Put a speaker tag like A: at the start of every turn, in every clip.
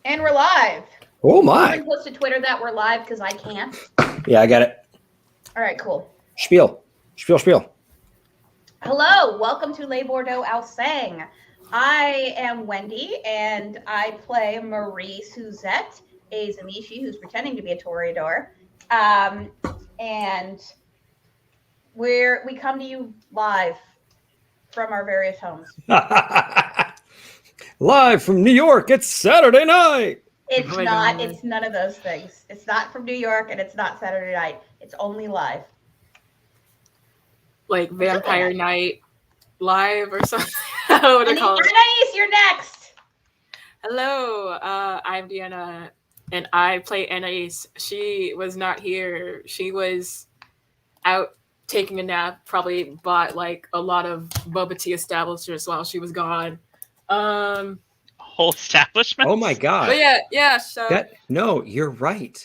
A: And we're live.
B: Oh my!
A: Someone post to Twitter that we're live because I can't.
B: Yeah, I got it.
A: All right, cool.
B: Spiel.
A: Hello, welcome to Les Bordeaux I'll Sang. I am Wendy, and I play Marie Suzette, a Zamishi who's pretending to be a Toreador. And we come to you live from our various homes.
B: Live from New York, it's Saturday night.
A: It's not. It's none of those things. It's not from New York, and it's not Saturday night. It's only live.
C: Like Vampire Night Live or something. What do call it?
A: Anais, you're next.
C: Hello, I'm Deanna, and I play Anais. She was not here. She was out taking a nap. Probably bought like a lot of boba tea establishments while she was gone.
D: Whole establishment.
B: Oh my god!
C: But yeah. So
B: no, you're right.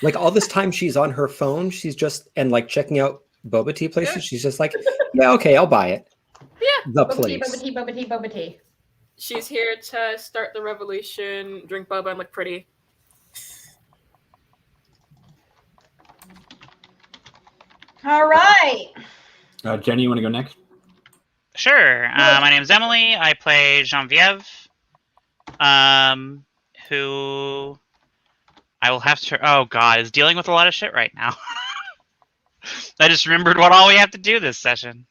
B: Like all this time she's on her phone. She's just like checking out boba tea places. Yeah. She's just like, yeah, okay, I'll buy it.
C: Yeah,
B: the
A: boba
B: place.
A: Boba tea.
C: She's here to start the revolution, drink boba, and look pretty.
A: All right.
E: Jenny, you want to go next?
D: Sure. My name's Emily. I play Genevieve, who I will have to... Oh, God, is dealing with a lot of shit right now. I just remembered what all we have to do this session.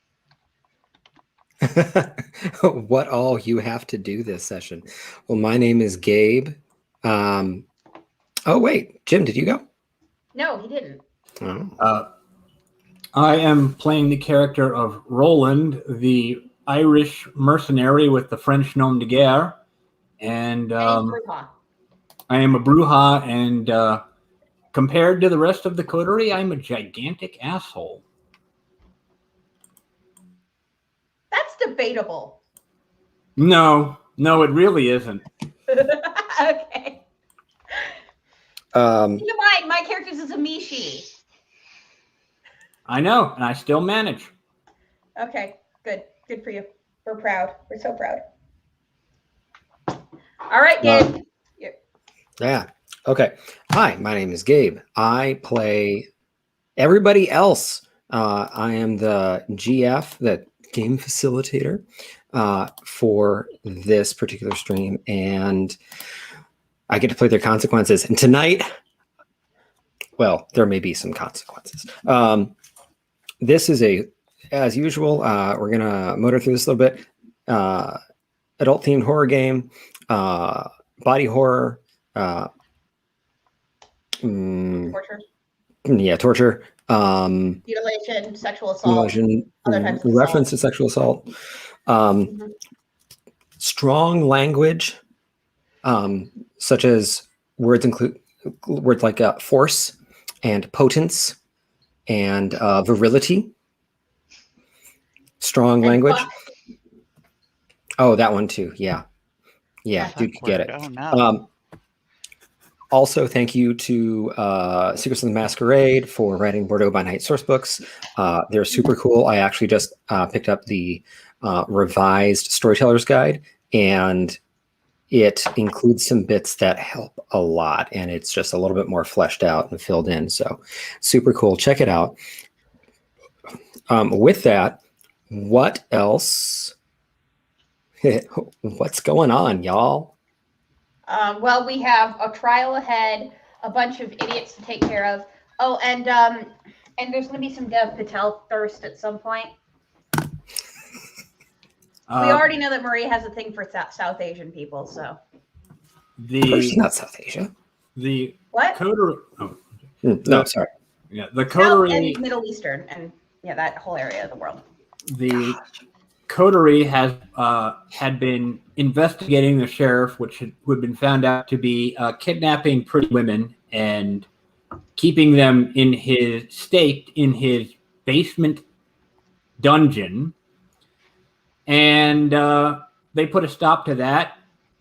B: What all you have to do this session. Well, my name is Gabe. Oh, wait. Jim, did you go?
A: No, he didn't.
B: Oh.
E: I am playing the character of Roland, the Irish mercenary with the French nom de guerre. And I am a Bruja, and compared to the rest of the coterie, I'm a gigantic asshole.
A: That's debatable.
E: No, it really isn't.
A: Okay. Keep in mind, my character's a Zamishi.
E: I know, and I still manage.
A: Okay, good. Good for you. We're proud. We're so proud. All right, Gabe.
B: Yeah. Okay. Hi, my name is Gabe. I play everybody else. I am the GF, the game facilitator, for this particular stream, and I get to play their consequences. And tonight, well, there may be some consequences. This is as usual, we're going to motor through this a little bit. Adult-themed horror game, body horror.
A: Torture.
B: Yeah, torture.
A: Mutilation, sexual assault. Other types of
B: reference to sexual assault. Strong language, such as words like force and potence and virility. Strong language.
A: Fuck.
B: Oh, that one too. Yeah, dude could get it.
D: Oh, no.
B: Also, thank you to Secrets of the Masquerade for writing Bordeaux by Night source books. They're super cool. I actually just picked up the revised Storyteller's Guide, and it includes some bits that help a lot, and it's just a little bit more fleshed out and filled in. So super cool. Check it out. With that, what else? What's going on, y'all?
A: Well, we have a trial ahead, a bunch of idiots to take care of. Oh, and there's going to be some Dev Patel thirst at some point. We already know that Marie has a thing for South Asian people, so.
B: She's not South Asia.
E: The
A: what?
E: Coterie. Oh,
B: no, sorry.
E: Yeah, the coterie
A: and Middle Eastern, and yeah, that whole area of the world.
E: The coterie has had been investigating the sheriff, who had been found out to be kidnapping pretty women and keeping them in his basement dungeon. And they put a stop to that.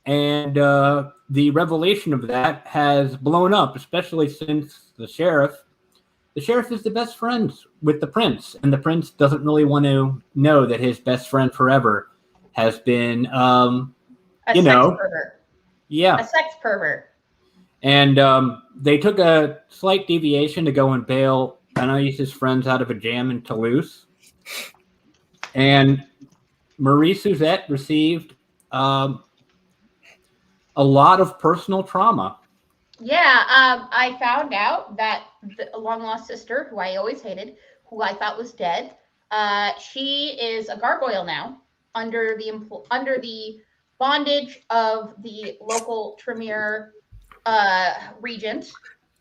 E: And the revelation of that has blown up, especially since the sheriff is the best friend with the prince. And the prince doesn't really want to know that his best friend forever has been,
A: a sex pervert.
E: Yeah.
A: A sex pervert.
E: And they took a slight deviation to go and bail Anais' friends out of a jam in Toulouse. And Marie Suzette received a lot of personal trauma.
A: Yeah, I found out that the long lost sister, who I always hated, who I thought was dead, she is a gargoyle now under the bondage of the local Tremere regent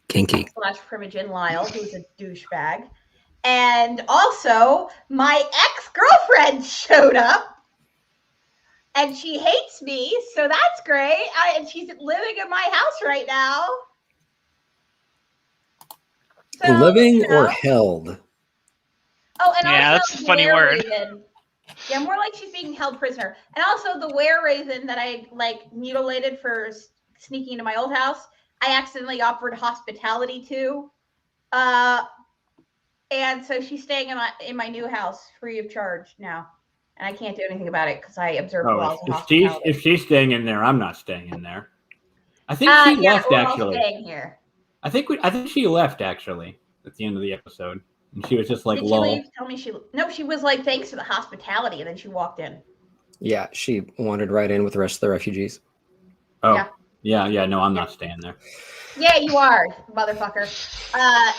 B: Kinky.
A: / Primogen Lyle, who's a douchebag. And also, my ex-girlfriend showed up. And she hates me, so that's great. And she's living in my house right now. So,
B: Living or held?
A: Oh, and
D: Yeah,
A: also
D: that's a funny word.
A: Raven. Yeah, more like she's being held prisoner. And also the were raven that I mutilated for sneaking into my old house, I accidentally offered hospitality to. And so she's staying in my new house free of charge now. And I can't do anything about it because I observe laws of hospitality.
E: If she's staying in there, I'm not staying in there. I think she left
A: we're
E: actually.
A: All staying here.
E: I think she left actually at the end of the episode, and she was just like,
A: Did
E: "Lol."
A: she leave? Tell me she was like, thanks for the hospitality, and then she walked in.
B: Yeah, she wandered right in with the rest of the refugees.
E: Oh, yeah. No, I'm not staying there.
A: Yeah, you are, motherfucker.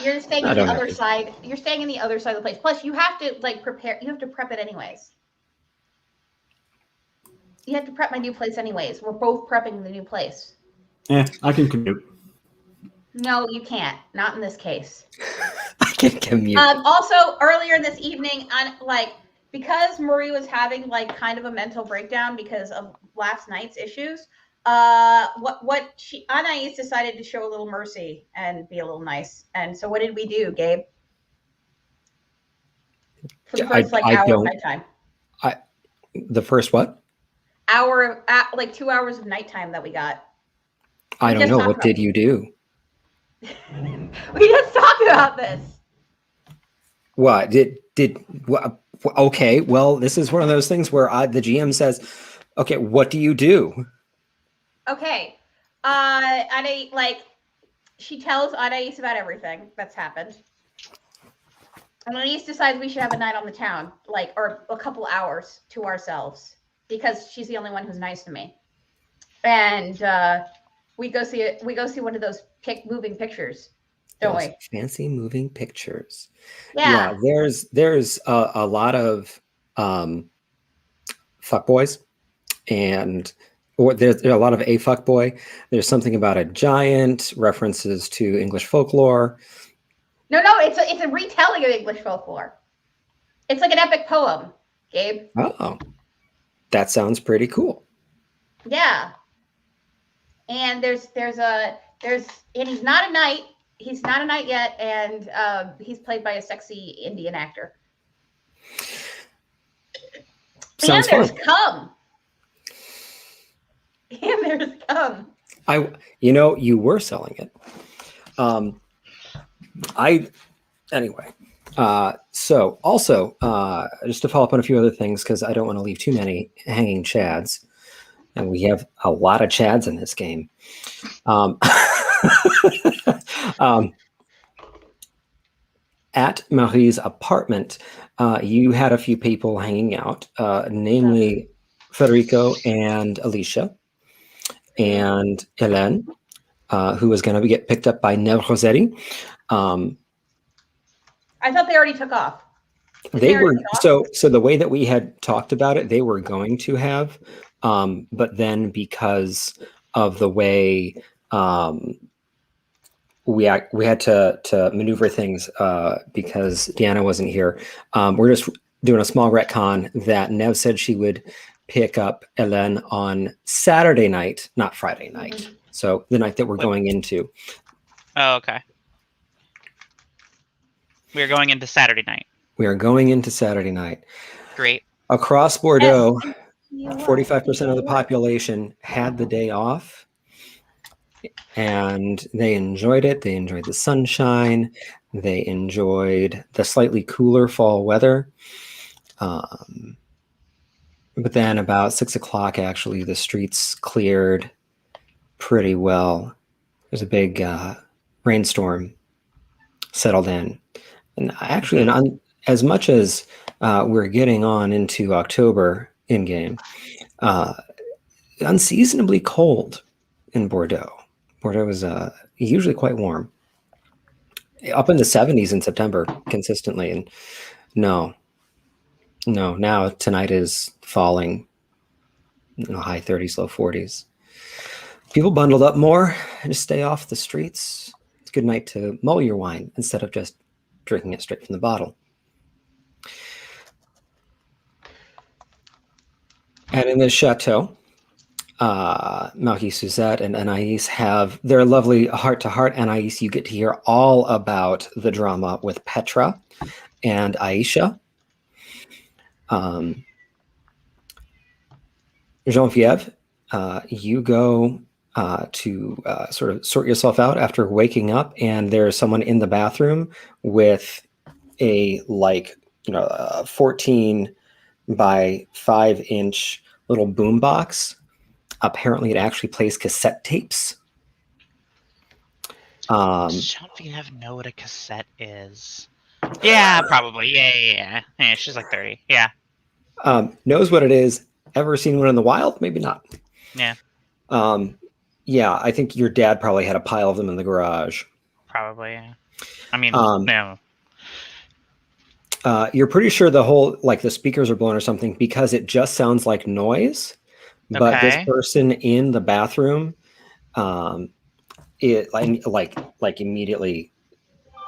A: You're staying on the other
B: to.
A: side. You're staying in the other side of the place. Plus, you have to prepare. You have to prep it anyways. You have to prep my new place anyways. We're both prepping the new place.
E: I can commute.
A: No, you can't. Not in this case.
B: I can commute.
A: Also, earlier this evening, because Marie was having kind of a mental breakdown because of last night's issues. Anais decided to show a little mercy and be a little nice. And so, what did we do, Gabe? For the first hour of nighttime.
B: The first what?
A: 2 hours of nighttime that we got.
B: I don't know. What did you do?
A: We just talked about this.
B: What okay, well, this is one of those things where the GM says, okay, what do you do?
A: Okay. She tells Anais about everything that's happened. And Anais decides we should have a night on the town, or a couple hours to ourselves, because she's the only one who's nice to me. And we go see one of those moving pictures, don't we?
B: Fancy moving pictures.
A: Yeah.
B: There's a lot of fuckboys, and there's a lot of a fuckboy. There's something about a giant, references to English folklore. No,
A: it's a retelling of English folklore. It's like an epic poem, Gabe.
B: Oh, that sounds pretty cool.
A: Yeah. And and he's not a knight. He's not a knight yet, and he's played by a sexy Indian actor.
B: Sounds
A: and there's
B: fun.
A: cum. And there's cum.
B: You were selling it. So also, just to follow up on a few other things, because I don't want to leave too many hanging chads, and we have a lot of chads in this game. At Marie's apartment, you had a few people hanging out, namely Federico and Alicia, and Hélène, who was going to get picked up by Neve Rossetti.
A: I thought they already took off.
B: They were so the way that we had talked about it, they were going to have, but then because of the way we had to maneuver things because Deanna wasn't here. We're just doing a small retcon that Nev said she would pick up Hélène on Saturday night, not Friday night. Mm-hmm. So the night that we're going into.
D: Oh, okay. We are going into Saturday night.
B: We are going into Saturday night.
D: Great.
B: Across Bordeaux, 45% of the population had the day off, and they enjoyed it. They enjoyed the sunshine. They enjoyed the slightly cooler fall weather. But then about 6 o'clock, actually, the streets cleared, pretty well. There's a big rainstorm settled in. And actually, as much as we're getting on into October in game, unseasonably cold in Bordeaux. Bordeaux is usually quite warm, up in the 70s in September consistently. And no, now tonight is falling, high 30s, low 40s. People bundled up more and just stay off the streets. It's a good night to mull your wine instead of just drinking it straight from the bottle. And in this chateau, Malky, Suzette, and Anais have their lovely heart-to-heart. Anais, you get to hear all about the drama with Petra and Aisha. Jean-Pierre, you go to sort of sort yourself out after waking up, and there's someone in the bathroom with a 14 by 5-inch little boom box. Apparently, it actually plays cassette tapes.
D: Does Jean-Pierre know what a cassette is? Yeah, probably. Yeah. She's like 30. Yeah.
B: Knows what it is. Ever seen one in the wild? Maybe not.
D: Yeah.
B: Yeah, I think your dad probably had a pile of them in the garage.
D: Probably. Yeah. I mean, no.
B: You're pretty sure the speakers are blown or something because it just sounds like noise. But this person in the bathroom, it immediately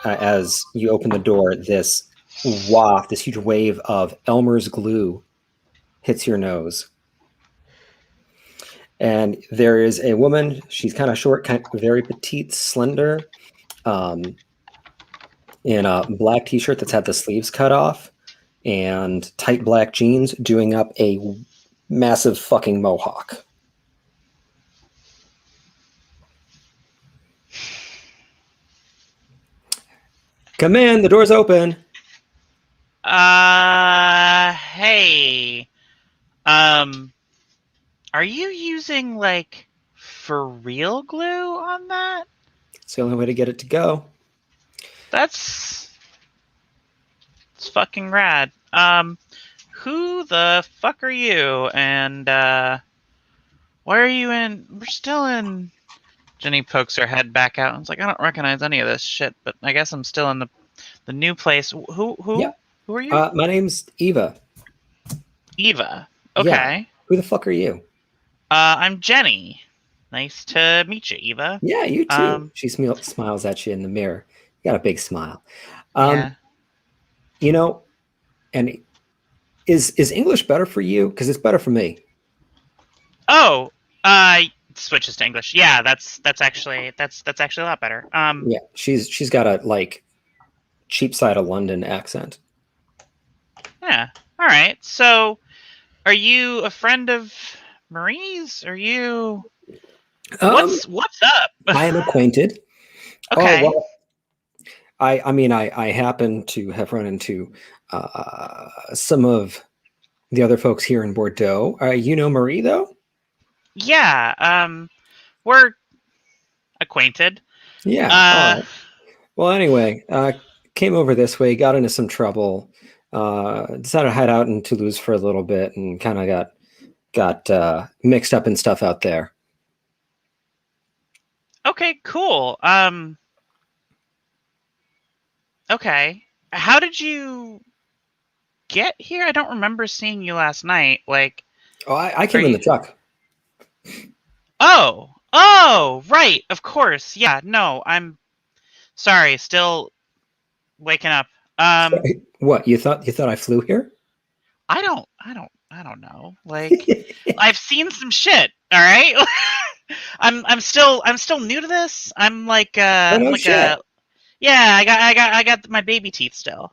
B: as you open the door, this huge wave of Elmer's glue hits your nose. And there is a woman. She's kind of short, very petite, slender, in a black t-shirt that's had the sleeves cut off and tight black jeans, doing up a massive fucking mohawk. Come in, the door's open.
D: Hey. Are you using for real glue on that?
B: It's the only way to get it to go.
D: It's fucking rad. Who the fuck are you? And why are you in? We're still in. Jenny pokes her head back out and is like, I don't recognize any of this shit, but I guess I'm still in the new place. Who?
B: Yeah.
D: Who are you?
B: My name's Eva.
D: Eva. Okay.
B: Yeah. Who the fuck are you?
D: I'm Jenny. Nice to meet you, Eva.
B: Yeah, you too. She smiles at you in the mirror. You got a big smile.
D: Yeah.
B: And is English better for you? Because it's better for me.
D: Oh, switches to English. Yeah, that's actually a lot better.
B: Yeah, she's got a cheap side of London accent.
D: Yeah. All right. So, are you a friend of Marie's? Are you? What's up?
B: I am acquainted.
D: Okay.
B: Oh, well, I happen to have run into some of the other folks here in Bordeaux. You know Marie, though?
D: Yeah. We're acquainted.
B: Yeah. All right. Well, anyway, came over this way, got into some trouble, decided to hide out in Toulouse for a little bit, and kind of got mixed up in stuff out there.
D: Okay, cool. Okay. How did you get here? I don't remember seeing you last night.
B: I came in the truck.
D: Oh, right. Of course. Yeah. No, I'm sorry. Still waking up.
B: Sorry, what you thought I flew here?
D: I don't know. I've seen some shit. All right. I'm still new to this. I'm
B: shit.
D: Yeah, I got my baby teeth still.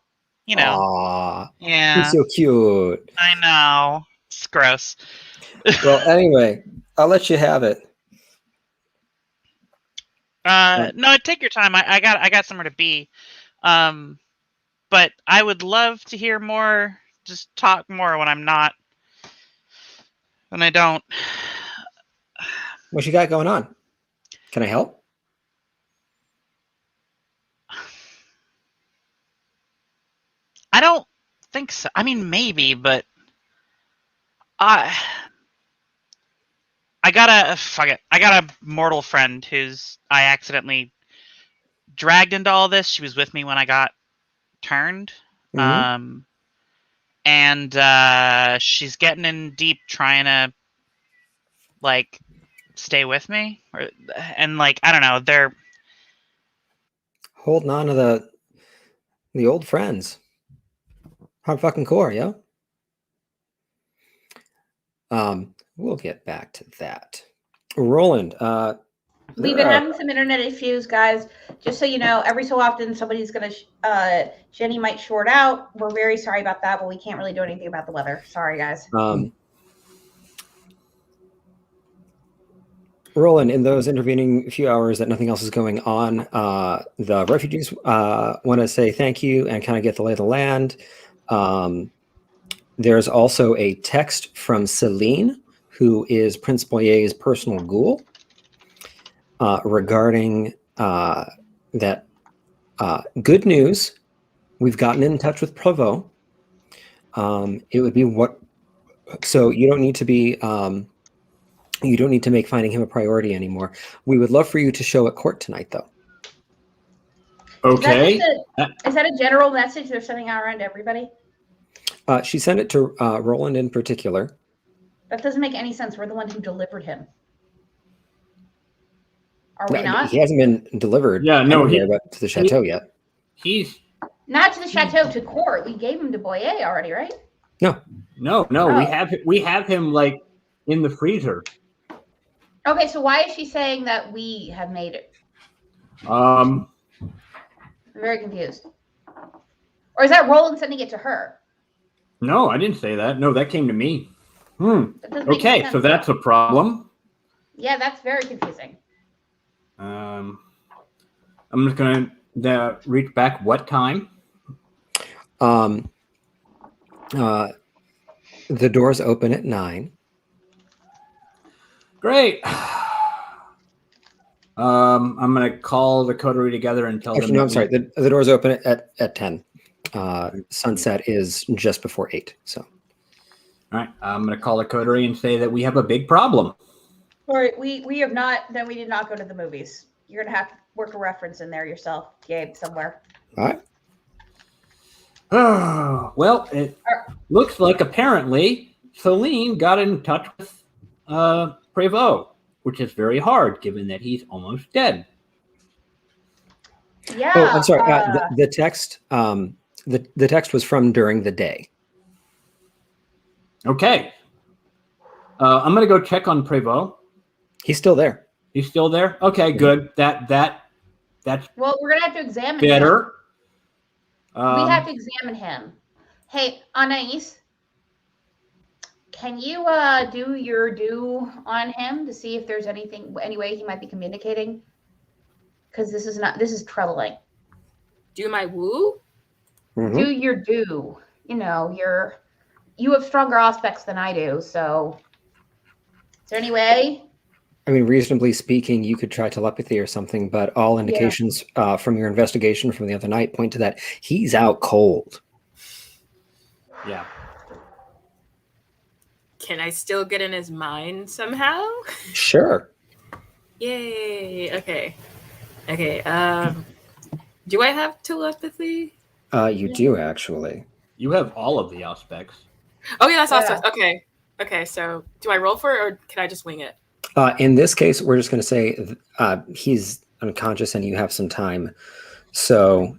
B: Aww,
D: Yeah.
B: you're so cute.
D: I know. It's gross.
B: Well, anyway, I'll let you have it.
D: No, take your time. I got somewhere to be. But I would love to hear more. Just talk more when I don't.
B: What you got going on? Can I help?
D: I don't think so. I mean, maybe, but I got a mortal friend who's I accidentally dragged into all this. She was with me when I got turned.
B: Mhm.
D: And she's getting in deep trying to like stay with me and like I don't know, they're
B: Holding on to the old friends. Hard fucking core, yeah. We'll get back to that. Roland,
A: We've been having some internet issues, guys. Just so you know, every so often somebody's gonna Jenny might short out. We're very sorry about that, but we can't really do anything about the weather. Sorry, guys.
B: Roland, in those intervening few hours that nothing else is going on, the refugees want to say thank you and kind of get the lay of the land. There's also a text from Celine, who is Prince Boyer's personal ghoul, regarding that good news. We've gotten in touch with Provo. It would be what, so you don't need to be, you don't need to make finding him a priority anymore. We would love for you to show at court tonight, though.
E: Okay.
A: Is that a general message they're sending out around to everybody?
B: She sent it to Roland in particular.
A: That doesn't make any sense. We're the ones who delivered him. Are we not?
B: He hasn't been delivered.
E: Yeah, no,
B: to the chateau yet.
E: He's
A: not to the chateau, to court. We gave him to Boyer already, right?
B: No.
A: Oh.
E: We have him like in the freezer.
A: Okay, so why is she saying that we have made it?
E: Um,
A: I'm very confused. Or is that Roland sending it to her?
E: No, I didn't say that. No, that came to me.
A: That doesn't make
E: Okay,
A: sense.
E: so that's a problem.
A: Yeah, that's very confusing.
E: I'm just gonna reach back. What time?
B: The doors open at 9.
E: Great. I'm gonna call the coterie together and tell them.
B: No, I'm sorry. The doors open at 10. Sunset is just before 8. So,
E: all right, I'm gonna call the coterie and say that we have a big problem.
A: All right, we have not. Then we did not go to the movies. You're gonna have to work a reference in there yourself, Gabe, somewhere.
B: all right.
E: Well, it looks like apparently Celine got in touch with Prévost, which is very hard given that he's almost dead.
A: Yeah.
B: Oh, I'm sorry. The text. The text was from during the day.
E: Okay. I'm gonna go check on Prévost.
B: He's still there.
E: He's still there. Okay, good. That's
A: well, we're gonna have to examine
E: better.
A: him. We have to examine him. Hey, Anais, can you do your due on him to see if there's any way he might be communicating? Because this is troubling.
C: Do my woo?
B: Mm-hmm.
A: Do your due. You know, you have stronger aspects than I do. So, is there any way?
B: I mean, reasonably speaking, you could try telepathy or something, but all indications from your investigation from the other night point to that he's out cold.
E: Yeah.
C: Can I still get in his mind somehow?
B: Sure.
C: Yay. Okay. Do I have telepathy?
B: You do, actually.
E: You have all of the aspects.
C: Oh, yeah, that's awesome. Okay, so do I roll for it or can I just wing it?
B: In this case, we're just going to say he's unconscious and you have some time. So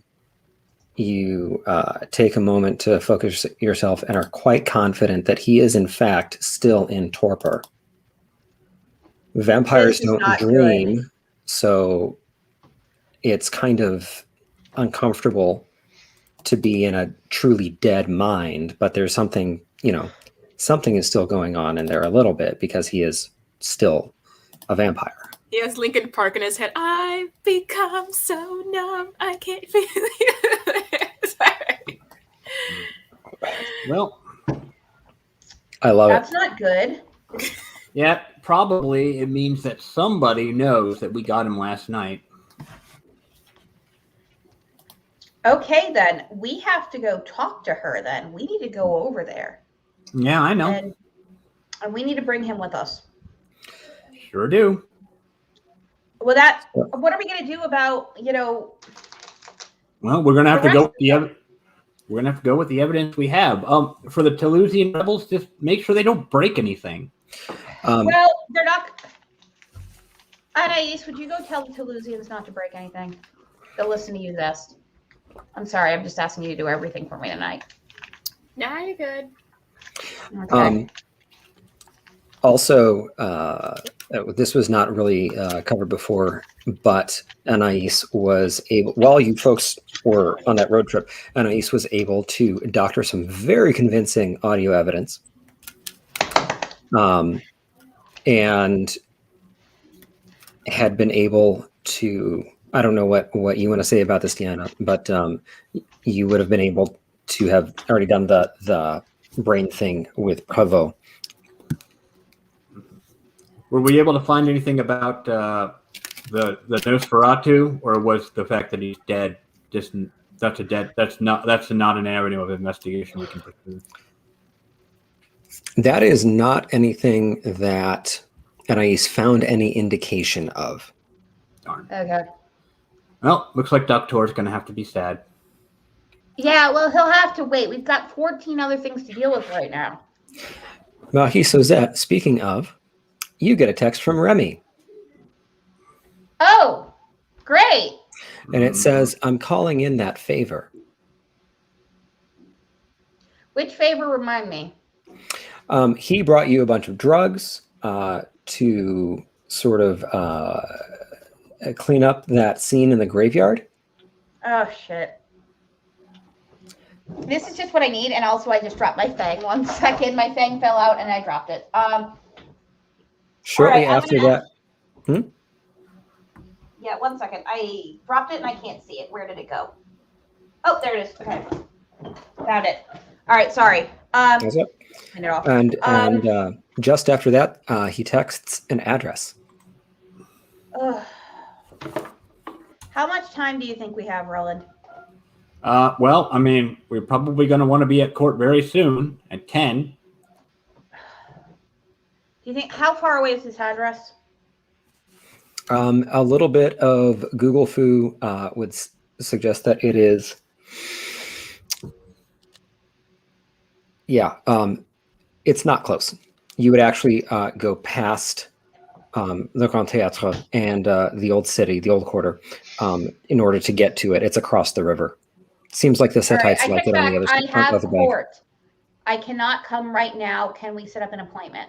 B: you take a moment to focus yourself and are quite confident that he is, in fact, still in torpor. Vampires don't dream, good. So it's kind of uncomfortable to be in a truly dead mind, but there's something, something is still going on in there a little bit because he is still a vampire.
C: He has Linkin Park in his head. I've become so numb, I can't feel it. Sorry.
E: Well,
B: I love
A: That's not good.
E: Yeah, probably it means that somebody knows that we got him last night.
A: Okay, then we have to go talk to her. Then we need to go over there,
E: Yeah, I know.
A: and we need to bring him with us.
E: Sure do.
A: Well, what are we going to do about
E: Well, we're gonna have
A: The
E: to go
A: rest
E: with the we're gonna have to go with the evidence we have. For the Toulousian rebels, just make sure they don't break anything.
A: Well, they're not. Anais, would you go tell the Toulousians not to break anything? They'll listen to you best. I'm sorry, I'm just asking you to do everything for me tonight.
C: Nah, you're good.
A: Okay.
B: Also, this was not really covered before, but Anais was able, while you folks were on that road trip, Anais was able to doctor some very convincing audio evidence. And had been able to, I don't know what you want to say about this, Deanna, but you would have been able to have already done the brain thing with Prevost.
E: Were we able to find anything about the Nosferatu, or was the fact that he's dead just that's not an avenue of investigation we can pursue?
B: That is not anything that Anais found any indication of.
E: Darn.
A: Okay.
E: Well, looks like Doctor's going to have to be sad.
A: Yeah, well, he'll have to wait. We've got 14 other things to deal with right now.
B: Marie Suzette, speaking of, you get a text from Remy.
A: Oh, great.
B: And it says, I'm calling in that favor.
A: Which favor, remind me?
B: He brought you a bunch of drugs to sort of clean up that scene in the graveyard.
A: Oh, shit. This is just what I need, and also I just dropped my fang. 1 second, my fang fell out, and I dropped it.
B: Shortly
A: right,
B: after that.
A: Yeah, 1 second. I dropped it, and I can't see it. Where did it go? Oh, there it is. Okay. Found it. All right, sorry.
B: That's it.
A: Turn it off.
B: And just after that, he texts an address.
A: Ugh. How much time do you think we have, Roland?
E: Well, I mean, we're probably going to want to be at court very soon at 10.
A: Do you think, how far away is this address?
B: A little bit of Google Foo would suggest that it is. Yeah, it's not close. You would actually go past the Grand Théâtre and the old city, the old quarter, in order to get to it. It's across the river. Seems like the Settites
A: All right,
B: like it on the other
A: I
B: side
A: have
B: of the bank.
A: court. I cannot come right now. Can we set up an appointment?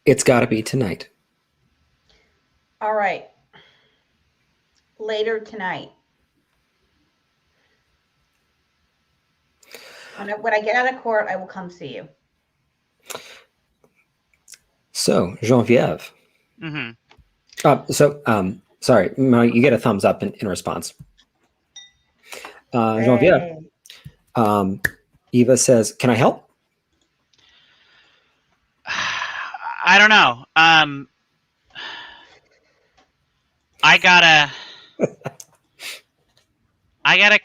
B: It's got to be tonight.
A: All right. Later tonight. When I get out of court, I will come see you.
B: So, Geneviève.
D: Mm-hmm.
B: Sorry, you get a thumbs up in response. Geneviève. Eva says, "Can I help?"
D: I don't know. I gotta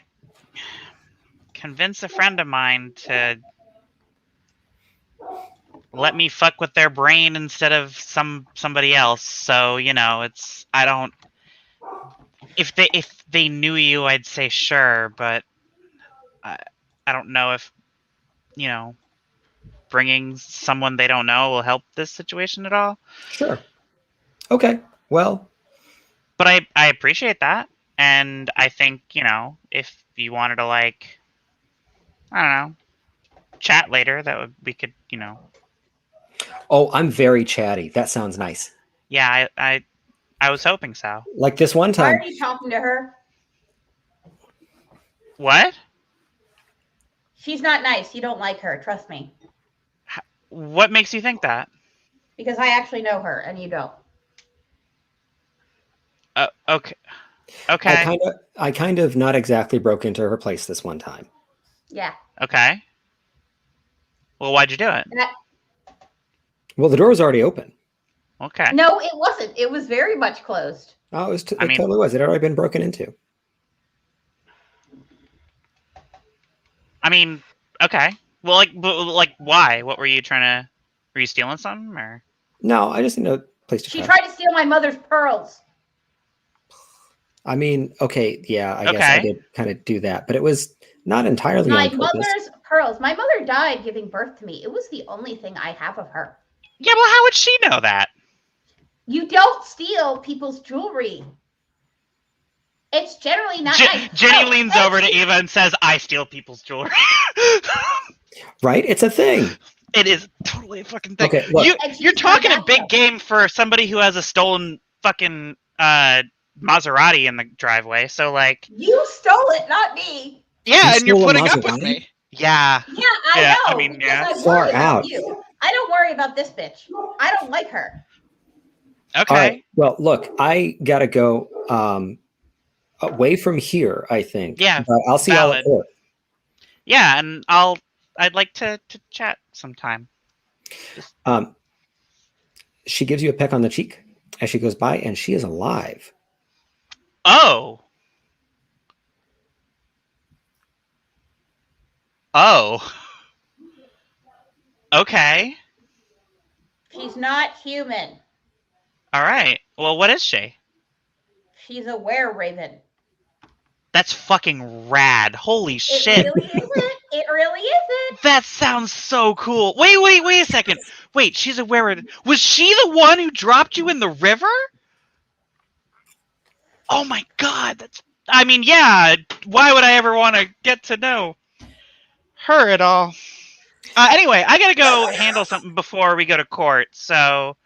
D: convince a friend of mine to let me fuck with their brain instead of somebody else. So, it's, I don't, if they knew you, I'd say sure, but I don't know if, bringing someone they don't know will help this situation at all.
B: Sure. Okay. Well,
D: but I appreciate that. And I think, if you wanted to, I don't know, chat later, we could,
B: Oh, I'm very chatty. That sounds nice.
D: Yeah, I was hoping so.
B: Like this one
A: Why
B: time.
A: are you talking to her?
D: What?
A: She's not nice. You don't like her. Trust me.
D: What makes you think that?
A: because I actually know her and you don't.
D: Okay. Okay.
B: I kind of not exactly broke into her place this one time.
A: Yeah.
D: Okay. Well, why'd you do it?
B: Well, the door was already open.
D: Okay.
A: No, it wasn't. It was very much closed.
B: Oh, it
D: I mean-
B: totally was. It had already been broken into.
D: I mean, okay. Well, like, why? What were you trying to? Were you stealing something, or?
B: No, I just need a place to
A: She
B: crash.
A: tried to steal my mother's pearls.
B: I mean, okay, yeah, I guess I
D: Okay.
B: did kind of do that, but it was not entirely
A: My
B: on purpose.
A: mother's pearls. My mother died giving birth to me. It was the only thing I have of her.
D: Yeah. Well, how would she know that?
A: You don't steal people's jewelry. It's generally not nice.
D: Jenny
A: Oh,
D: leans
A: and
D: over to
A: she-
D: Eva and says, "I steal people's jewelry."
B: Right? It's a thing.
D: It is totally a fucking thing.
B: Okay, look.
A: And she's
D: You're
A: my
D: talking a
A: backup.
D: big game for somebody who has a stolen fucking Maserati in the driveway. So like,
A: You stole it, not me.
D: yeah,
B: You
D: and you're
B: stole a
D: putting up with
B: Maserati?
D: me. Yeah.
A: Yeah, I
D: Yeah,
A: know.
D: I mean,
A: because
D: yeah.
A: I
B: Far
A: worry about
B: out.
A: you. I don't worry about this bitch. I don't like her.
D: Okay.
B: All right. Well, look, I gotta go away from here, I think.
D: Yeah,
B: But I'll see y'all at
D: valid.
B: court.
D: Yeah, and I'd like to chat sometime.
B: She gives you a peck on the cheek as she goes by, and she is alive.
D: Oh. Oh. Okay.
A: She's not human.
D: All right. Well, what is she?
A: She's a were-raven.
D: That's fucking rad. Holy
A: It
D: shit.
A: really isn't. It really isn't.
D: That sounds so cool. Wait a second. Wait, she's a werewolf. Was she the one who dropped you in the river? Oh my god, I mean, yeah, why would I ever want to get to know her at all? Anyway, I gotta go handle something before we go to court, so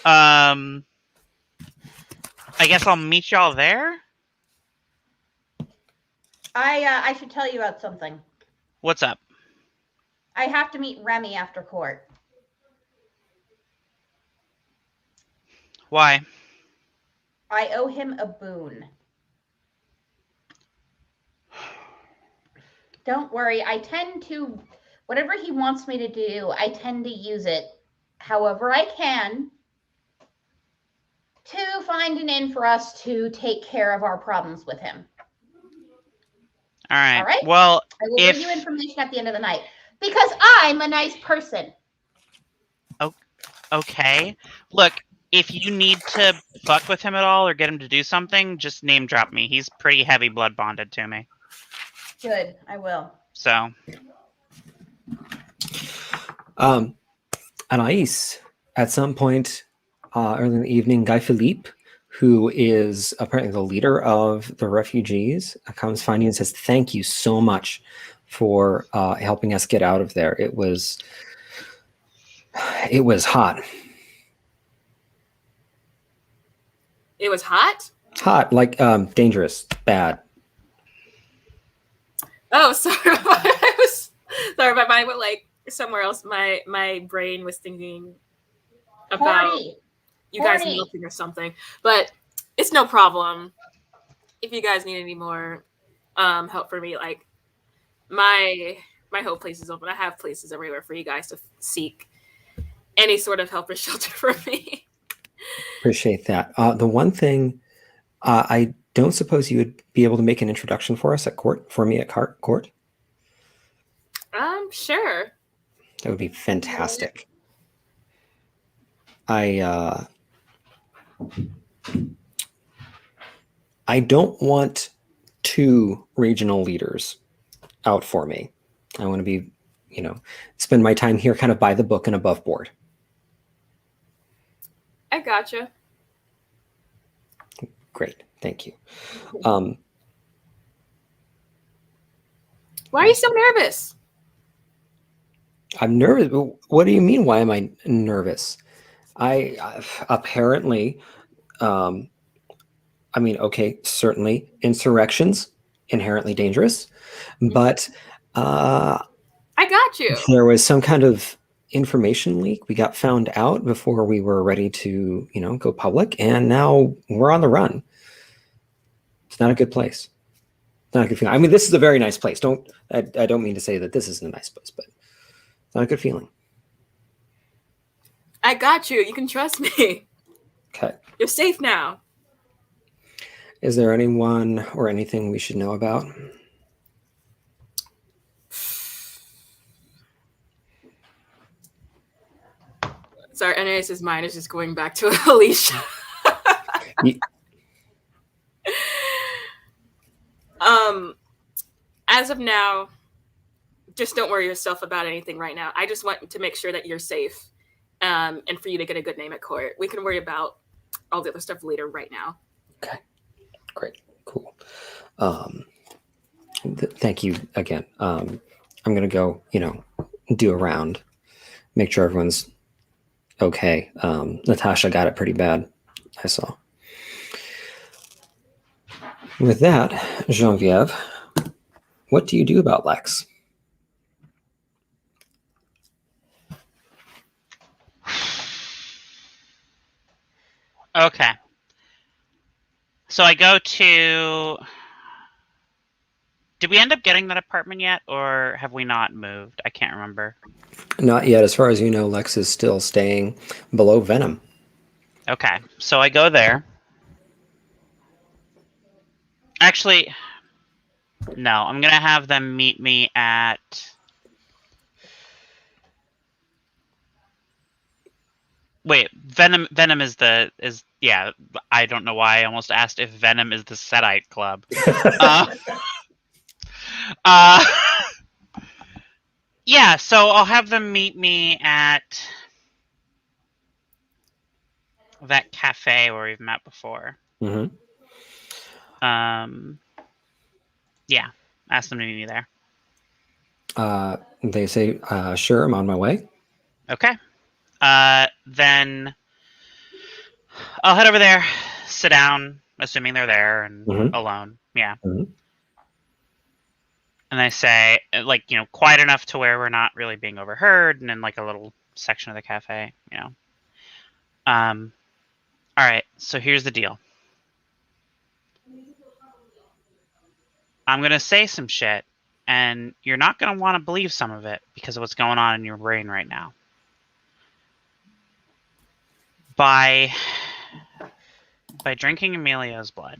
D: I guess I'll meet y'all there.
A: I should tell you about something.
D: What's up?
A: I have to meet Remy after court.
D: Why?
A: I owe him a boon. Don't worry, I tend to, whatever he wants me to do, I tend to use it however I can to find an in for us to take care of our problems with him.
D: All right.
A: All right.
D: Well,
A: I will
D: if
A: give you information at the end of the night because I'm a nice person.
D: okay, look, if you need to fuck with him at all or get him to do something, just name drop me. He's pretty heavy blood bonded to me.
A: Good, I will.
D: So,
B: Anais, at some point early in the evening, Guy Philippe, who is apparently the leader of the refugees, comes finding you and says, "Thank you so much for helping us get out of there. It was hot.
C: It was hot?
B: Hot, like dangerous, bad."
C: Oh, sorry. I was sorry, my mind went like somewhere else. My brain was thinking about
A: Horny.
C: you guys
A: Horny.
C: melting or something. But it's no problem. If you guys need any more help for me, like my whole place is open. I have places everywhere for you guys to seek any sort of help or shelter for me.
B: Appreciate that. The one thing I don't suppose you would be able to make an introduction for us at court, for me at court.
C: Sure.
B: That would be fantastic. I don't want two regional leaders out for me. I want to be, spend my time here kind of by the book and above board.
C: I gotcha.
B: Great. Thank you.
C: Why are you so nervous?
B: I'm nervous. What do you mean? Why am I nervous? I apparently, okay, certainly insurrections, inherently dangerous, but
C: I got you.
B: there was some kind of information leak. We got found out before we were ready to, go public, and now we're on the run. It's not a good place. It's not a good feeling. I mean, this is a very nice place. I don't mean to say that this isn't a nice place, but it's not a good feeling.
C: I got you. You can trust me.
B: Okay.
C: You're safe now.
B: Is there anyone or anything we should know about?
C: Sorry, NAS's mind is just going back to Alicia. As of now, just don't worry yourself about anything right now. I just want to make sure that you're safe, and for you to get a good name at court. We can worry about all the other stuff later right now.
B: Okay. Great. Cool. Thank you again. I'm going to go, do a round, make sure everyone's okay. Natasha got it pretty bad, I saw. With that, Genevieve, what do you do about Lex?
D: Okay. So I go to... Did we end up getting that apartment yet, or have we not moved? I can't remember.
B: Not yet. As far as you know, Lex is still staying below Venom.
D: Okay, so I go there. Actually, no, I'm gonna have them meet me at... Wait, Venom is yeah, I don't know why I almost asked if Venom is the Setite Club. Yeah, so I'll have them meet me at that cafe where we've met before.
B: Mm-hmm.
D: Yeah, ask them to meet me there.
B: They say, sure, I'm on my way.
D: Okay. Then I'll head over there, sit down, assuming they're there and alone. Yeah.
B: Mm-hmm.
D: And I say, quiet enough to where we're not really being overheard, and in like a little section of the cafe, All right, so here's the deal. I'm going to say some shit, and you're not going to want to believe some of it because of what's going on in your brain right now. By drinking Emilio's blood,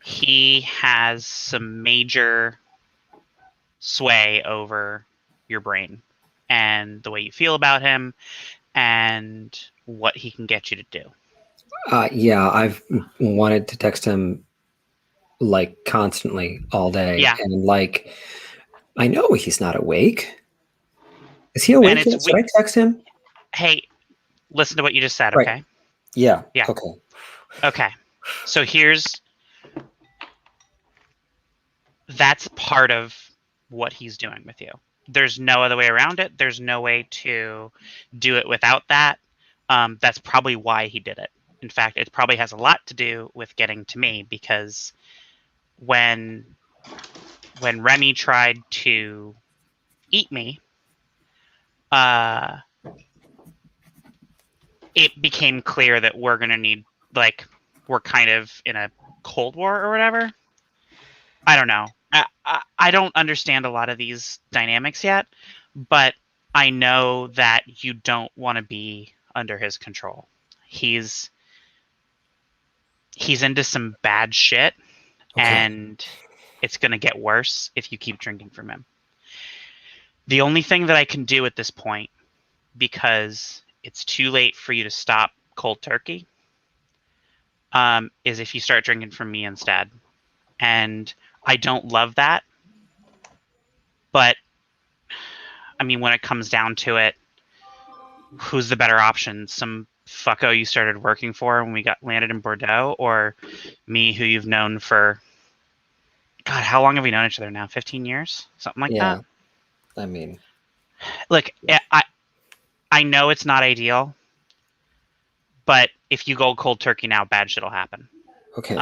D: he has some major sway over your brain and the way you feel about him and what he can get you to do.
B: Yeah, I've wanted to text him constantly all day.
D: Yeah.
B: And I know he's not awake. Is he awake yet? Should I text him?
D: Hey, listen to what you just said,
B: right.
D: Okay?
B: Yeah.
D: Yeah. Okay. So that's part of what he's doing with you. There's no other way around it. There's no way to do it without that. That's probably why he did it. In fact, it probably has a lot to do with getting to me, because when Remy tried to eat me, it became clear that we're going to need, we're kind of in a Cold War or whatever. I don't know. I don't understand a lot of these dynamics yet, but I know that you don't want to be under his control. He's into some bad shit, and it's going to get worse if you keep drinking from him. The only thing that I can do at this point, because it's too late for you to stop cold turkey, is if you start drinking from me instead. And I don't love that, but I mean, when it comes down to it, who's the better option? Some fucko you started working for when we landed in Bordeaux, or me, who you've known for, God, how long have we known each other now? 15 years? Something like that?
B: I mean,
D: look, I know it's not ideal, but if you go cold turkey now, bad shit'll happen.
B: Okay.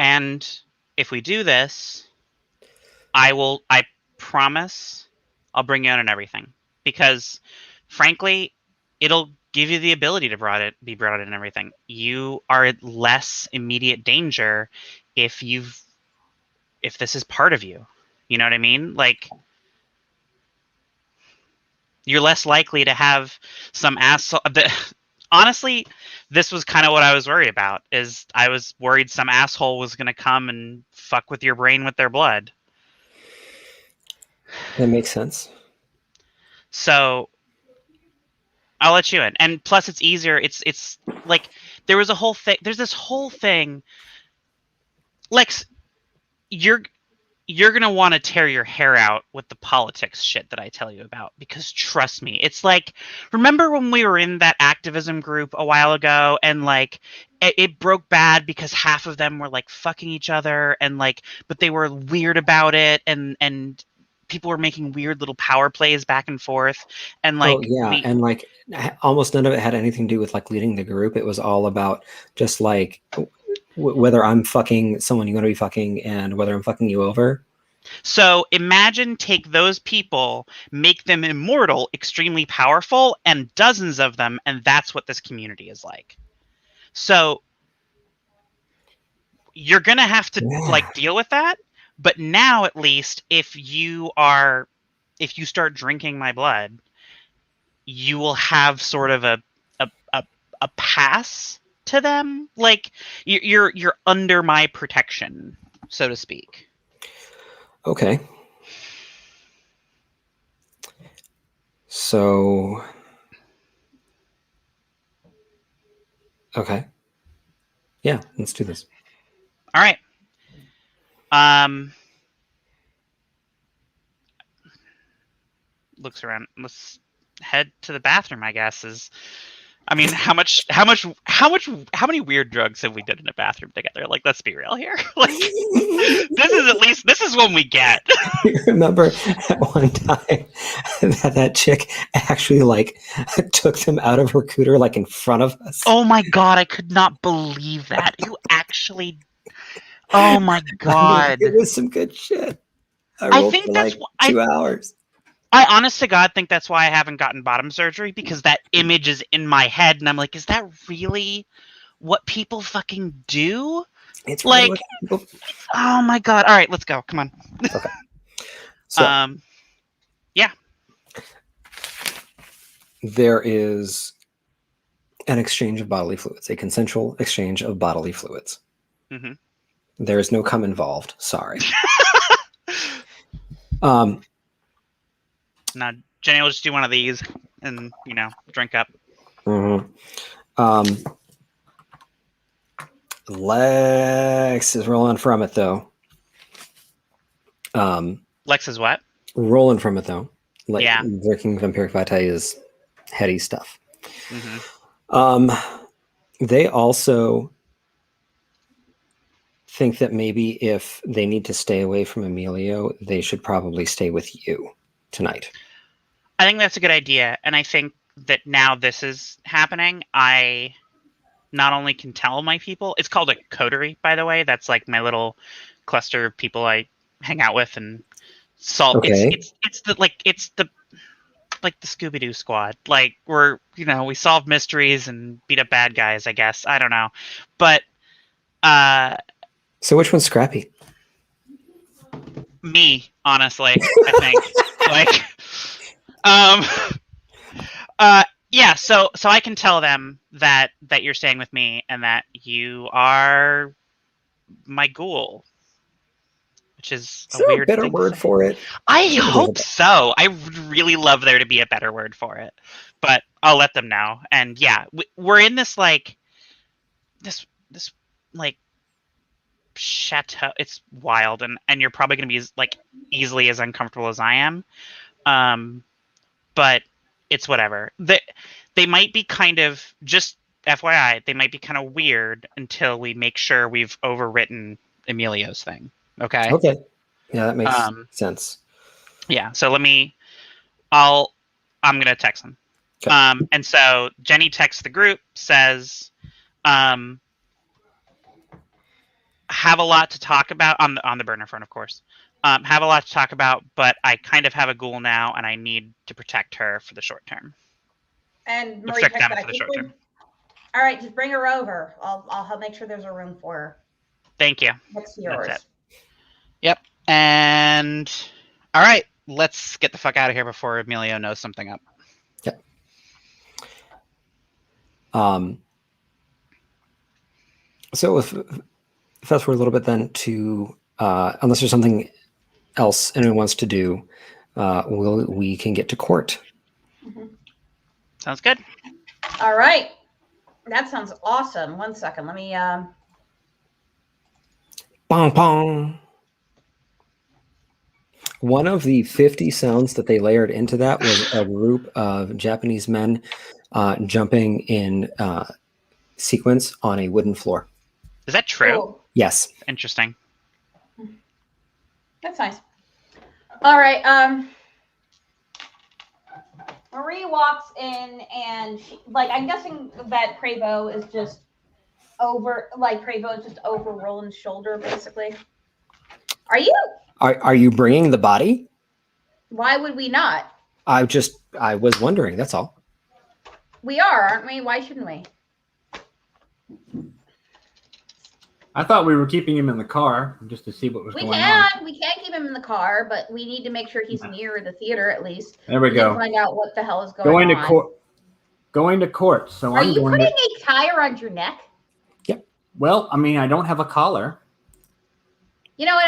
D: And if we do this, I promise I'll bring you in on everything, because frankly, it'll give you the ability to be brought in and everything. You are at less immediate danger if this is part of you. You know what I mean? Like, you're less likely to have some asshole. Honestly, this was kind of what I was worried about. Is I was worried some asshole was going to come and fuck with your brain with their blood.
B: That makes sense.
D: So I'll let you in. And plus, it's easier. It's like there was a whole thing. There's this whole thing. Lex, you're gonna want to tear your hair out with the politics shit that I tell you about, because trust me, it's like, remember when we were in that activism group a while ago, and like it broke bad because half of them were like fucking each other, and like, but they were weird about it, and people were making weird little power plays back and forth, and like,
B: Oh yeah, and like almost none of it had anything to do with like leading the group. It was all about just like whether I'm fucking someone you're going to be fucking and whether I'm fucking you over.
D: So imagine, take those people, make them immortal, extremely powerful, and dozens of them, and that's what this community is like. So you're going to have to like deal with that. But now, at least, if you start drinking my blood, you will have sort of a pass to them. Like, you're under my protection, so to speak.
B: Okay. So, okay. Yeah, let's do this.
D: All right. Looks around. Let's head to the bathroom, I guess. I mean, how many weird drugs have we done in a bathroom together? Like, let's be real here. Like, this is one we get.
B: Remember at one time that chick actually like took them out of her cooter like in front of us?
D: Oh my god, I could not believe that. You actually. Oh my god.
B: I mean, it was some good shit.
D: I
B: rolled
D: think
B: for
D: that's
B: like 2 hours.
D: I honest to God think that's why I haven't gotten bottom surgery, because that image is in my head, and I'm like, is that really what people fucking do?
B: It's
D: like,
B: really what people...
D: oh my god! All right, let's go. Come on.
B: Okay. So,
D: yeah.
B: There is an exchange of bodily fluids, a consensual exchange of bodily fluids.
D: Mm-hmm.
B: There is no cum involved. Sorry.
D: Now, Jenny will just do one of these and, drink up.
B: Mm-hmm. Lex is rolling from it, though.
D: Lex is what?
B: Rolling from it, though. Like,
D: yeah.
B: Drinking vampiric vitae is heady stuff.
D: Mm-hmm.
B: They also think that maybe if they need to stay away from Emilio, they should probably stay with you tonight.
D: I think that's a good idea, and I think that now this is happening, I not only can tell my people, it's called a coterie, by the way. That's like my little cluster of people I hang out with and solve.
B: Okay.
D: It's the Scooby-Doo squad. Like, we solve mysteries and beat up bad guys, I guess. I don't know. But
B: so which one's Scrappy?
D: Me, honestly, I think. Yeah, so I can tell them that you're staying with me and that you are my ghoul, which is a weird
B: better
D: thing
B: word for it?
D: I hope so. I would really love there to be a better word for it, but I'll let them know. And yeah, we're in this this chateau. It's wild, and you're probably going to be easily as uncomfortable as I am. But it's whatever. They might be kind of, just FYI, they might be kind of weird until we make sure we've overwritten Emilio's thing. Okay.
B: Okay. Yeah, that makes sense.
D: Yeah. So I'm gonna text them.
B: Okay.
D: And so Jenny texts the group, says, have a lot to talk about on the burner front, of course. have a lot to talk about, but I kind of have a ghoul now, and I need to protect her for the short term.
A: And Marie
D: Protect
A: checks
D: them
A: that.
D: for the short term.
A: All right, just bring her over. I'll make sure there's a room for her
D: Thank you.
A: next to yours.
D: That's it. Yep. And all right, let's get the fuck out of here before Emilio knows something up.
B: Yep. So fast forward a little bit then to unless there's something else anyone wants to do, we can get to court.
D: Sounds good.
A: All right. That sounds awesome. One second. Let me
B: Bong bong. One of the 50 sounds that they layered into that was a group of Japanese men jumping in sequence on a wooden floor.
D: Is that true?
A: Cool.
B: Yes.
D: Interesting.
A: That's nice. All right. Marie walks in and I'm guessing that Prevo is just over Roland's shoulder, basically. Are you?
B: Are you bringing the body?
A: Why would we not?
B: I was wondering. That's all.
A: We are, aren't we? Why shouldn't we?
E: I thought we were keeping him in the car just to see what was going on.
A: We can keep him in the car, but we need to make sure he's near the theater at least.
E: There we go.
A: Find out what the hell is going on.
E: Going to court. So
A: are you putting a tie around your neck?
B: Yep.
E: Well, I mean, I don't have a collar.
A: You know what?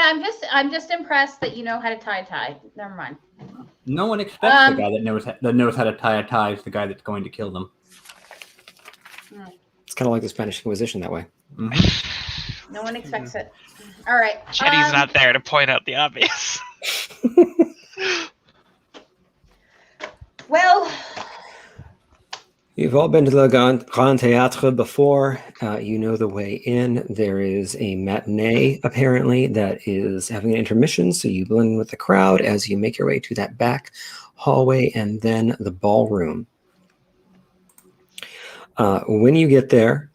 A: I'm just impressed that you know how to tie a tie. Never mind.
E: No one expects the guy that knows how to tie a tie is the guy that's going to kill them.
B: It's kind of like the Spanish Inquisition that way.
E: Mm-hmm.
A: No one expects it. All right.
D: Chetty's not there to point out the obvious.
A: Well,
B: you've all been to the Grand Théâtre before. You know the way in. There is a matinee, apparently, that is having an intermission, so you blend in with the crowd as you make your way to that back hallway and then the ballroom. When you get there,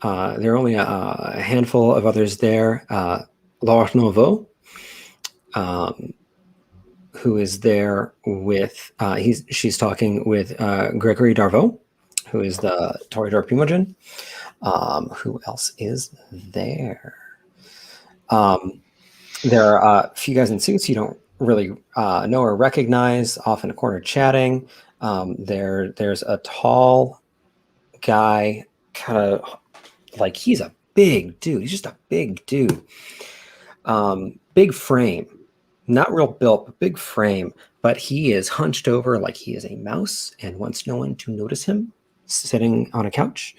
B: there are only a handful of others there. Laure Nouveau, who is there with, she's talking with Gregory Darvaux, who is the Toreador Primogen. Who else is there? There are a few guys in suits you don't really know or recognize, off in a corner chatting. There's a tall guy, kind of like he's a big dude. He's just a big dude. Big frame. Not real built, but big frame. But he is hunched over like he is a mouse and wants no one to notice him sitting on a couch.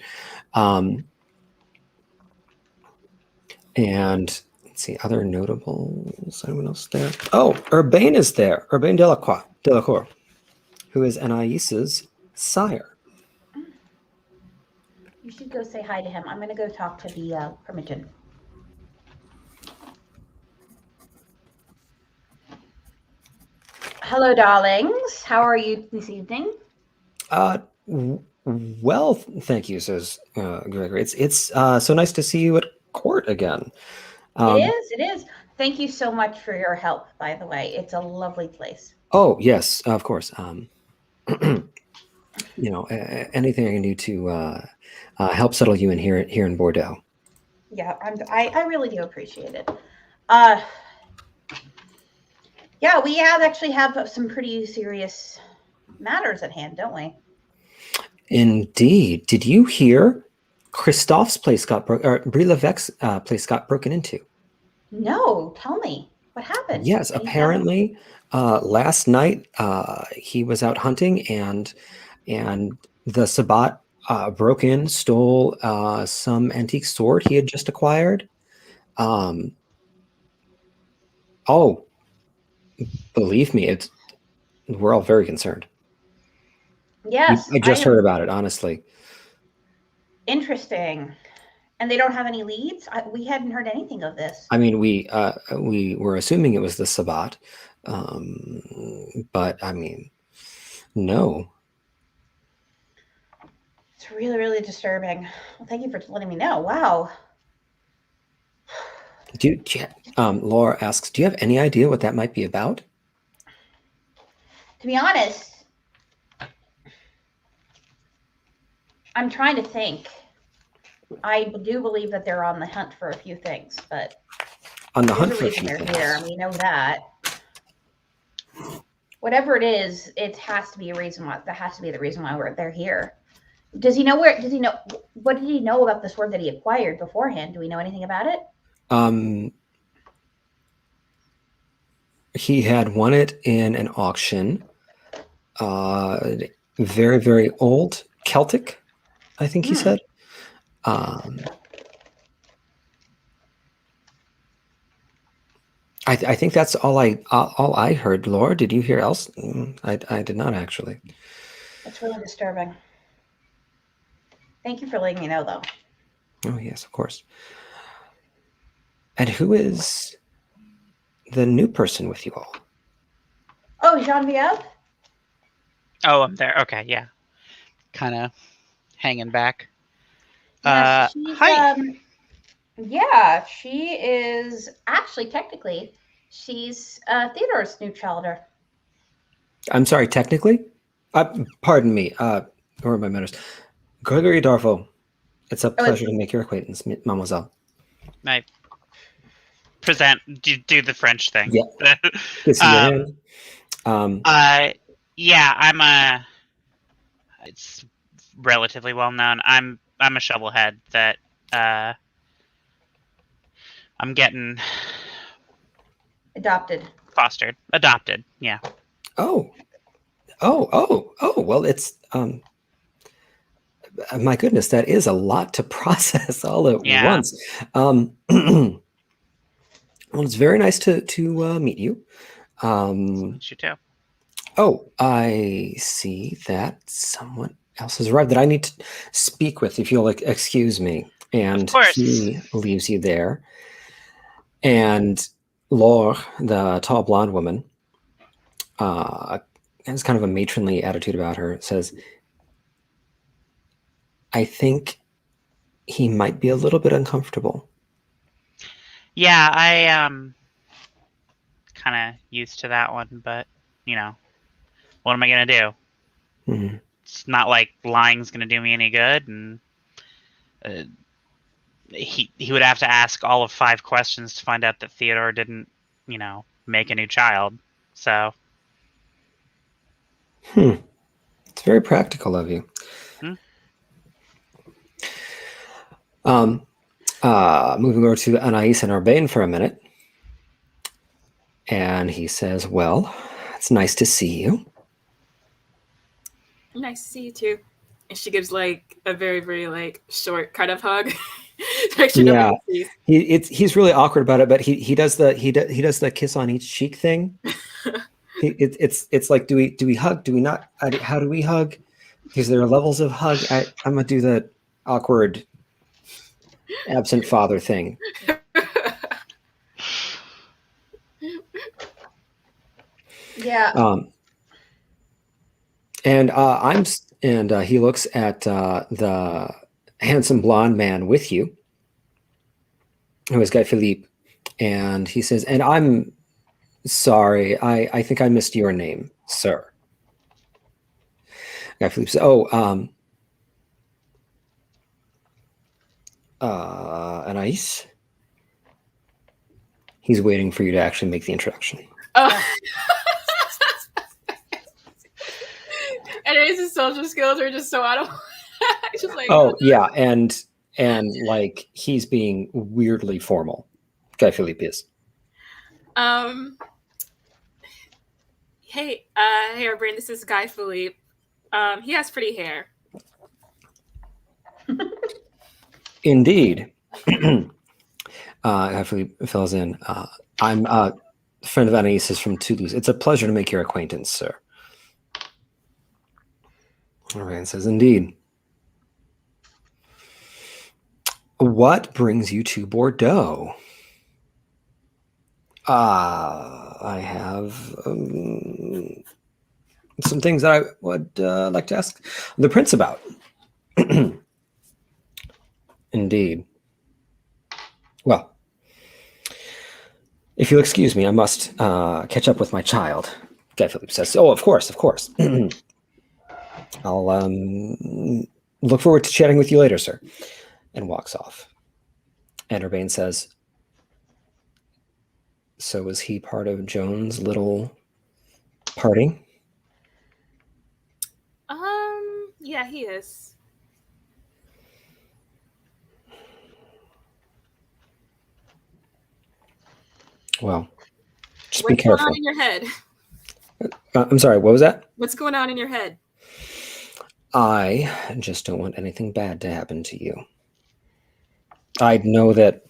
B: And let's see, other notables. Anyone else there? Oh, Urbain is there. Urbain Delacour, who is Anaïs's sire.
A: you should go say hi to him. I'm going to go talk to the Primogen. Hello, darlings. How are you this evening?
B: Well, thank you, says Gregory. It's so nice to see you at court again.
A: It is. Thank you so much for your help, by the way. It's a lovely place.
B: Oh, yes, of course. Anything I can do to help settle you in here in Bordeaux.
A: Yeah, I really do appreciate it. Yeah, we actually have some pretty serious matters at hand, don't we?
B: Indeed. Did you hear Christophe's place got Brie Levesque's place got broken into?
A: No, tell me. What happened?
B: Yes, apparently last night he was out hunting and the Sabbat broke in, stole some antique sword he had just acquired. Believe me, we're all very concerned.
A: Yes.
B: I just heard about it, honestly.
A: Interesting. And they don't have any leads? We hadn't heard anything of this.
B: I mean, we were assuming it was the Sabbat, but I mean, no.
A: It's really, really disturbing. Well, thank you for letting me know. Wow.
B: Laura asks, do you have any idea what that might be about?
A: To be honest, I'm trying to think. I do believe that they're on the hunt for a few things, but
B: On the
A: there's
B: hunt
A: a
B: for a
A: reason
B: few
A: they're
B: things.
A: here. We know that. Whatever it is, it has to be a reason why. That has to be the reason why they're here. Does he know where? Does he know what did he know about the sword that he acquired beforehand? Do we know anything about it?
B: He had won it in an auction. Very, very old, Celtic, I think he said. I think that's all I heard. Laura, did you hear else? I did not actually.
A: That's really disturbing. Thank you for letting me know, though.
B: Oh yes, of course. And who is the new person with you all?
A: Oh, Genevieve?
D: Oh, I'm there. Okay, yeah. Kind of hanging back.
A: Yes, she's,
D: hi.
A: yeah, she is actually technically she's Theodore's new challenger.
B: I'm sorry, technically? Pardon me. Where are my manners? Gregory Darvo. It's a pleasure to make your acquaintance, mademoiselle.
D: I present, do the French thing.
B: Yeah. Good to see your hand.
D: Yeah, it's relatively well known. I'm a shovelhead that I'm getting adopted. Yeah.
B: Oh, well, it's my goodness, that is a lot to process all at once. Well, it's very nice to meet you.
D: Meet you too.
B: Oh, I see that someone else has arrived that I need to speak with, if you'll excuse me. And he leaves you there. And Laure, the tall blonde woman, has kind of a matronly attitude about her, says, I think he might be a little bit uncomfortable.
D: Yeah, I kind of used to that one, but you know, what am I gonna do?
B: Mm-hmm.
D: It's not like lying's gonna do me any good, and he would have to ask all of 5 questions to find out that Theodore didn't, make a new child. So.
B: It's very practical of you. Moving over to Anais and Urbane for a minute. And he says, well, it's nice to see you.
C: Nice to see you too. And she gives a very, very short kind of hug. Yeah.
B: He's really awkward about it, but he does the kiss on each cheek thing. It's like, do we hug? Do we not? How do we hug? Is there levels of hug? I'm gonna do the awkward absent father thing.
A: Yeah.
B: And he looks at the handsome blonde man with you, who is Guy Philippe, and he says, and I'm sorry, I think I missed your name, sir. Guy Philippe says, Anais? He's waiting for you to actually make the introduction.
C: And his social skills are just so out of just
B: yeah, and he's being weirdly formal. Guy Philippe is.
C: Hey, Brain, this is Guy Philippe. He has pretty hair.
B: Indeed. Guy Philippe fills in. I'm a friend of Anaïs's from Toulouse. It's a pleasure to make your acquaintance, sir. Rand says, indeed. What brings you to Bordeaux? I have some things that I would like to ask the prince about. Indeed. Well, If you'll excuse me, I must catch up with my child. Guy Philippe says, "Oh, of course, of course. I'll look forward to chatting with you later, sir," and walks off. And Urbane says, "So was he part of Joan's little party?"
C: Yeah, he is.
B: Well, just
C: What's
B: be careful.
C: going on in your head?
B: I'm sorry, what was that?
C: What's going on in your head?
B: I just don't want anything bad to happen to you. I know that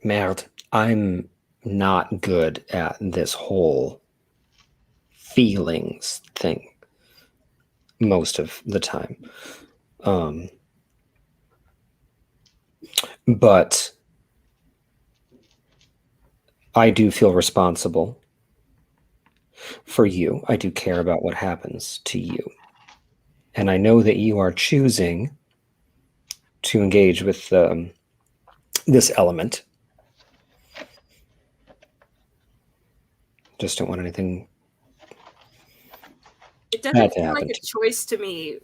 B: Merde, I'm not good at this whole feelings thing most of the time. But I do feel responsible for you. I do care about what happens to you. And I know that you are choosing to engage with this element. Just don't want anything
C: It
B: bad
C: doesn't
B: to
C: feel like
B: happen
C: a choice to me.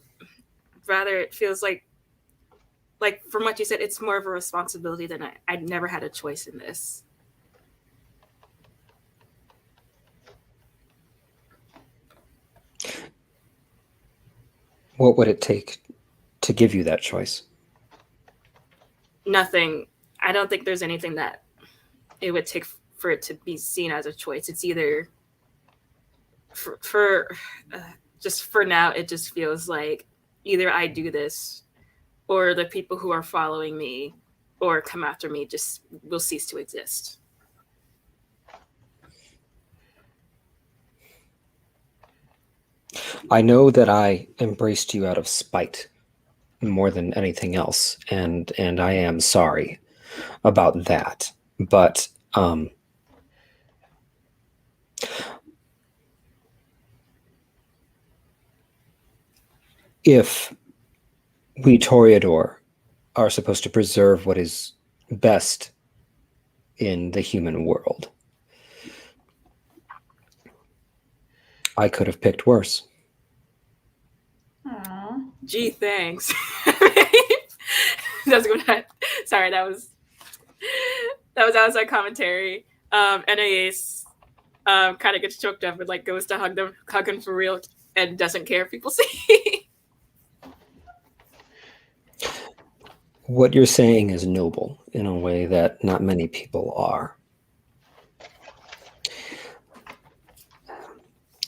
C: Rather, it feels like from what you said, it's more of a responsibility than I never had a choice in this.
B: What would it take to give you that choice?
C: Nothing. I don't think there's anything that it would take for it to be seen as a choice. It's either just for now, it just feels like either I do this or the people who are following me or come after me just will cease to exist.
B: I know that I embraced you out of spite more than anything else, and I am sorry about that. But if we Toreador are supposed to preserve what is best in the human world, I could have picked worse.
A: Aw.
C: Gee, thanks. Sorry, that was outside commentary. NAS kind of gets choked up and like goes to hug him for real, and doesn't care if people see.
B: What you're saying is noble in a way that not many people are.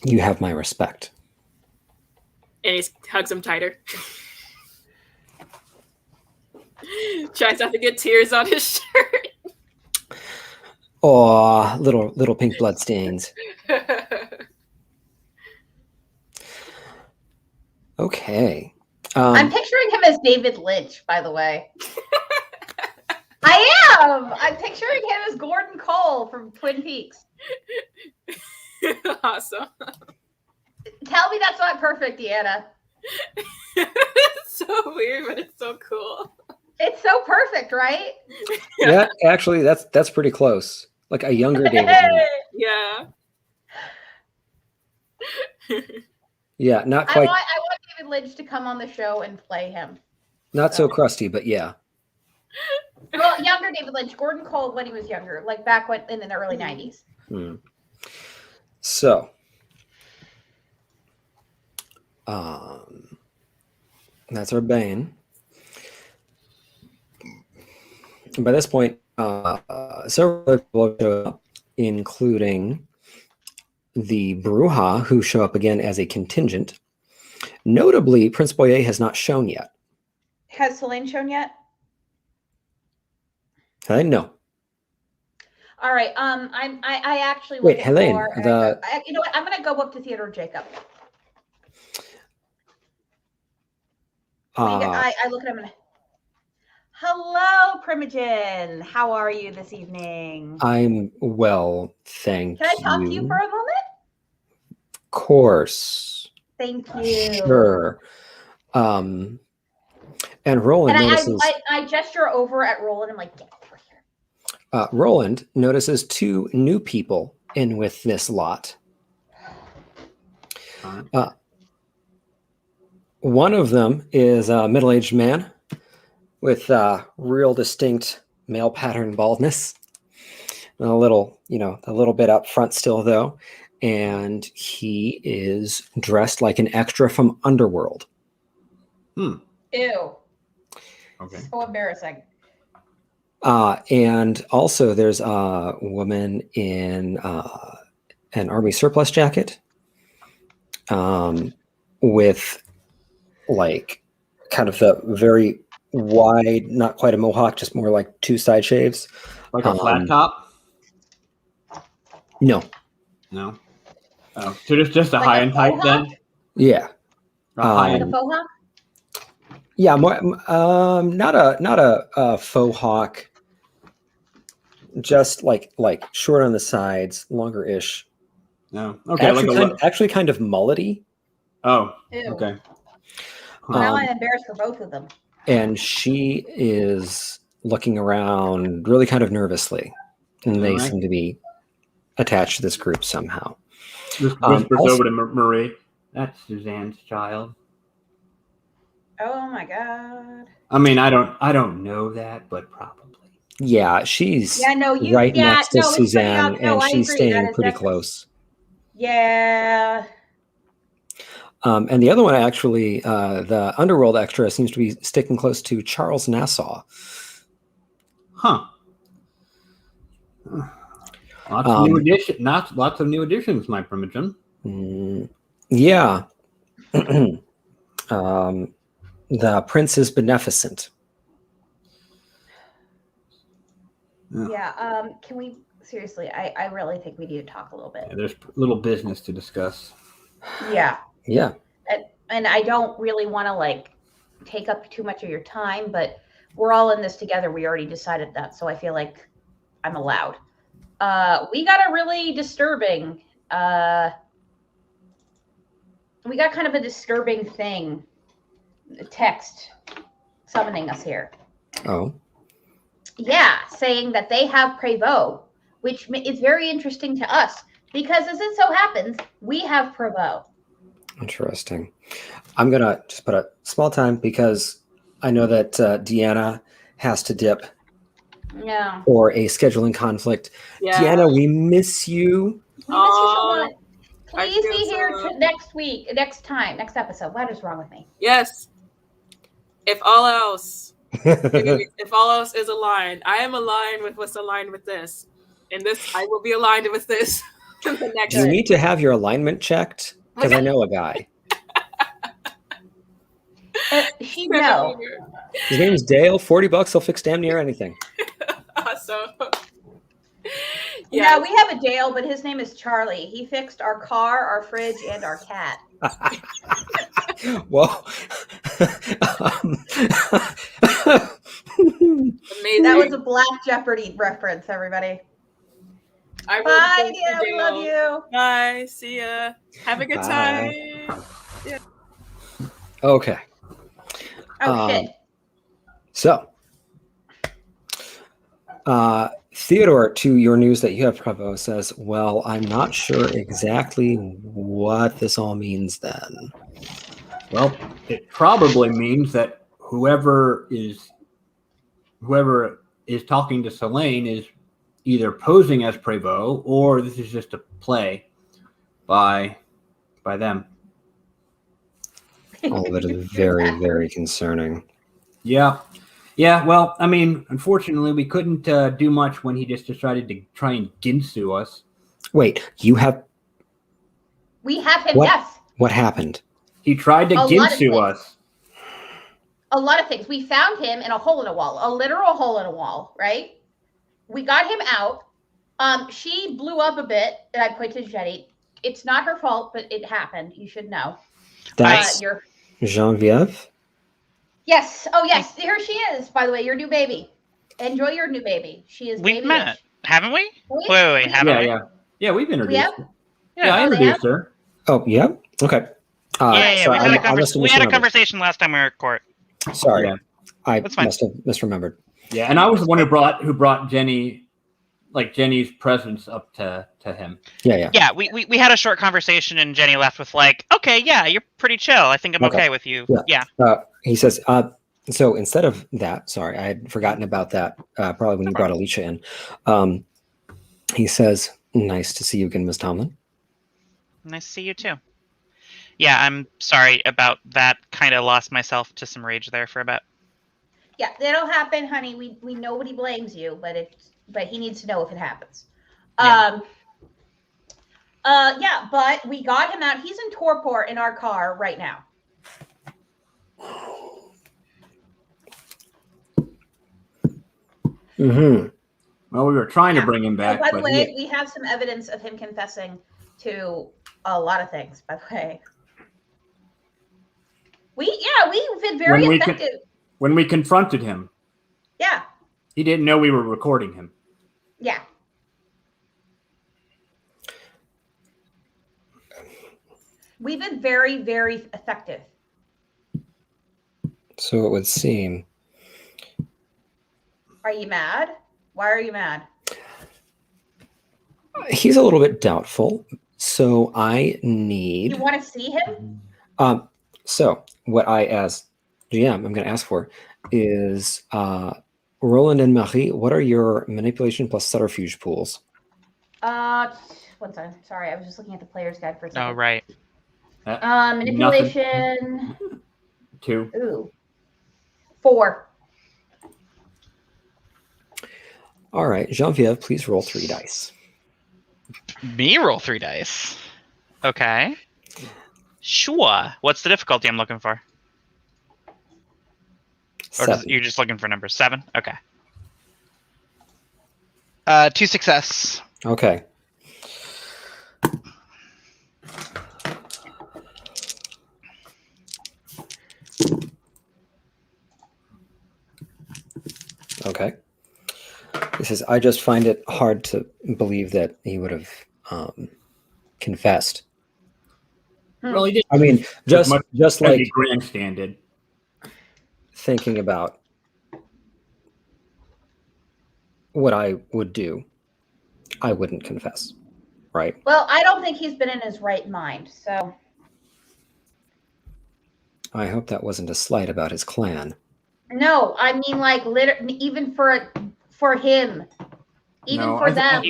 B: You have my respect.
C: And he hugs him tighter. Tries not to get tears on his shirt.
B: Oh, little pink blood stains. Okay.
A: I'm picturing him as David Lynch, by the way. I am. I'm picturing him as Gordon Cole from Twin Peaks.
C: Awesome.
A: Tell me that's not perfect, Deanna.
C: It's so weird, but it's so cool.
A: It's so perfect, right?
B: Yeah, actually, that's pretty close. Like a younger David Lynch.
C: Yeah.
B: Yeah, not
A: I
B: quite.
A: want David Lynch to come on the show and play him.
B: Not so crusty, but yeah.
A: Well, younger David Lynch, Gordon Cole when he was younger, like back when in the early 90s.
B: So, that's our Bane. And by this point, several other people show up, including the Bruja, who show up again as a contingent. Notably, Prince Boyer has not shown yet.
A: Has Selene shown yet?
B: No.
A: All right. I actually
B: Wait,
A: look at
B: Helene.
A: Thor, you know what? I'm gonna go up to Theodore Jacob. I look at him and hello, Primogen. How are you this evening?
B: I'm well, thank you.
A: Can I talk to you for a moment?
B: Of course.
A: Thank you.
B: Sure. And Roland
A: And
B: notices.
A: I gesture over at Roland. I'm like, get over here.
B: Roland notices 2 new people in with this lot. One of them is a middle-aged man with real distinct male pattern baldness. A little bit up front still, though. And he is dressed like an extra from Underworld.
A: Ew.
E: Okay.
A: So embarrassing.
B: And also there's a woman in an army surplus jacket with like kind of the very wide, not quite a mohawk, just more like 2 side shaves.
E: Like a flat top?
B: No.
E: No. Oh, so just a
A: Like
E: high
A: a
E: and tight
A: faux
E: then?
B: Yeah.
E: A high
A: Like
E: and
A: a faux hawk?
B: Yeah, more, not a faux hawk, just like short on the sides, longer-ish.
E: no. Okay.
B: Actually kind of mullety.
E: Oh.
A: Ew.
E: Okay.
A: Now I'm embarrassed for both of them.
B: And she is looking around really kind of nervously, and they
E: Alright.
B: seem to be attached to this group somehow.
E: Just whispers
B: also-
E: over to Marie. That's Suzanne's child.
A: Oh my god.
E: I mean, I don't know that, but probably.
B: Yeah, she's
A: Yeah, no, you
B: right
A: yeah,
B: next to
A: no, it's pretty
B: Suzanne,
A: ob- no,
B: and
A: I
B: she's
A: agree. That
B: staying
A: is
B: pretty
A: definitely-
B: close.
A: Yeah.
B: And the other one, actually, the Underworld extra seems to be sticking close to Charles Nassau.
E: Huh. Lots of new additions, my primogen.
B: Yeah. The Prince is beneficent.
A: Yeah. Can we seriously? I really think we need to talk a little bit.
E: Yeah, there's little business to discuss.
A: Yeah.
B: Yeah.
A: And I don't really want to like take up too much of your time, but we're all in this together. We already decided that, so I feel like I'm allowed. We got a really disturbing. We got kind of a disturbing thing. A text summoning us here.
B: Oh.
A: Yeah, saying that they have Prévost, which is very interesting to us because, as it so happens, we have Prévost.
B: Interesting. I'm going to just put a small time because I know that Deanna has to dip
A: Yeah.
B: for a scheduling conflict.
C: Yeah.
B: Deanna, we miss you.
A: We miss you so much.
C: I
A: Please
C: feel
A: be here
C: so-
A: next week, next episode. What is wrong with me?
C: Yes. If all else is aligned, I am aligned with what's aligned with this. And this, I will be aligned with this. The next
B: Do you need to have your alignment checked? Because I know a guy.
A: She no.
B: His name is Dale. $40, he'll fix damn near anything.
C: Awesome.
A: Yeah, we have a Dale, but his name is Charlie. He fixed our car, our fridge, and our cat.
B: Whoa.
C: Amazing.
A: That was a Black Jeopardy reference, everybody.
C: I will
A: Bye,
C: go
A: dear.
C: to
A: We love you.
C: Bye. See ya. Have a good
B: Bye.
C: time.
B: Okay.
A: Oh, shit.
B: So, Theodore, to your news that you have Prévost, says, well, I'm not sure exactly what this all means then.
E: Well, it probably means that whoever is talking to Selene is either posing as Prévost or this is just a play by them.
B: All of it is very, very concerning.
E: Yeah. Yeah, well, I mean, unfortunately, we couldn't do much when he just decided to try and Ginsu us.
B: Wait, you have...
A: We have him,
B: What?
A: yes.
B: What happened?
E: He tried to
A: A lot of
E: Ginsu
A: things.
E: us.
A: A lot of things. We found him in a hole in a wall, a literal hole in a wall, right? We got him out. She blew up a bit, and I pointed to Jenny. It's not her fault, but it happened. You should know.
B: That's
A: You're...
B: Genevieve?
A: Yes. Oh, yes. Here she is, by the way, your new baby. Enjoy your new baby. She is
D: We've
A: baby-ish.
D: met, haven't we?
A: We-
D: Wait, haven't we?
E: Yeah, we've introduced
A: have?
E: her. Yeah, I
A: Oh, they
E: introduced her.
B: Oh, yeah? Okay.
D: Yeah,
B: sorry,
D: we
B: must have
D: had a
B: misremembered.
D: conversation last time we were at court.
B: Sorry,
E: Yeah.
B: I
D: That's fine.
B: must have misremembered.
E: Yeah, and I was the one who brought Jenny, like Jenny's presence up to him.
B: Yeah.
D: Yeah, we had a short conversation, and Jenny left with like, "Okay, yeah, you're pretty chill. I think I'm okay with you."
B: Yeah. He says, so instead of that, sorry, I had forgotten about that. Probably when you brought Alicia in. He says, "Nice to see you again, Miss Tomlin."
D: Nice to see you too. Yeah, I'm sorry about that. Kind of lost myself to some rage there for a bit.
A: Yeah, it'll happen, honey. We nobody blames you, but he needs to know if it happens.
D: Yeah.
A: Yeah, but we got him out. He's in torpor in our car right now.
B: Mm-hmm.
E: Well, we were trying to bring him back,
A: By the
E: but
A: way, we have some evidence of him confessing to a lot of things, by the way. We've been very effective.
E: When we confronted him,
A: Yeah.
E: he didn't know we were recording him.
A: Yeah. We've been very, very effective.
B: So it would seem.
A: Are you mad? Why are you mad?
B: He's a little bit doubtful, so I need.
A: You want to see him?
B: So what I, as GM, I'm going to ask for is Roland and Marie. What are your manipulation plus subterfuge pools?
A: 1 second. Sorry, I was just looking at the player's guide for a second.
D: Oh, right.
A: Manipulation.
E: 2.
A: Ooh. 4.
B: All right, Genevieve, please roll 3 dice.
D: Me roll 3 dice. Okay. Sure. What's the difficulty I'm looking for? Or
B: 7.
D: you're just looking for number 7? Okay. 2 success.
B: Okay. Okay. He says, I just find it hard to believe that he would have confessed.
E: Well, he did.
B: I mean, just like
E: grandstanded.
B: Thinking about what I would do, I wouldn't confess, right?
A: Well, I don't think he's been in his right mind, so.
B: I hope that wasn't a slight about his clan.
A: No, I mean, like, even for him, for them.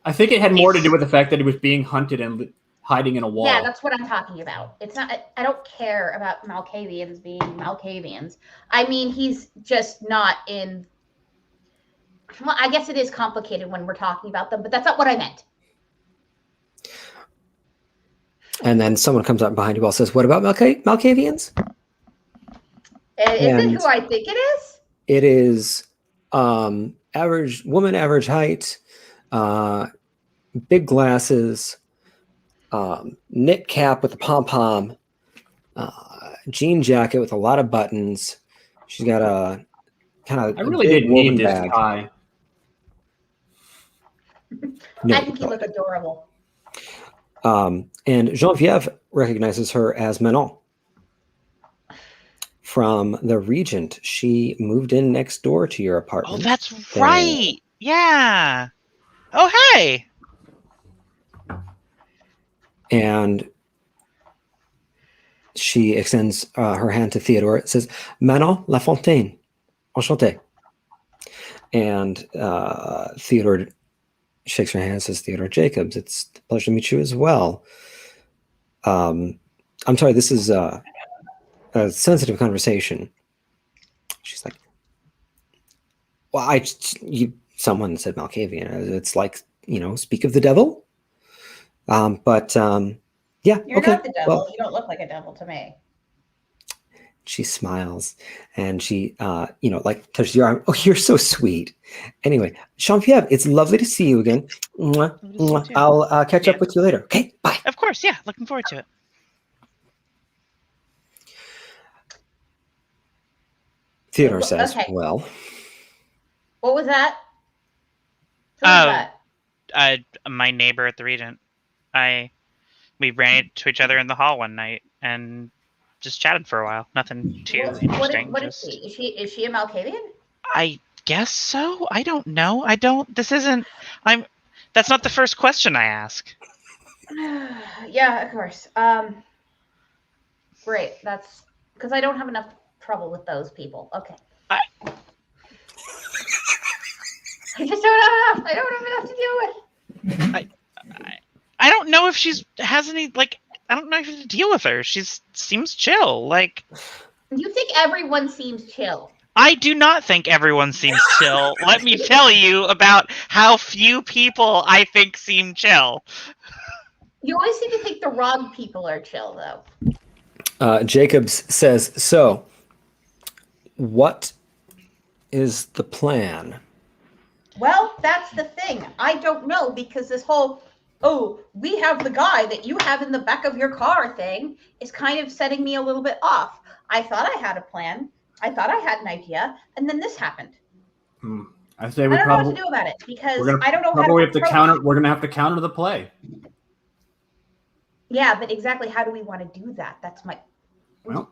E: I think it had more to do with the fact that he was being hunted and hiding in a wall.
A: Yeah, that's what I'm talking about. It's not. I don't care about Malkavians being Malkavians. I mean, he's just not in. Well, I guess it is complicated when we're talking about them, but that's not what I meant.
B: And then someone comes up behind you and says, what about Malkavians?
A: Is it who I think it is?
B: It is average height, big glasses, knit cap with a pom-pom, jean jacket with a lot of buttons. She's got a kind of.
E: I really didn't need this
B: bag.
E: tie.
B: No,
A: I think you look adorable.
B: And Genevieve recognizes her as Manon from the Regent. She moved in next door to your apartment.
D: Oh, that's right. Yeah. Oh, hey.
B: And she extends her hand to Theodore. It says, Manon Lafontaine, enchanté. And Theodore shakes her hand and says, Theodore Jacobs, it's a pleasure to meet you as well. I'm sorry, this is a sensitive conversation. She's like, well, someone said Malkavian. It's like, speak of the devil. Yeah.
A: You're
B: okay.
A: not the devil.
B: Well,
A: you don't look like a devil to me.
B: she smiles and she, touches your arm. Oh, you're so sweet. Anyway, Genevieve, it's lovely to see you again. Mwah, mwah. I'll catch up with you later. Okay, bye.
D: Of course, yeah. Looking forward to it.
B: Theodore says,
A: Okay.
B: well.
A: What was that? Who was that?
D: My neighbor at the Regent. we ran into each other in the hall one night and just chatted for a while. Nothing too interesting.
A: What is she? Is she a Malkavian?
D: I guess so. I don't know. That's not the first question I ask.
A: Yeah, of course. Great. That's because I don't have enough trouble with those people. Okay. I just don't have enough. I don't have enough to deal with.
D: I don't know if has any, like, I don't know if you have to deal with her. She seems chill. Like,
A: you think everyone seems chill?
D: I do not think everyone seems chill. Let me tell you about how few people I think seem chill.
A: You always seem to think the wrong people are chill, though.
B: Jacobs says, so what is the plan?
A: Well, that's the thing. I don't know, because this whole, oh, we have the guy that you have in the back of your car thing is kind of setting me a little bit off. I thought I had a plan. I thought I had an idea, and then this happened.
E: I say
A: I don't know what to do about it, because I don't know how to
E: have to counter. We're gonna have to counter the play.
A: Yeah, but exactly how do we want to do that? That's my.
E: Well,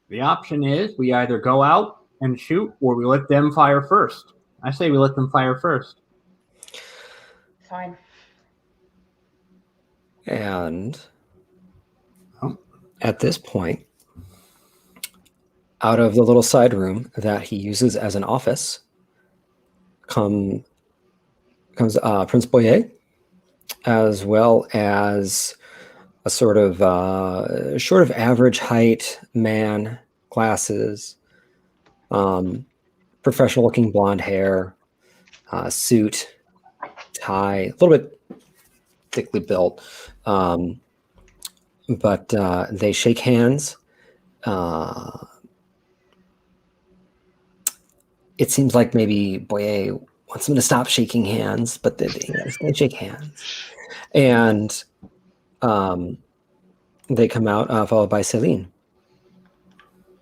E: the option is we either go out and shoot, or we let them fire first. I say we let them fire first.
A: Fine.
B: And at this point, out of the little side room that he uses as an office, comes Prince Boyer, as well as a sort of short of average height man, glasses, professional looking blonde hair, suit, tie, a little bit thickly built. But they shake hands. It seems like maybe Boyer wants him to stop shaking hands, but they shake hands. And they come out, followed by Celine.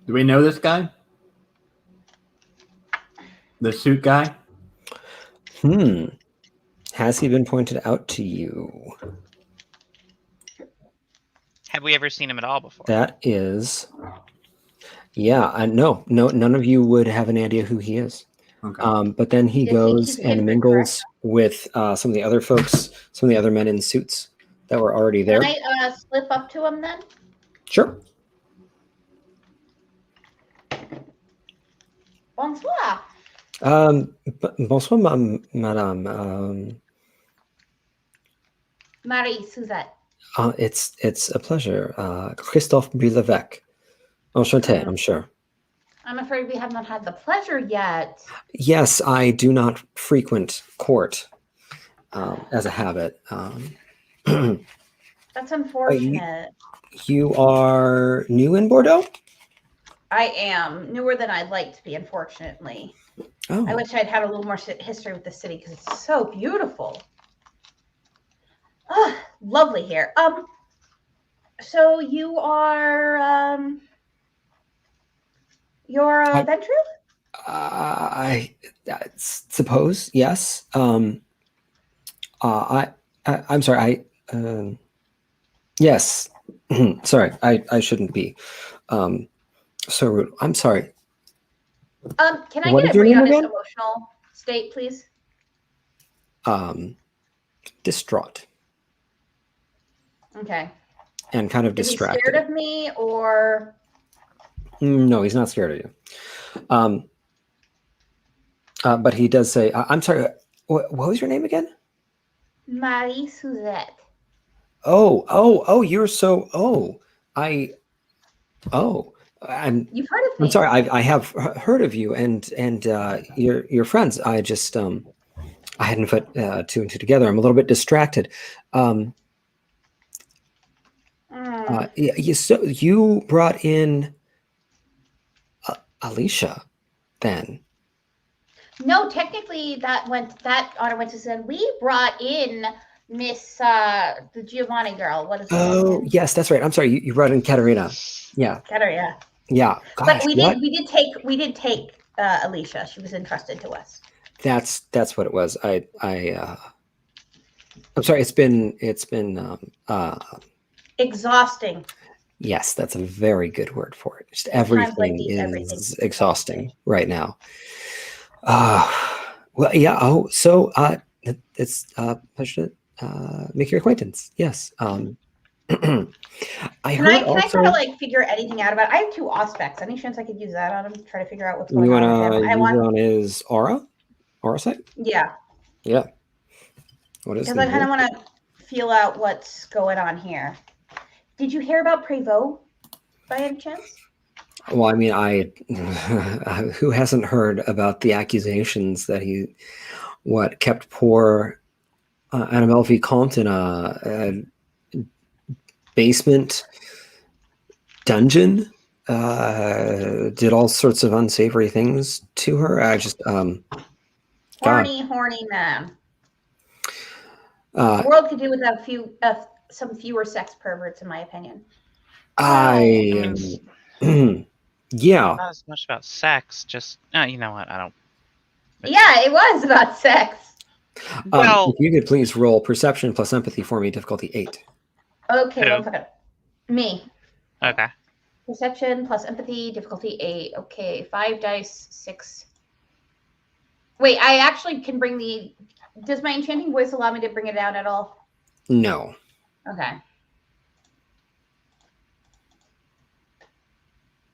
E: Do we know this guy? The suit guy?
B: Has he been pointed out to you?
D: Have we ever seen him at all before?
B: That is... Yeah, no, none of you would have an idea who he is.
E: Okay.
B: But then he goes and
A: Kindred,
B: mingles with some of the other folks, some of the other men in suits that were already there.
A: Can I slip up to him then?
B: Sure.
A: Bonsoir.
B: Bonsoir, madame.
A: Marie Suzette.
B: It's a pleasure. Christophe Bilevec. Enchanté, I'm sure.
A: I'm afraid we have not had the pleasure yet.
B: Yes, I do not frequent court as a habit.
A: That's unfortunate.
B: You are new in Bordeaux?
A: I am newer than I'd like to be, unfortunately.
B: Oh.
A: I wish I'd had a little more history with the city because it's so beautiful. Oh, lovely here. So you are you're Ventru?
B: I suppose yes. I'm sorry. Yes. Sorry. I shouldn't be so rude. I'm sorry.
A: Can I
B: What
A: get
B: is
A: a
B: your
A: read
B: name
A: on his
B: again?
A: emotional state, please?
B: Distraught
A: Okay.
B: and kind of
A: Is he
B: distracted.
A: scared of me or?
B: No, he's not scared of you. But he does say, I'm sorry, what was your name again?
A: Marie Suzette.
B: You're so,
A: You've heard of me.
B: I'm sorry, I have heard of you and your friends. I just, I hadn't put two and two together. I'm a little bit distracted. So you brought in Alicia then?
A: No, technically that honor went to Zen. We brought in Miss the Giovanni girl. What is her name?
B: Yes, that's right. I'm sorry. You brought in Katerina. Yeah.
A: Katerina.
B: Yeah. Gosh,
A: but we did take Alicia. She was entrusted to us.
B: That's what it was. I'm sorry. It's been.
A: Exhausting.
B: Yes, that's a very good word for it. Just
A: At times like
B: everything
A: these, everything
B: is
A: is
B: exhausting right now. Uh, well, yeah. Oh, so it's pleasure to make your acquaintance. Yes. I
A: Can
B: heard
A: I try to
B: also
A: like figure anything out about it? I have 2 auspecs. Any chance I could use that on him? Try to figure out what's going
B: you
A: on with him.
B: wanna
A: I
B: use it
A: want
B: on his aura site.
A: yeah,
B: Yeah. What is
A: because
B: the
A: I kind of want to feel out what's going on here. Did you hear about Prévost by any chance?
B: Well, I mean, I who hasn't heard about the accusations that he kept poor Annabelle Vicomte in a basement dungeon, did all sorts of unsavory things to her. I just God,
A: Horny man. The
B: uh,
A: world could do with some fewer sex perverts, in my opinion.
B: I yeah.
D: Not as much about sex. Just you know what? I don't.
A: Yeah, it was about sex.
D: Well,
B: If you could please roll perception plus empathy for me, difficulty 8.
A: Okay,
D: Who?
A: 1 second. Me.
D: okay.
A: Perception plus empathy, difficulty 8. Okay, 5 dice, 6. Wait, I actually can bring the. Does my enchanting voice allow me to bring it down at all?
B: No.
A: Okay.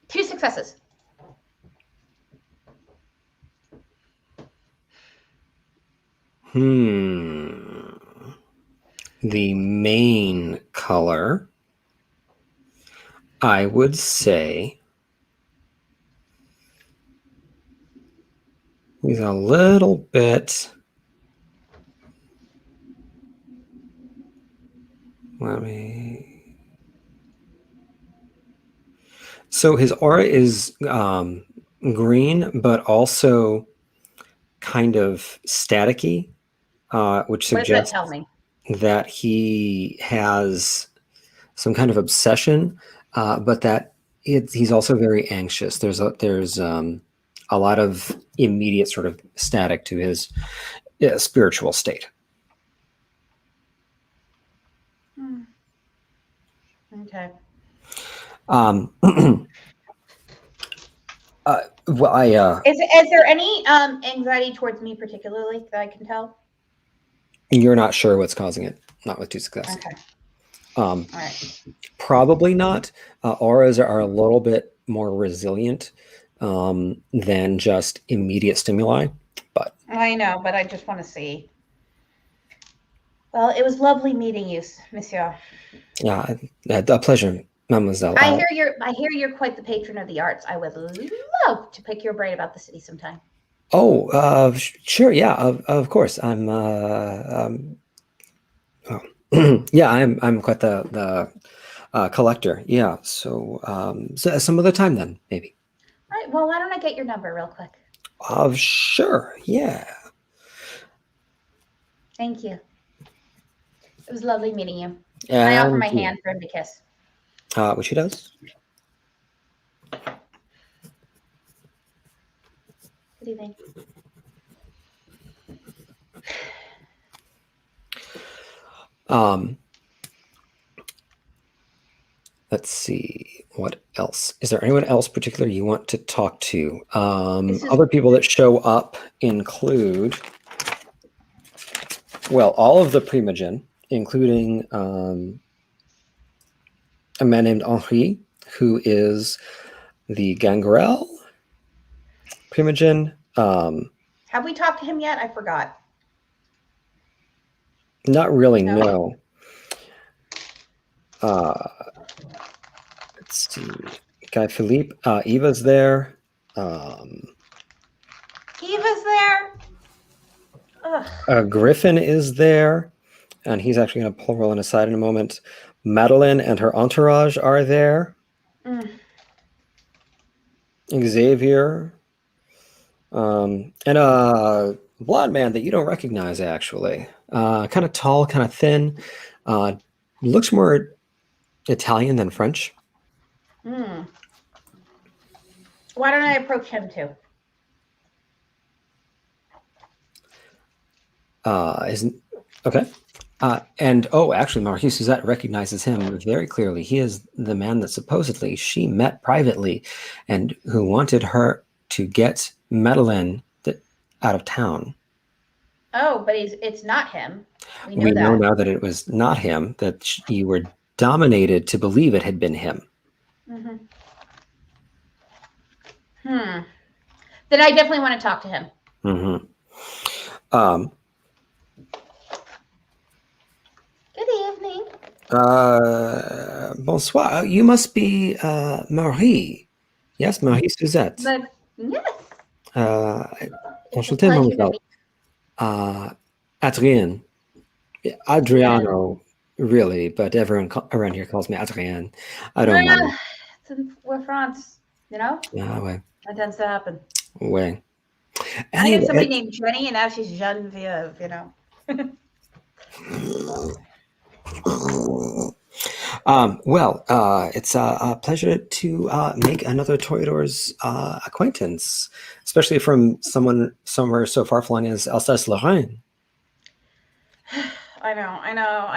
A: 2 successes.
B: The main color, I would say, he's a little bit. So his aura is green, but also kind of staticky, which
A: What does that
B: suggests
A: tell me?
B: that he has some kind of obsession, but that he's also very anxious. There's a lot of immediate sort of static to his spiritual state.
A: Okay.
B: Well,
A: Is there any anxiety towards me particularly that I can tell?
B: you're not sure what's causing it. Not with 2 successes.
A: Okay.
B: All
A: right.
B: Probably not. Auras are a little bit more resilient than just immediate stimuli, but
A: I know, but I just want to see. Well, it was lovely meeting you, monsieur.
B: yeah, a pleasure, mademoiselle.
A: I hear you're quite the patron of the arts. I would love to pick your brain about the city sometime.
B: Sure, yeah, of course. Yeah, I'm quite the collector. Yeah, so some other time then, maybe.
A: All right. Well, why don't I get your number real quick?
B: Sure, yeah.
A: Thank you. It was lovely meeting you.
B: And
A: I offer my hand for him to kiss.
B: Which he does.
A: Good evening.
B: Let's see, what else? Is there anyone else particular you want to talk to? Other people that show up include, well, all of the Primogen, including a man named Henri, who is the Gangrel Primogen.
A: Have we talked to him yet? I forgot.
B: Not really, no. Let's see. Guy Philippe, Eva's there.
A: Eva's there.
B: Griffin is there, and he's actually going to pull Roland aside in a moment. Madeline and her entourage are there. Xavier, and a blonde man that you don't recognize, actually. Kind of tall, kind of thin. Looks more Italian than French.
A: Why don't I approach him too?
B: Isn't okay. And actually, Marquis Suzette recognizes him very clearly. He is the man that supposedly she met privately, and who wanted her to get Madeline out of town.
A: Oh, but it's not him. We
B: We
A: know
B: know
A: that.
B: now that it was not him. That you were dominated to believe it had been him.
A: Mm-hmm. Then I definitely want to talk to him.
B: Mm-hmm.
A: Good evening.
B: Bonsoir. You must be Marie. Yes, Marie Suzette.
A: But yes, it's a
B: Enchanté,
A: pleasure to
B: mademoiselle.
A: meet.
B: Adrien. Adriano, really, but everyone around here calls me Adrien. I don't know.
A: Since we're France, you know,
B: Ah, ouais.
A: that tends to happen.
B: Ouais.
A: I knew somebody
B: Anyway,
A: named Jenny, and now she's Genevieve. You know.
B: it's a pleasure to make another Toreador's acquaintance, especially from someone somewhere so far flung as Alsace-Lorraine.
A: I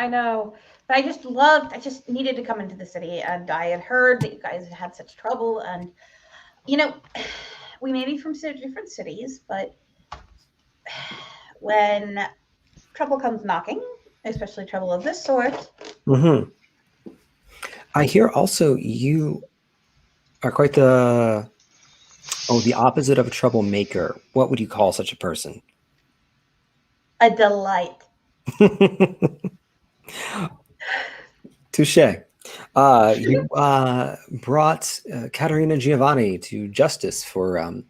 A: know. But I just needed to come into the city, and I had heard that you guys had such trouble, and you know, we may be from different cities, but when trouble comes knocking, especially trouble of this sort.
B: Mm-hmm. I hear also you are quite the opposite of a troublemaker. What would you call such a person?
A: A delight.
B: Touche. You brought Caterina Giovanni to justice for what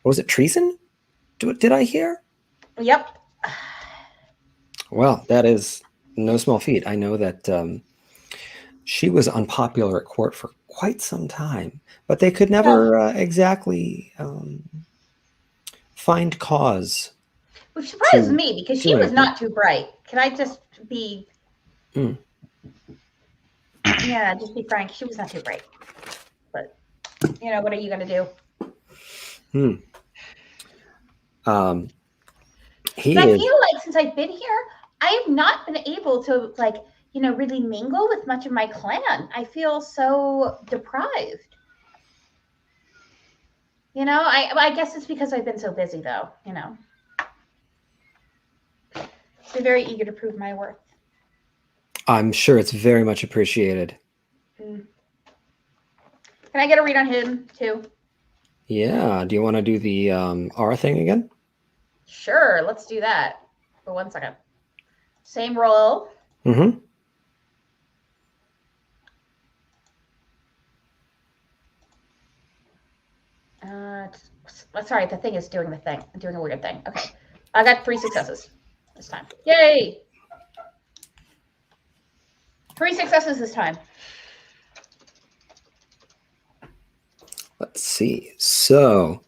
B: was it, treason? Did I hear?
A: Yep.
B: Well, that is no small feat. I know that she was unpopular at court for quite some time, but they could never exactly find cause.
A: Which surprised me because she was not too bright. Can I just be... Yeah, just be frank. She was not too bright. But, you know, what are you going to do?
B: I
A: feel like since I've been here, I have not been able to, like, you know, really mingle with much of my clan. I feel so deprived. You know, I guess it's because I've been so busy, though, you know. So very eager to prove my worth.
B: I'm sure it's very much appreciated.
A: Can I get a read on him, too?
B: Yeah. Do you want to do the R thing again?
A: Sure, let's do that. For 1 second. Same roll.
B: Mm-hmm.
A: Sorry, the thing is doing the thing. I'm doing a weird thing. Okay. I got 3 successes this time. Yay! 3 successes this time.
B: Let's see. So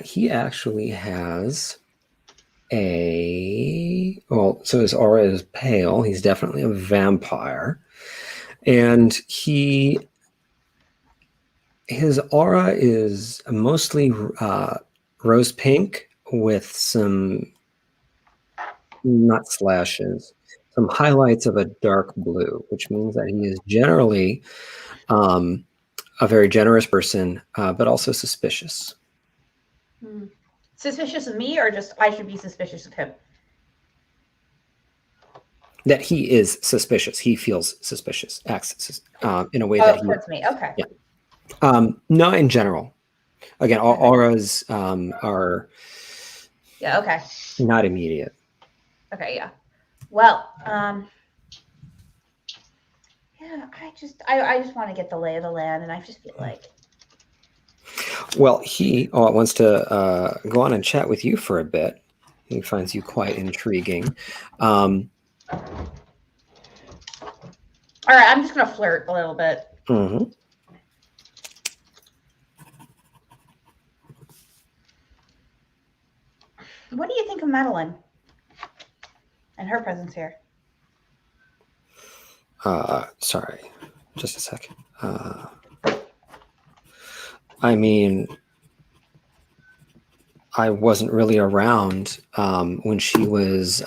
B: he actually has so his aura is pale. He's definitely a vampire. And his aura is mostly rose pink with some nut slashes, some highlights of a dark blue, which means that he is generally a very generous person, but also suspicious.
A: Suspicious of me, or just I should be suspicious of him?
B: That he is suspicious. He feels suspicious, acts in a way that
A: towards me. Okay.
B: Yeah. No, in general. Again, auras are
A: okay.
B: Not immediate.
A: Okay, yeah. Well, yeah, I just want to get the lay of the land, and I just feel like.
B: Well, he wants to go on and chat with you for a bit. He finds you quite intriguing.
A: All right, I'm just gonna flirt a little bit.
B: Mm-hmm.
A: What do you think of Madeline and her presence here?
B: Sorry, just a second. I mean, I wasn't really around when she was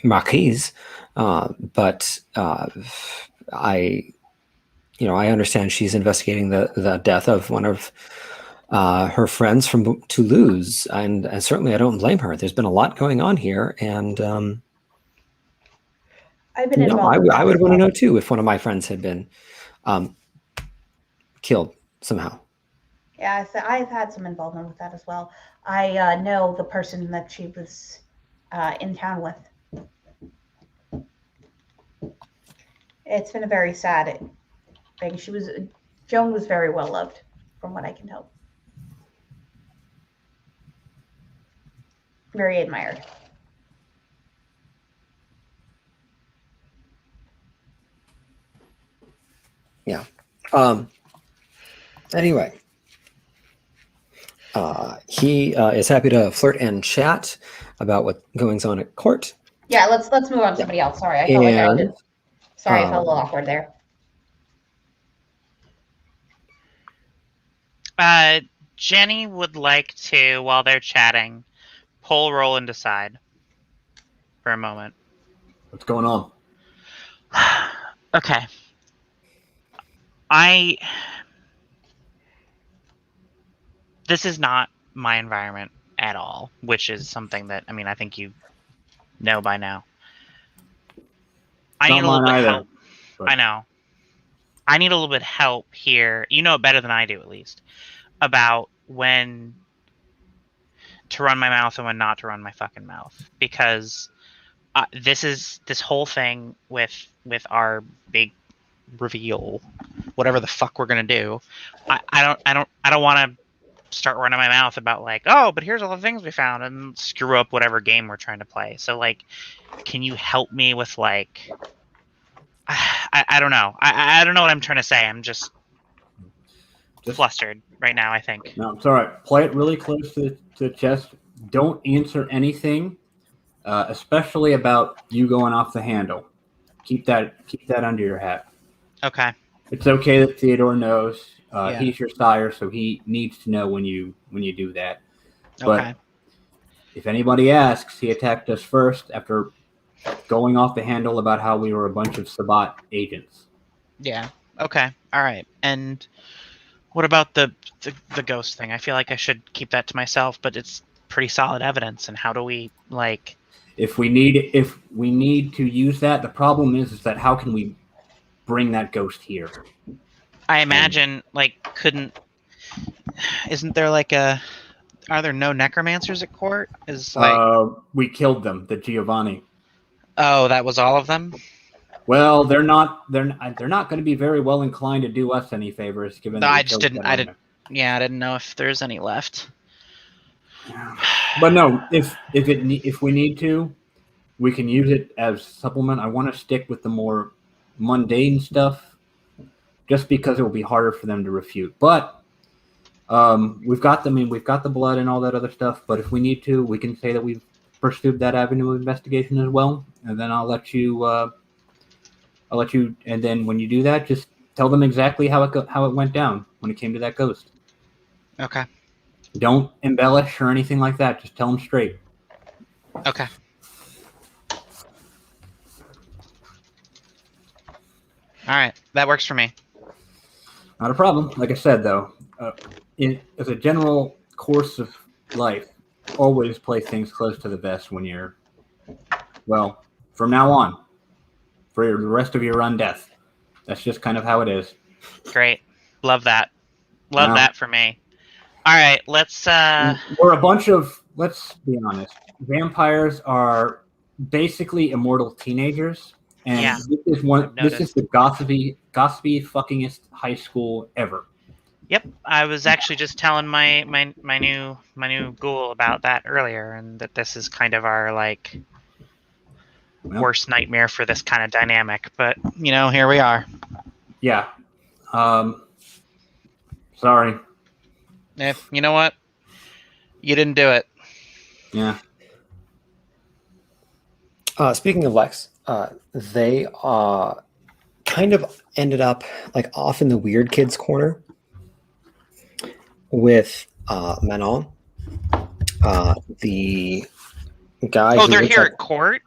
B: Marquise, but I understand she's investigating the death of one of her friends from Toulouse, and certainly I don't blame her. There's been a lot going on here, and
A: I've been involved.
B: I would want to know too if one of my friends had been killed somehow.
A: Yeah, I've had some involvement with that as well. I know the person that she was in town with. It's been a very sad thing. Joan was very well loved, from what I can tell. Very admired.
B: Yeah. Anyway, he is happy to flirt and chat about what goings on at court.
A: Yeah, let's move on to somebody else. Sorry, I felt like I did. Sorry, I felt a little awkward there.
D: Jenny would like to, while they're chatting, pull Roland aside for a moment.
E: What's going on?
D: Okay. This is not my environment at all, which is something that, I think you know by now. I need a little bit of help.
E: But...
D: I know. I need a little bit of help here. You know it better than I do, at least, about when to run my mouth and when not to run my fucking mouth. Because this whole thing with our big reveal, whatever the fuck we're gonna do, I don't want to start running my mouth about like, oh, but here's all the things we found, and screw up whatever game we're trying to play. So like, can you help me with like, I don't know. I don't know what I'm trying to say. I'm just flustered right now, I think.
E: No, it's all right. Play it really close to the chest. Don't answer anything, especially about you going off the handle. Keep that under your hat.
D: Okay.
E: It's okay that Theodore knows.
D: Yeah.
E: He's your sire, so he needs to know when you do that.
D: Okay.
E: But if anybody asks, he attacked us first after going off the handle about how we were a bunch of Sabbat agents.
D: Yeah. Okay. All right. And what about the ghost thing? I feel like I should keep that to myself, but it's pretty solid evidence. And how do we like?
E: If we need to use that, the problem is that how can we bring that ghost here?
D: I imagine isn't there like are there no necromancers at court?
E: We killed them, the Giovanni.
D: Oh, that was all of them?
E: Well, they're not going to be very well inclined to do us any favors given
D: No, I didn't know if there's any left.
E: But no, if we need to, we can use it as supplement. I want to stick with the more mundane stuff just because it will be harder for them to refute. But we've got the blood and all that other stuff, but if we need to, we can say that we've pursued that avenue of investigation as well, and then I'll let you and then when you do that, just tell them exactly how it went down when it came to that ghost.
D: Okay.
E: Don't embellish or anything like that. Just tell them straight.
D: Okay. All right, that works for me.
E: Not a problem. Like I said, though, as a general course of life, always play things close to the vest when you're, well, from now on, for the rest of your run death. That's just kind of how it is.
D: Great. Love that. Love that for me. All right, let's...
E: We're a bunch of, let's be honest, vampires are basically immortal teenagers. And
D: yeah,
E: this is the gossipy fuckingest high school ever.
D: Yep, I was actually just telling my new ghoul about that earlier, and that this is kind of our worst nightmare for this kind of dynamic. But here we are.
E: Yeah. Sorry.
D: You know what? You didn't do it.
E: Yeah.
B: Speaking of Lex, they kind of ended up off in the weird kids corner with Manon, The guy.
D: Oh,
B: who
D: they're
B: looks
D: here
B: like-
D: at court?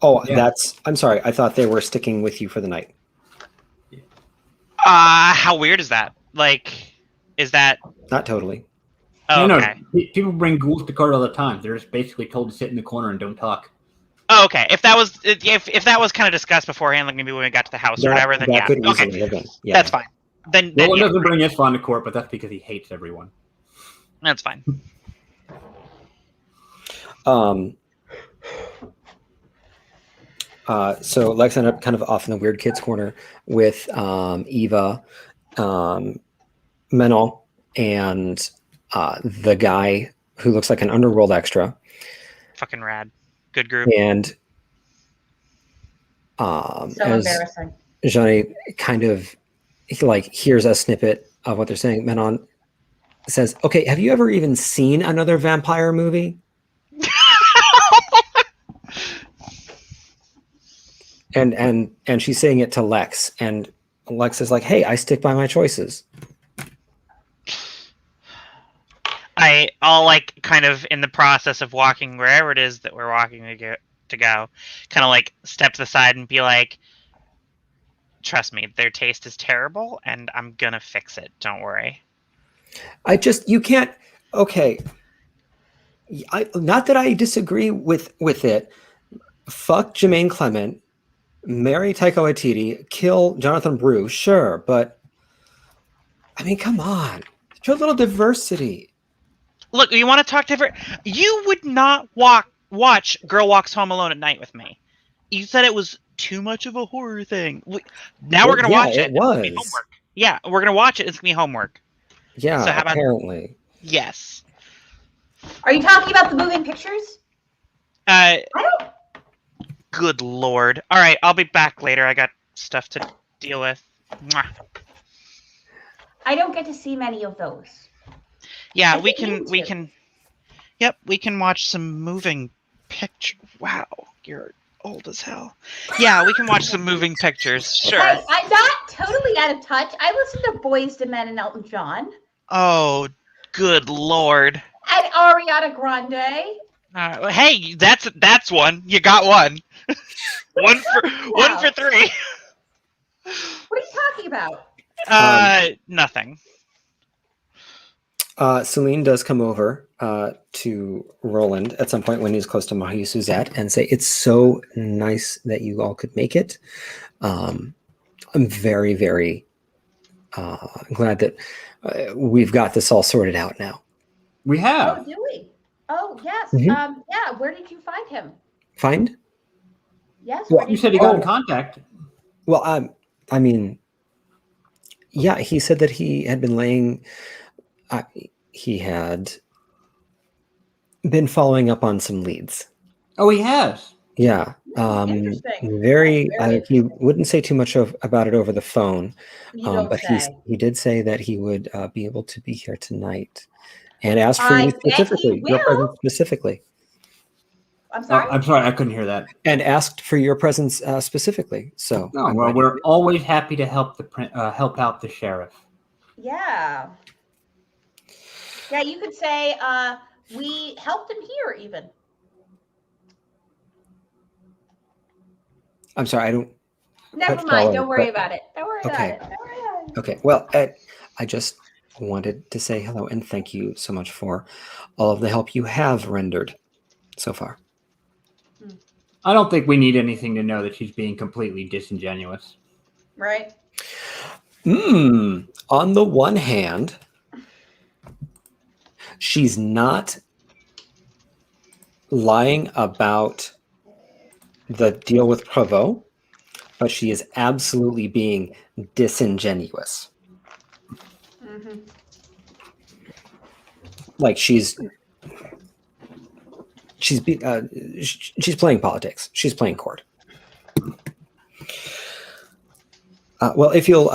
B: Oh,
E: Yeah.
B: I'm sorry. I thought they were sticking with you for the night.
D: How weird is that? Like, is that...
B: Not totally.
D: Oh,
E: No,
D: okay.
E: people bring ghouls to court all the time. They're just basically told to sit in the corner and don't talk.
D: Oh, okay. If that was kind of discussed beforehand, like maybe when we got to the house or whatever, then
B: that
D: yeah.
B: could
D: Okay,
B: easily have been. Yeah.
D: that's fine. Then
E: Roland
D: yeah,
E: doesn't bring Isfahan to court, but that's because he hates everyone.
D: that's fine.
B: So Lex ended up kind of off in the weird kids corner with Eva, Menal, and the guy who looks like an underworld extra,
D: Fucking rad. Good group.
B: and
A: So
B: as
A: embarrassing.
B: Johnny kind of like hears a snippet of what they're saying, Menon says, "Okay, have you ever even seen another vampire movie?" And she's saying it to Lex, and Lex is like, "Hey, I stick by my choices."
D: I'll like kind of in the process of walking wherever it is that we're walking to go, kind of like step to the side and be like, trust me, their taste is terrible and I'm gonna fix it. Don't worry.
B: You can't. Okay, not that I disagree with it. Fuck Jermaine Clement, marry Taika Waititi, kill Jonathan Brew, sure, but I mean, come on, show a little diversity.
D: Look, you want to talk different? You would not watch Girl Walks Home Alone at Night with me. You said it was too much of a horror thing. Now we're gonna watch it.
B: It was.
D: It's gonna be homework. Yeah, we're gonna watch it. It's gonna be homework.
B: Yeah,
D: So how about-
B: apparently.
D: Yes.
A: Are you talking about the moving pictures?
D: Uh,
A: I don't.
D: good lord. All right, I'll be back later. I got stuff to deal with. Mwah.
A: I don't get to see many of those.
D: Yeah,
A: I
D: we
A: think you
D: can.
A: do.
D: Yep, we can watch some moving picture. Wow, you're old as hell. Yeah, we can watch some moving pictures. Sure.
A: Hey, I'm not totally out of touch. I listen to Boys to Men and Elton John
D: Oh, good lord.
A: and Ariana Grande.
D: Hey, that's one. You got one. one for three.
A: What are you talking about?
D: Nothing.
B: Celine does come over to Roland at some point when he's close to Mahi Suzette and say, "It's so nice that you all could make it. I'm very, very glad that we've got this all sorted out now."
E: We
A: Oh,
E: have.
A: do we? Oh, yes.
B: Mhm.
A: Yeah. Where did you find him?
B: Find?
A: Yes.
B: Well,
A: where did
E: You said he got in
B: Oh.
E: contact.
B: Well, I mean, yeah, he said that he had been laying. He had been following up on some leads.
E: Oh, he has.
B: Yeah.
A: Interesting.
B: Very.
A: Very
B: He wouldn't say too much about it over the phone,
A: You don't
B: but
A: say.
B: he did say that he would be able to be here tonight, and asked for
A: I
B: you
A: bet he
B: specifically, your
A: will.
B: presence specifically,
A: I'm sorry.
E: I'm sorry, I couldn't hear that.
B: and asked for your presence specifically. So,
E: No, well, we're always happy to help help out the sheriff.
A: Yeah. Yeah, you could say we helped him here even.
B: I'm sorry, I don't.
A: Never
B: Quite
A: mind.
B: follow,
A: Don't worry
B: but-
A: about it. Don't worry
B: Okay.
A: about it. Don't worry about it.
B: Okay. Well, I just wanted to say hello and thank you so much for all of the help you have rendered so far.
E: I don't think we need anything to know that she's being completely disingenuous.
A: Right?
B: On the one hand, she's not lying about the deal with Provo, but she is absolutely being disingenuous.
A: Mm-hmm.
B: Like she's playing politics. She's playing court. Well, if you'll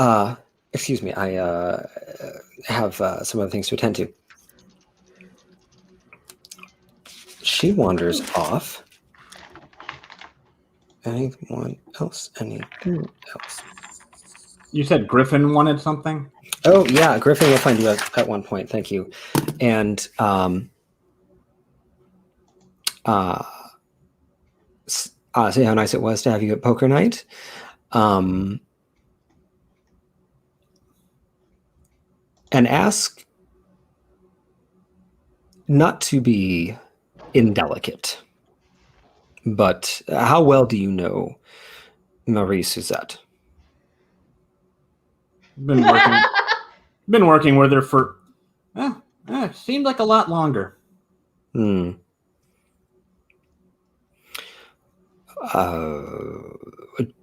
B: excuse me, I have some other things to attend to. She wanders off. Anyone else? Anything else?
E: You said Griffin wanted something?
B: Oh, yeah. Griffin will find you at one point. Thank you. And see how nice it was to have you at poker night. And ask not to be indelicate, but how well do you know Marie Suzette?
E: Been working with her for seemed like a lot longer.
B: Hmm.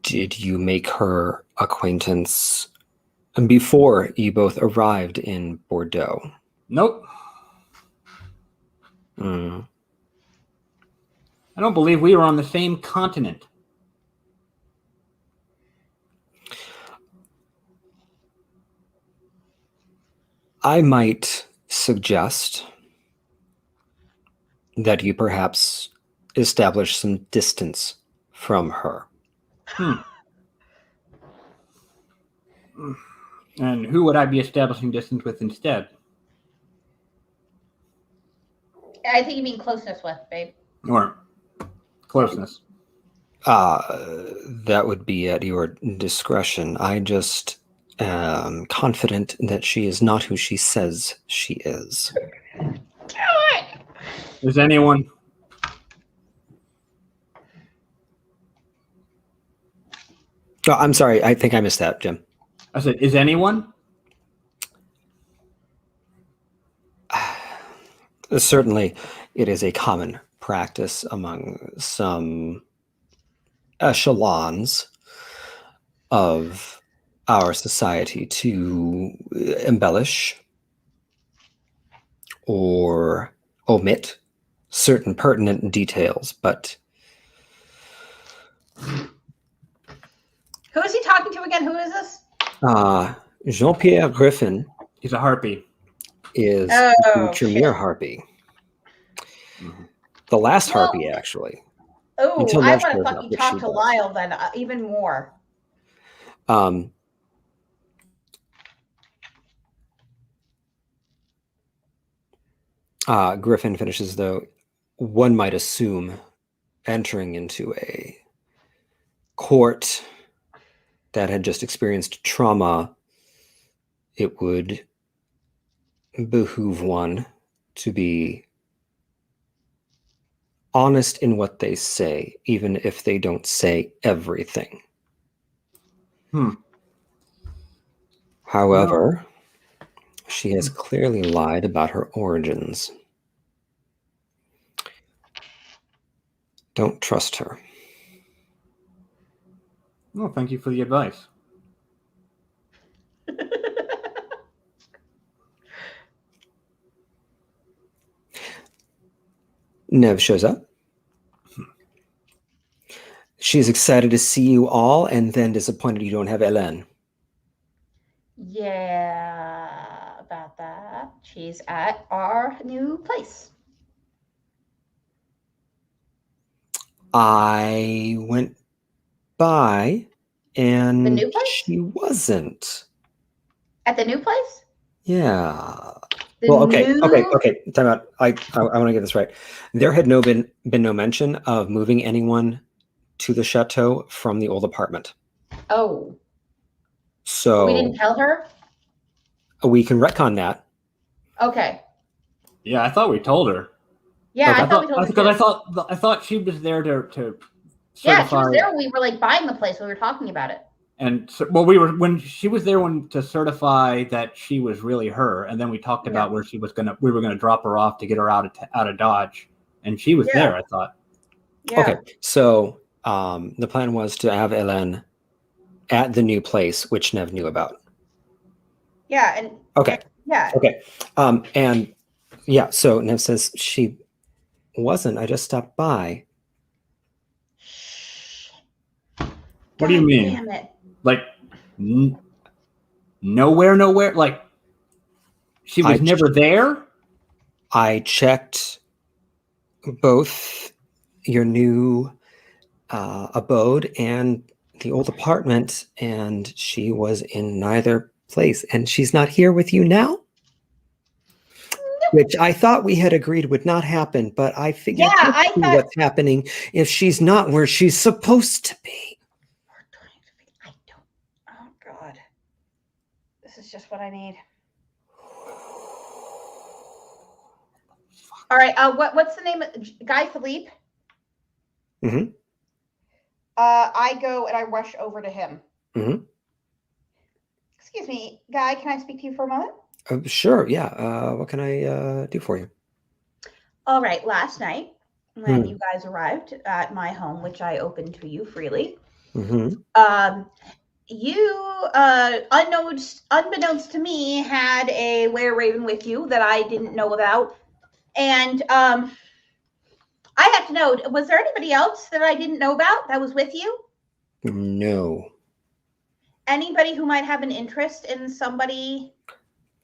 B: Did you make her acquaintance before you both arrived in Bordeaux?
E: Nope.
B: Hmm.
E: I don't believe we were on the same continent.
B: I might suggest that you perhaps establish some distance from her.
E: And who would I be establishing distance with instead?
A: I think you mean closeness with, babe.
E: Or closeness?
B: That would be at your discretion. I just am confident that she is not who she says she is.
E: Is anyone?
B: Oh, I'm sorry. I think I missed that, Jim.
E: I said, is anyone?
B: Certainly, it is a common practice among some echelons of our society to embellish or omit certain pertinent details, but
A: Who is he talking to again? Who is this?
B: Jean-Pierre Griffin
E: He's a harpy.
B: is
A: Oh,
B: the Tremere
A: shit.
B: Harpy.
E: Mhm.
B: The last
A: Well,
B: Harpy, actually.
A: Oh,
B: Until
A: I
B: now,
A: want
B: she
A: to
B: doesn't know
A: fucking
B: what
A: talk
B: she
A: to
B: does.
A: Lyle then, even more.
B: Griffin finishes, though. One might assume entering into a court that had just experienced trauma, it would behoove one to be honest in what they say, even if they don't say everything. However, she has clearly lied about her origins. Don't trust her.
E: Well, thank you for the advice.
B: Nev shows up. She's excited to see you all, and then disappointed you don't have Hélène.
A: Yeah, about that. She's at our new place.
B: I went by, and
A: The new place?
B: she wasn't.
A: At the new place?
B: Yeah.
A: The
B: Well, okay.
A: new-
B: Time out. I want to get this right. There had been no mention of moving anyone to the chateau from the old apartment.
A: Oh,
B: So
A: we didn't tell her?
B: we can retcon that.
A: Okay.
E: Yeah, I thought we told her.
A: Yeah,
B: Okay.
A: I thought we told her.
E: Because
A: too.
E: I thought she was there to
A: Yeah, she was
E: certify-
A: there when we were like buying the place when we were talking about it.
E: And when she was there to certify that she was really her, and then we talked about where we were gonna drop her off to get her out of Dodge, and she was there. I thought.
A: Yeah.
B: Okay. So the plan was to have Hélène at the new place, which Nev knew about.
A: Yeah, and
B: Okay.
A: yeah.
B: Okay. And yeah, so Nev says she wasn't. I just stopped by.
E: What do you mean?
A: Damn it.
E: Like nowhere. Like she was never there.
B: I checked both your new abode and the old apartment, and she was in neither place. And she's not here with you now? Which I thought we had agreed would not happen, but I figured
A: Yeah,
B: let's
A: I
B: see
A: thought-
B: what's happening if she's not where she's supposed to be.
A: I don't. Oh God. This is just what I need. All right. What's the name of Guy Philippe?
B: Mhm.
A: I go and I rush over to him.
B: Mhm.
A: Excuse me, Guy. Can I speak to you for a moment?
B: Sure, yeah. What can I do for you?
A: All right. Last night, when
B: Hmm.
A: you guys arrived at my home, which I opened to you freely,
B: Hmm.
A: you, unbeknownst to me, had a were raven with you that I didn't know about, and I have to know: was there anybody else that I didn't know about that was with you?
B: No.
A: Anybody who might have an interest in somebody?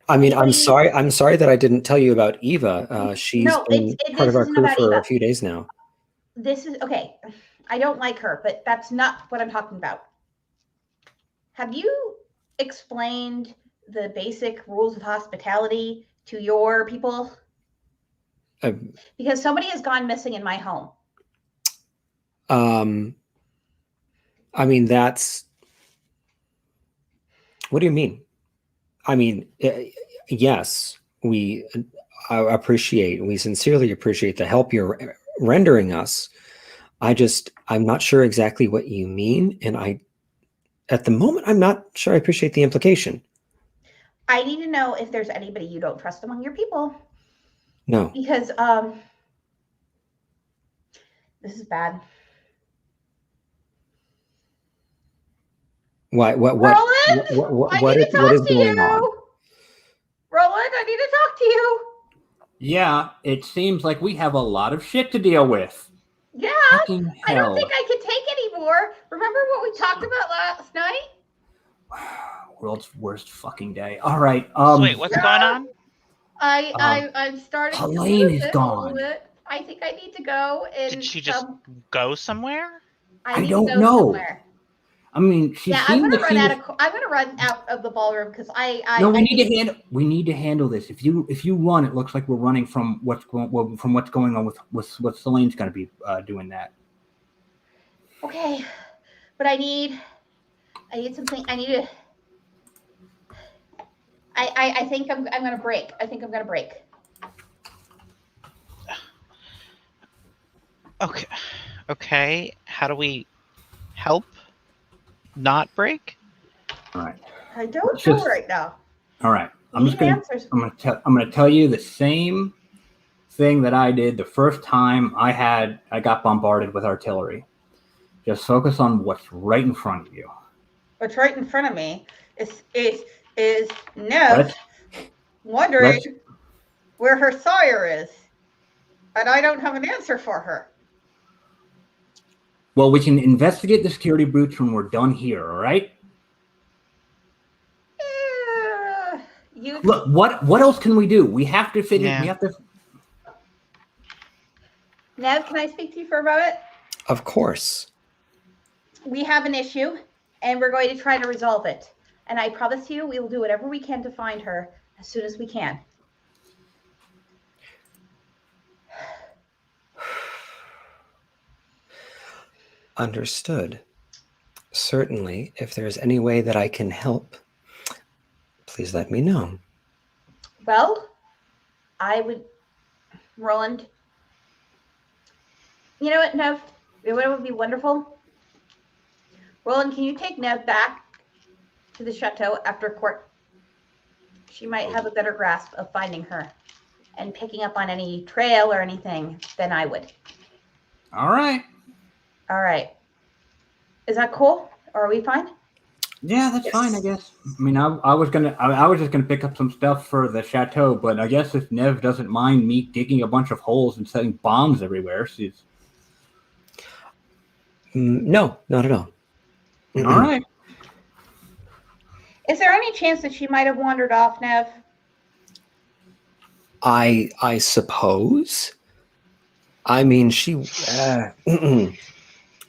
B: I mean, I'm
A: Anybody-
B: sorry. I'm sorry that I didn't tell you about Eva. She's
A: No,
B: been part
A: this
B: of our
A: isn't
B: crew
A: about
B: for
A: Eva.
B: a few days now.
A: This is okay. I don't like her, but that's not what I'm talking about. Have you explained the basic rules of hospitality to your people? Because somebody has gone missing in my home.
B: I mean, that's. What do you mean? I mean, yes, we sincerely appreciate the help you're rendering us. I'm not sure exactly what you mean, and at the moment, I'm not sure I appreciate the implication.
A: I need to know if there's anybody you don't trust among your people.
B: No.
A: Because this is bad.
B: Why? What
A: Roland,
B: what is going on?
A: Roland, I need to talk to you.
E: Yeah, it seems like we have a lot of shit to deal with.
A: Yeah,
E: Fucking
A: I don't
E: hell.
A: think I can take anymore. Remember what we talked about last night?
E: World's worst fucking day. All right.
D: So wait, what's going on?
A: I'm starting to
E: Helene
A: lose
E: is
A: it a little
E: gone.
A: bit. I think I need to go and
D: Did she just go somewhere?
A: I
E: I
A: need
E: don't
A: to go
E: know.
A: somewhere.
E: I mean, she
A: Yeah, I'm
E: seemed
A: gonna
E: like she was.
A: I'm gonna run out of the ballroom because
E: No, we
A: I
E: need to handle. We need to handle this. If you run, it looks like we're running from what's going on with what Celine's going to be doing that.
A: Okay, but I need something. I need to. I think I'm gonna break. I think I'm gonna break.
D: Okay. Okay. How do we help not break?
E: All right.
A: I don't
E: Let's
A: know
E: just-
A: right now.
E: All right.
A: I
E: I'm
A: need
E: just gonna.
A: answers.
E: I'm gonna tell you the same thing that I did the first time I got bombarded with artillery. Just focus on what's right in front of you.
A: What's right in front of me is Nev
E: Let's-
A: wondering
E: let's-
A: where her sire is, and I don't have an answer for her.
E: Well, we can investigate the security breach when we're done here. All right.
A: You
E: Look, what else can we do? We have to fit in.
D: Yeah.
E: We have to.
A: Nev, can I speak to you for a moment?
B: Of course.
A: We have an issue, and we're going to try to resolve it. And I promise you, we will do whatever we can to find her as soon as we can.
B: Understood. Certainly, if there's any way that I can help, please let me know.
A: Well, I would, Roland. You know what, Nev? You know what would be wonderful? Roland, can you take Nev back to the chateau after court? She might have a better grasp of finding her and picking up on any trail or anything than I would.
E: All right.
A: All right. Is that cool? Or are we fine?
E: Yeah, that's
B: Yes.
E: fine, I guess. I mean, I was just gonna pick up some stuff for the chateau, but I guess if Nev doesn't mind me digging a bunch of holes and setting bombs everywhere, she's
B: No, not at all.
E: all right.
A: Is there any chance that she might have wandered off, Nev?
B: I suppose. I mean, she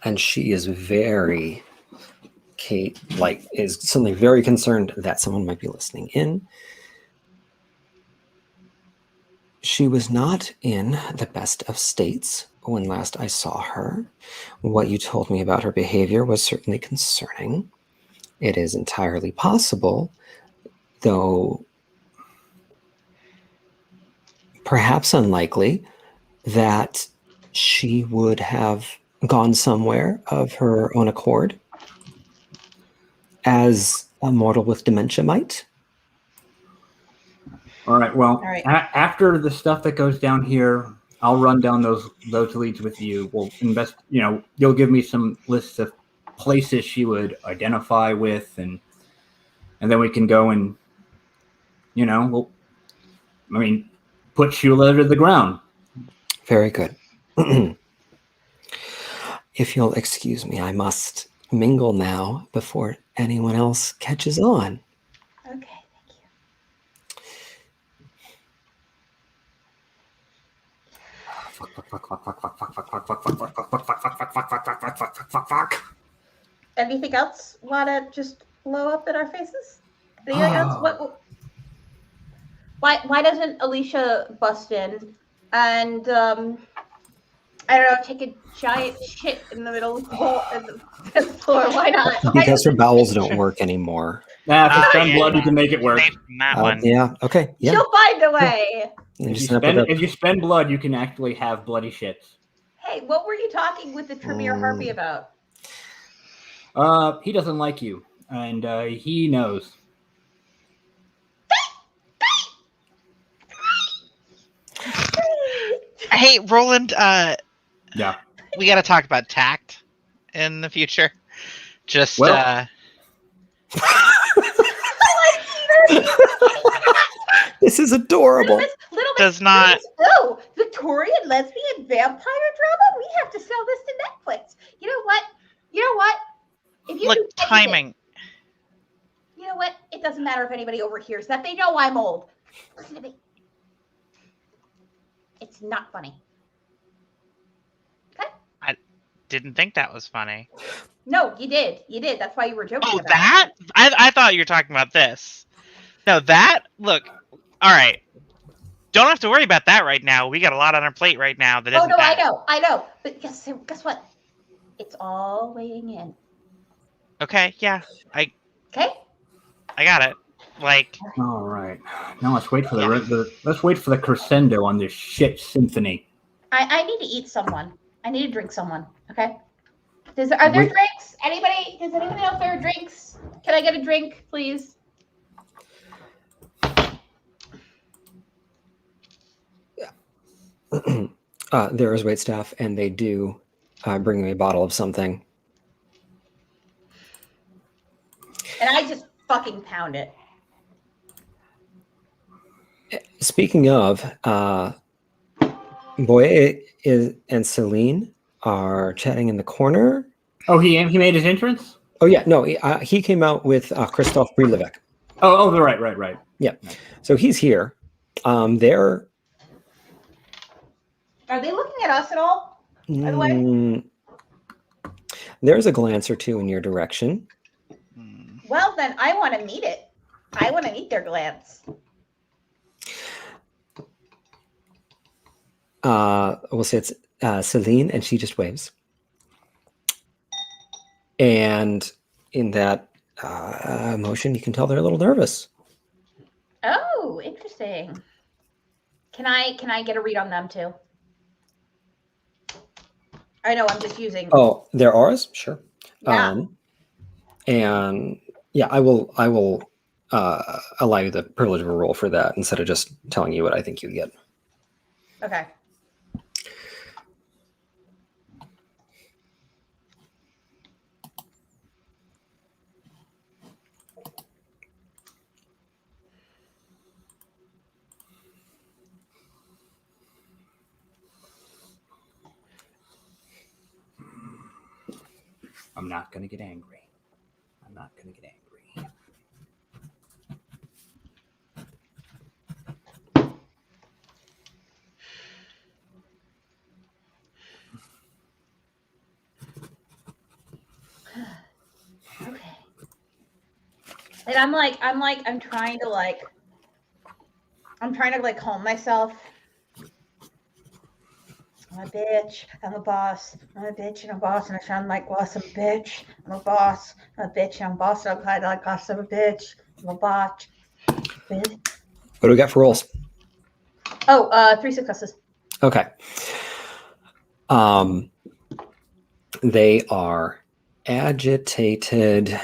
B: and she is very Kate is suddenly very concerned that someone might be listening in. She was not in the best of states when last I saw her. What you told me about her behavior was certainly concerning. It is entirely possible, though perhaps unlikely, that she would have gone somewhere of her own accord, as a mortal with dementia might.
E: All right. Well,
A: All right.
E: after the stuff that goes down here, I'll run down those leads with you. We'll invest. You'll give me some lists of places she would identify with, and then we can go and put Shula to the ground.
B: Very good. If you'll excuse me, I must mingle now before anyone else catches on.
A: Okay, thank you. Anything else want to just blow up in our faces? Anything else? Why doesn't Alicia bust in and I don't know, take a giant shit in the middle of the floor? Why not?
B: Because her bowels don't work anymore.
E: Nah, if you spend
D: yeah,
E: blood, you can make it work.
D: That one.
B: Yeah. Okay. Yeah.
A: She'll find a way.
E: If you spend blood, you can actually have bloody shits.
A: Hey, what were you talking with the Tremere Harpy about?
E: He doesn't like you, and he knows.
D: Hey, Roland.
E: Yeah.
D: We got to talk about tact in the future. Just
B: This is adorable.
A: Little
D: Does not.
A: Oh, Victorian lesbian vampire drama? We have to sell this to Netflix. You know what? If you
D: Look,
A: do anything,
D: timing.
A: you know what? It doesn't matter if anybody overhears that. They know I'm old. Listen to me. It's not funny. Okay?
D: Didn't think that was funny.
A: No, you did. You did. That's why you were joking
D: Oh,
A: about
D: that? I thought you were talking about this. No, that? Look. All right. Don't have to worry about that right now. We got a lot on our plate right now. That
A: it. Oh,
D: isn't
A: no,
D: that.
A: I know. But guess what? It's all weighing in.
D: Okay, yeah.
A: Okay?
D: I got it. Like,
E: All right. Now let's wait for the crescendo on this shit symphony.
A: I need to eat someone. I need to drink someone. Okay? Are there drinks? Does anybody know if there are drinks? Can I get a drink, please?
B: There is waitstaff, and they do bring me a bottle of something.
A: And I just fucking pound it.
B: Speaking of, Boye and Celine are chatting in the corner.
E: Oh, he made his entrance?
B: Oh, yeah. No, he came out with Christoph Brilevec.
E: Oh, right.
B: Yeah. So he's here. They're...
A: Are they looking at us at all? By the way?
B: There's a glance or two in your direction.
A: Well, then I want to meet it. I want to meet their glance.
B: We'll say it's Celine, and she just waves. And in that motion, you can tell they're a little nervous.
A: Oh, interesting. Can I get a read on them too? I know I'm just using.
B: Oh, they're ours? Sure.
A: Yeah.
B: And yeah, I will allow you the privilege of a roll for that instead of just telling you what I think you get.
A: Okay.
E: I'm not going to get angry.
A: Okay. And I'm trying to calm myself. I'm a bitch. I'm a boss. I'm a bitch and a boss, and I sound like boss. I'm a bitch. I'm a boss. I'm a bitch. I'm a boss. I'm like boss. I'm a bitch. I'm a bot. Bitch.
B: What do we got for rolls?
A: Oh, 3 successes.
B: Okay. They are agitated.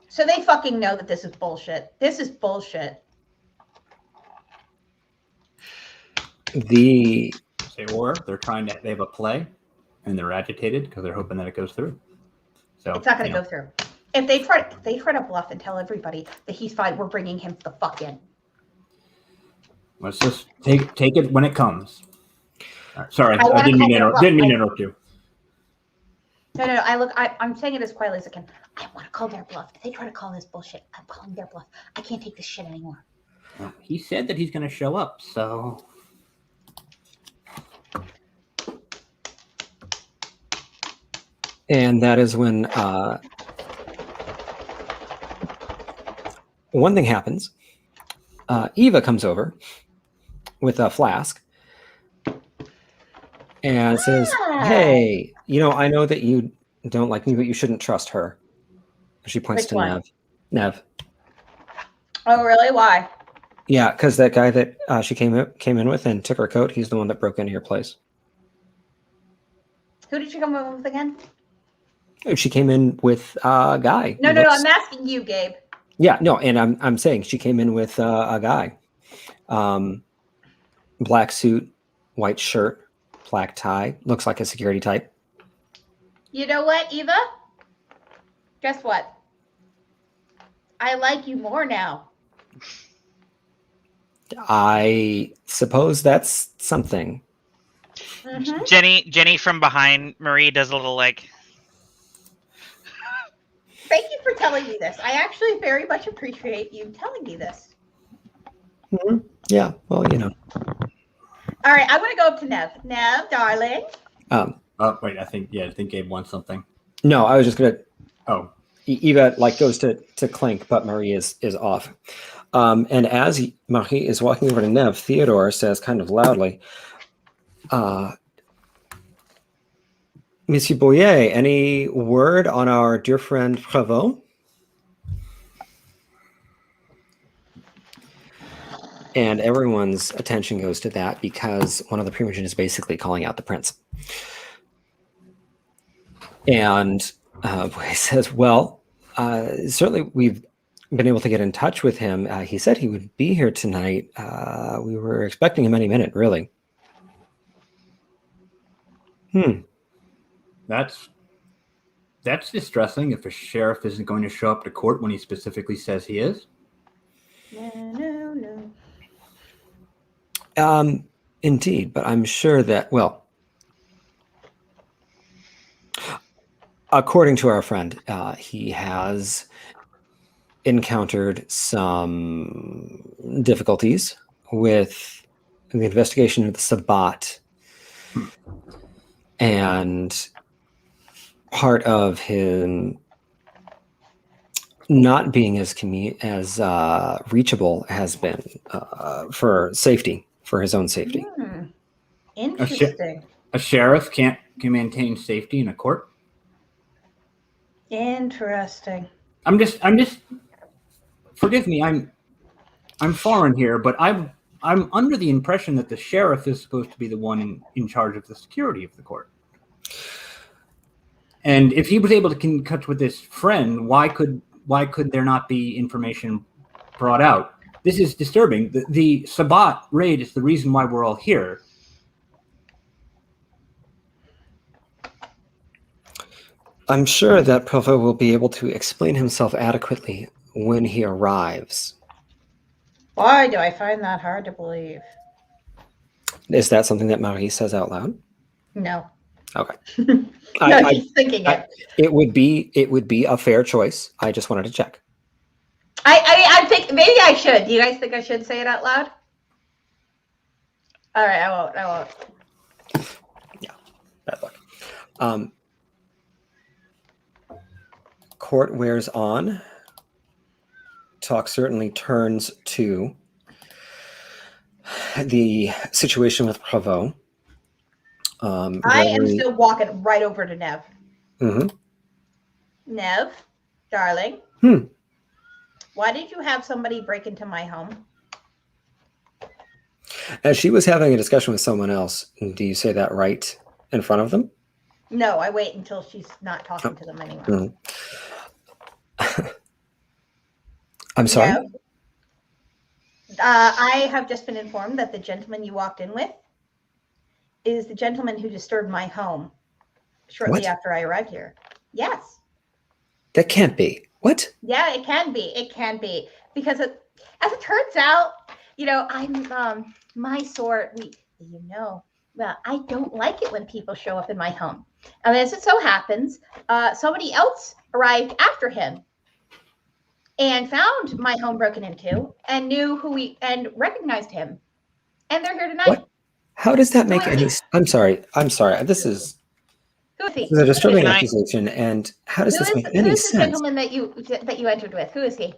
A: So they fucking know that this is bullshit. This is bullshit.
B: The
E: They have a play, and they're agitated because they're hoping that it goes through. So
A: It's not going to go through. If they try to bluff and tell everybody that he's fine, we're bringing him the fuck in.
E: Let's just take it when it comes. Sorry, I
A: wanna
E: didn't mean
A: call
E: to interrupt you.
A: No. I'm saying it as quietly as I can. I want to call their bluff. If they try to call this bullshit, I'm calling their bluff. I can't take this shit anymore.
E: Well, he said that he's going to show up, so.
B: And that is when one thing happens. Eva comes over with a flask and says, "Hey, I know that you don't like me, but you shouldn't trust her." She points
A: Which
B: to
A: one?
B: Nev.
A: Oh, really? Why?
B: Yeah, because that guy that she came in with and took her coat, he's the one that broke into your place.
A: Who did she come in with again?
B: She came in with a guy.
A: No. I'm asking you, Gabe.
B: Yeah, no, and I'm saying she came in with a guy, black suit, white shirt, black tie, looks like a security type.
A: You know what, Eva? Guess what? I like you more now.
D: I
B: suppose that's something.
A: Mm-hmm.
D: Jenny from behind Marie does a little like.
A: Thank you for telling me this. I actually very much appreciate you telling me this.
B: Mm-hmm. Yeah, well,
A: All right, I'm going to go up to Nev. Nev, darling.
E: Wait, I think Gabe wants something.
B: No, I was just gonna.
E: Oh,
B: Eva goes to clink, but Marie is off. And as Marie is walking over to Nev, Theodore says kind of loudly, "Monsieur Boyer, any word on our dear friend Prévost?" And everyone's attention goes to that because one of the Primogen is basically calling out the prince. And Boyer says, "Well, certainly we've been able to get in touch with him. He said he would be here tonight. We were expecting him any minute, really."
E: That's distressing if a sheriff isn't going to show up to court when he specifically says he is.
A: No.
B: Indeed, but I'm sure that, well, according to our friend, he has encountered some difficulties with the investigation of the Sabbat. And part of him not being as reachable has been for safety, for his own safety.
A: Interesting.
E: A sheriff can maintain safety in a court.
A: Interesting.
E: I'm just. Forgive me. I'm foreign here, but I'm under the impression that the sheriff is supposed to be the one in charge of the security of the court. And if he was able to get in touch with his friend, why could there not be information brought out? This is disturbing. The Sabbat raid is the reason why we're all here.
B: I'm sure that Provo will be able to explain himself adequately when he arrives.
A: Why do I find that hard to believe?
B: Is that something that Marie says out loud?
A: No.
B: Okay.
A: She's thinking it.
B: It would be a fair choice. I just wanted to check.
A: I think maybe I should. Do you guys think I should say it out loud? All right, I won't.
B: Yeah, bad luck. court wears on, talk certainly turns to the situation with Bravo.
A: I am still walking right over to Nev.
B: Mhm.
A: Nev, darling.
B: Hmm.
A: Why did you have somebody break into my home?
B: As she was having a discussion with someone else, do you say that right in front of them?
A: No, I wait until she's not talking to them anymore.
B: I'm sorry?
A: Nev, I have just been informed that the gentleman you walked in with is the gentleman who disturbed my home shortly
B: What?
A: after I arrived here. Yes.
B: That can't be. What?
A: Yeah, it can be. It can be. Because as it turns out, I'm my sort, well, I don't like it when people show up in my home. And as it so happens, somebody else arrived after him and found my home broken into and knew and recognized him. And they're here tonight.
B: What? How does that make any sense? I'm sorry. This is
A: Who is he?
B: a disturbing
D: Can I-
B: accusation, and how does this make
A: Who
B: any
A: is the
B: sense?
A: gentleman that you entered with? Who is he?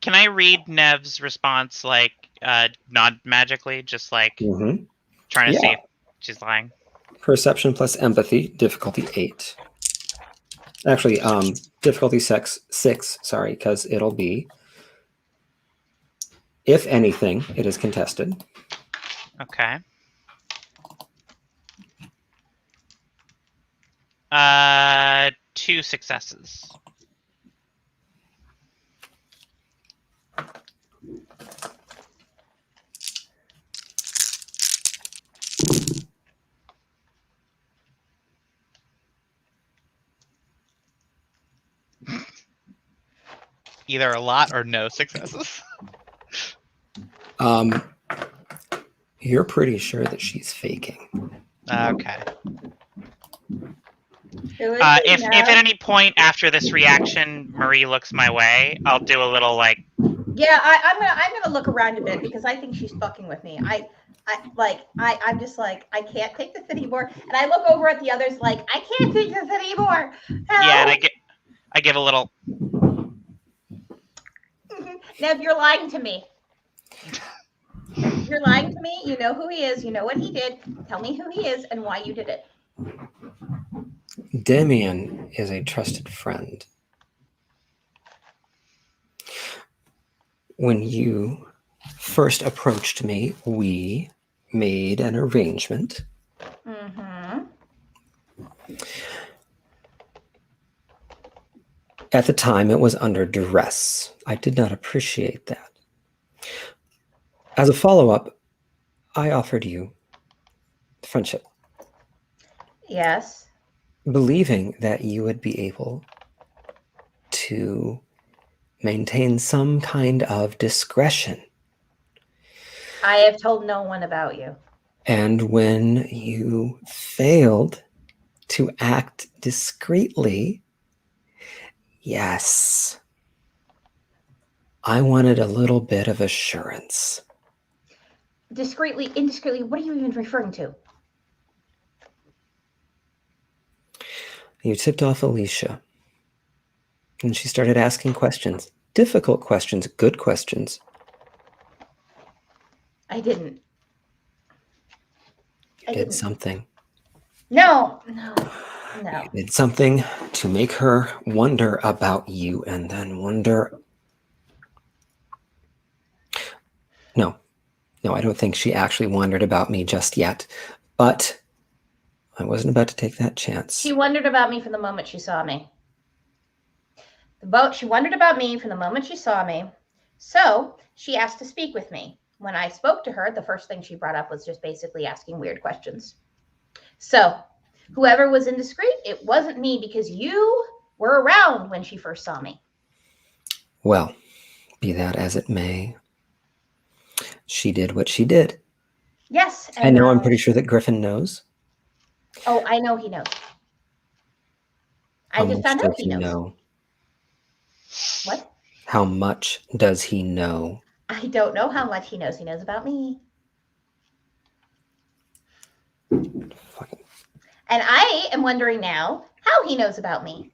D: Can I read Nev's response not magically, just
B: Mm-hmm.
D: trying to see
B: Yeah.
D: if she's lying?
B: Perception plus empathy, difficulty 8. Actually, difficulty 6, sorry, because it'll be, if anything, it is contested.
D: Okay. 2 successes. Either a lot or no successes.
B: You're pretty sure that she's faking.
D: Okay.
A: Who is
D: If at any point after this reaction Marie looks my way, I'll do a little
A: Yeah, I'm gonna look around a bit because I think she's fucking with me. I'm just like, I can't take this anymore. And I look over at the others like, I can't take this anymore. Help!
D: yeah, and I give a little
A: Nev, you're lying to me. You're lying to me. You know who he is. You know what he did. Tell me who he is and why you did it.
B: Damien is a trusted friend. When you first approached me, we made an arrangement.
A: Mm-hmm.
B: At the time, it was under duress. I did not appreciate that. As a follow-up, I offered you friendship,
A: Yes.
B: believing that you would be able to maintain some kind of discretion.
A: I have told no one about you.
B: And when you failed to act discreetly, yes, I wanted a little bit of assurance.
A: Discreetly, indiscreetly, what are you even referring to?
B: You tipped off Alicia, and she started asking questions. Difficult questions, good questions.
A: I didn't.
B: You did something.
A: No.
B: You did something to make her wonder about you, and then wonder. No, I don't think she actually wondered about me just yet, but I wasn't about to take that chance.
A: She wondered about me from the moment she saw me. She wondered about me from the moment she saw me. So she asked to speak with me. When I spoke to her, the first thing she brought up was just basically asking weird questions. So whoever was indiscreet, it wasn't me because you were around when she first saw me.
B: Well, be that as it may, she did what she did.
A: Yes.
B: And now I'm pretty sure that Griffin knows.
A: Oh, I know he knows. I just found out he knows. What?
B: How much does he know?
A: I don't know how much he knows. He knows about me.
B: Fucking.
A: And I am wondering now how he knows about me.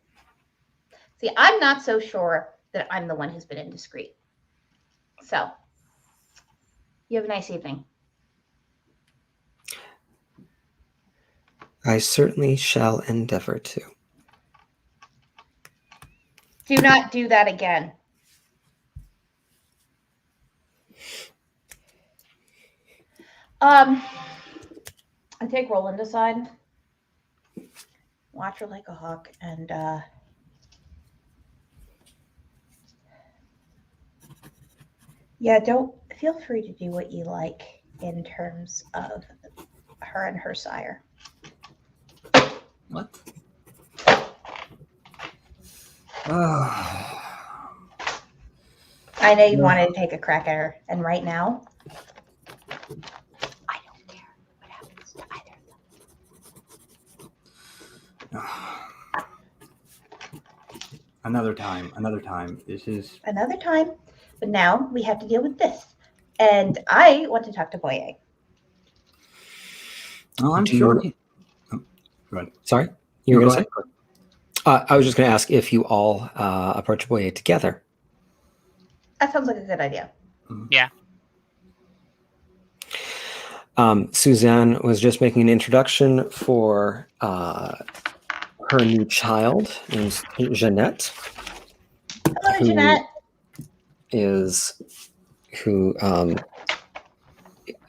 A: See, I'm not so sure that I'm the one who's been indiscreet. So, you have a nice evening.
B: I certainly shall endeavor to.
A: Do not do that again. I take Roland aside, watch her like a hawk, and yeah, don't feel free to do what you like in terms of her and her sire.
E: What?
A: I know you wanted to take a crack at her, and right now, I don't care what happens to either of them.
E: Another time. This is
A: Another time, but now we have to deal with this. And I want to talk to Boye.
E: Oh, I'm
B: Do you
E: sure.
B: want-
E: Go ahead.
B: Sorry, you were
E: No,
B: going to say? I was just going to ask if you all approach Boye together.
A: That sounds like a good idea.
D: Yeah.
B: Suzanne was just making an introduction for her new child, named Jeanette.
A: Hello,
B: Who-
A: Jeanette.
B: Who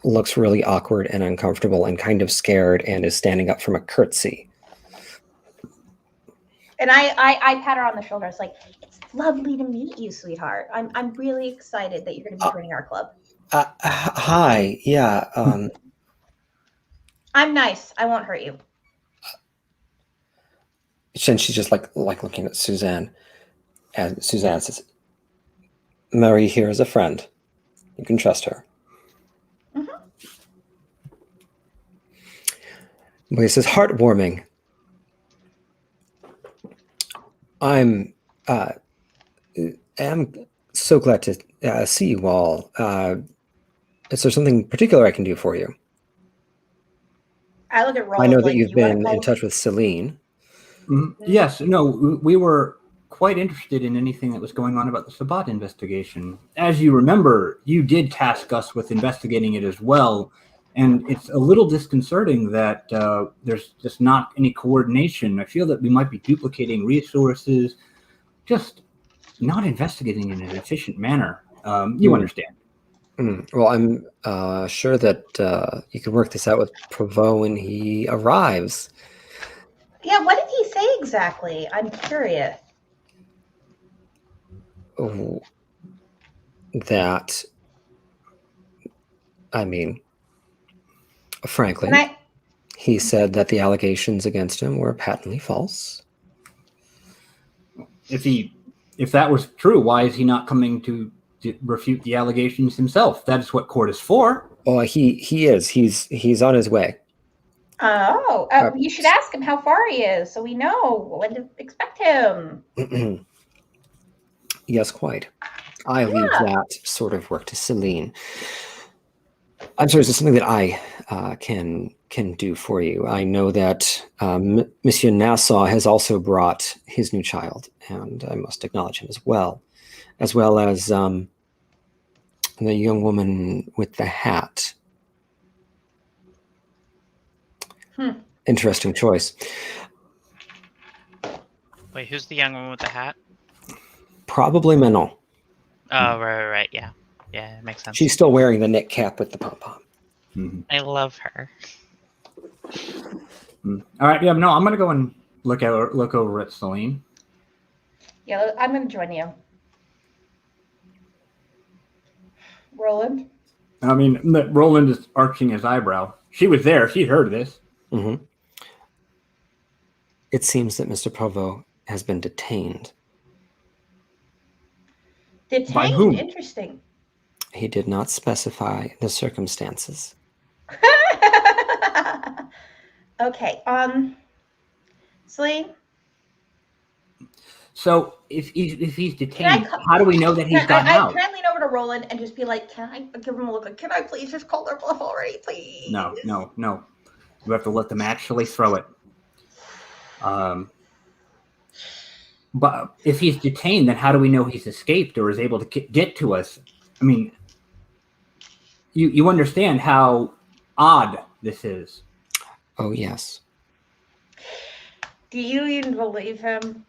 B: looks really awkward and uncomfortable and kind of scared and is standing up from a curtsy.
A: And I pat her on the shoulder. It's like, it's lovely to meet you, sweetheart. I'm really excited that you're going to be joining our club.
B: Hi, yeah.
A: I'm nice. I won't hurt you.
B: And she's just like looking at Suzanne, and Suzanne says, "Marie here is a friend. You can trust her."
A: Mhm.
B: Boye says, "Heartwarming. I'm am so glad to see you all. Is there something particular I can do for you?
A: I look at Roland.
B: I know that
A: like,
B: you've
A: "You wanna
B: been
A: call
B: in touch with Celine."
E: Yes, no, we were quite interested in anything that was going on about the Sabat investigation. As you remember, you did task us with investigating it as well, and it's a little disconcerting that there's just not any coordination. I feel that we might be duplicating resources, just not investigating in an efficient manner. You understand.
B: Well, I'm sure that you can work this out with Provo when he arrives.
A: Yeah, what did he say exactly? I'm curious.
B: That, I mean, frankly,
A: Can I?
B: he said that the allegations against him were patently false.
E: If that was true, why is he not coming to refute the allegations himself? That is what court is for.
B: Oh, he is. He's on his way.
A: Oh, you should ask him how far he is, so we know when to expect him.
B: Yes, quite. I leave that sort of work to Celine. I'm sorry, is this something that I can do for you? I know that Monsieur Nassau has also brought his new child, and I must acknowledge him as well as the young woman with the hat. Interesting choice.
D: Wait, who's the young woman with the hat?
B: Probably Manon.
D: Oh, right. Yeah. Yeah, it makes sense.
B: She's still wearing the knit cap with the pom-pom.
D: I love her.
E: All right, yeah, no, I'm gonna go and look over at Celine.
A: Yeah, I'm going to join you. Roland?
E: I mean, Roland is arching his eyebrow. She was there. She heard this.
B: Mm-hmm. It seems that Mr. Provo has been detained.
A: Detained?
E: By whom?
A: Interesting.
B: He did not specify the circumstances.
A: Okay. Celine?
E: So if he's detained, how do we know that he's gotten
A: I
E: out?
A: can lean over to Roland and just be like, can I give him a look? Like, can I please just call their bluff already, please?
E: No. You have to let them actually throw it. But if he's detained, then how do we know he's escaped or is able to get to us? I mean, you understand how odd this is.
B: Oh, yes.
A: Do you even believe him?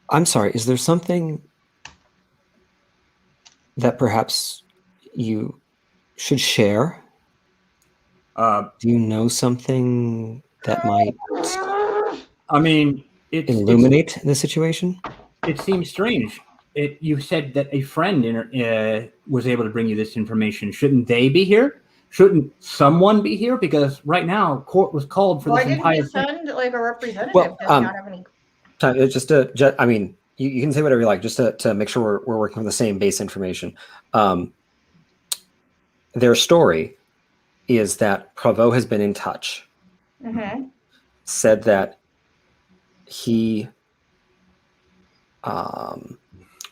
B: I'm sorry, is there something that perhaps you should share? Do you know something that might
E: I mean,
B: illuminate the situation?
E: It seems strange. You said that a friend was able to bring you this information. Shouldn't they be here? Shouldn't someone be here? Because right now, court was called for
A: Why
E: this
A: didn't
E: entire
A: he
E: thing.
A: send like a representative?
B: Well,
A: Does he not have any?
B: I mean, you can say whatever you like, just to make sure we're working with the same base information. Their story is that Provo has been in touch, said that he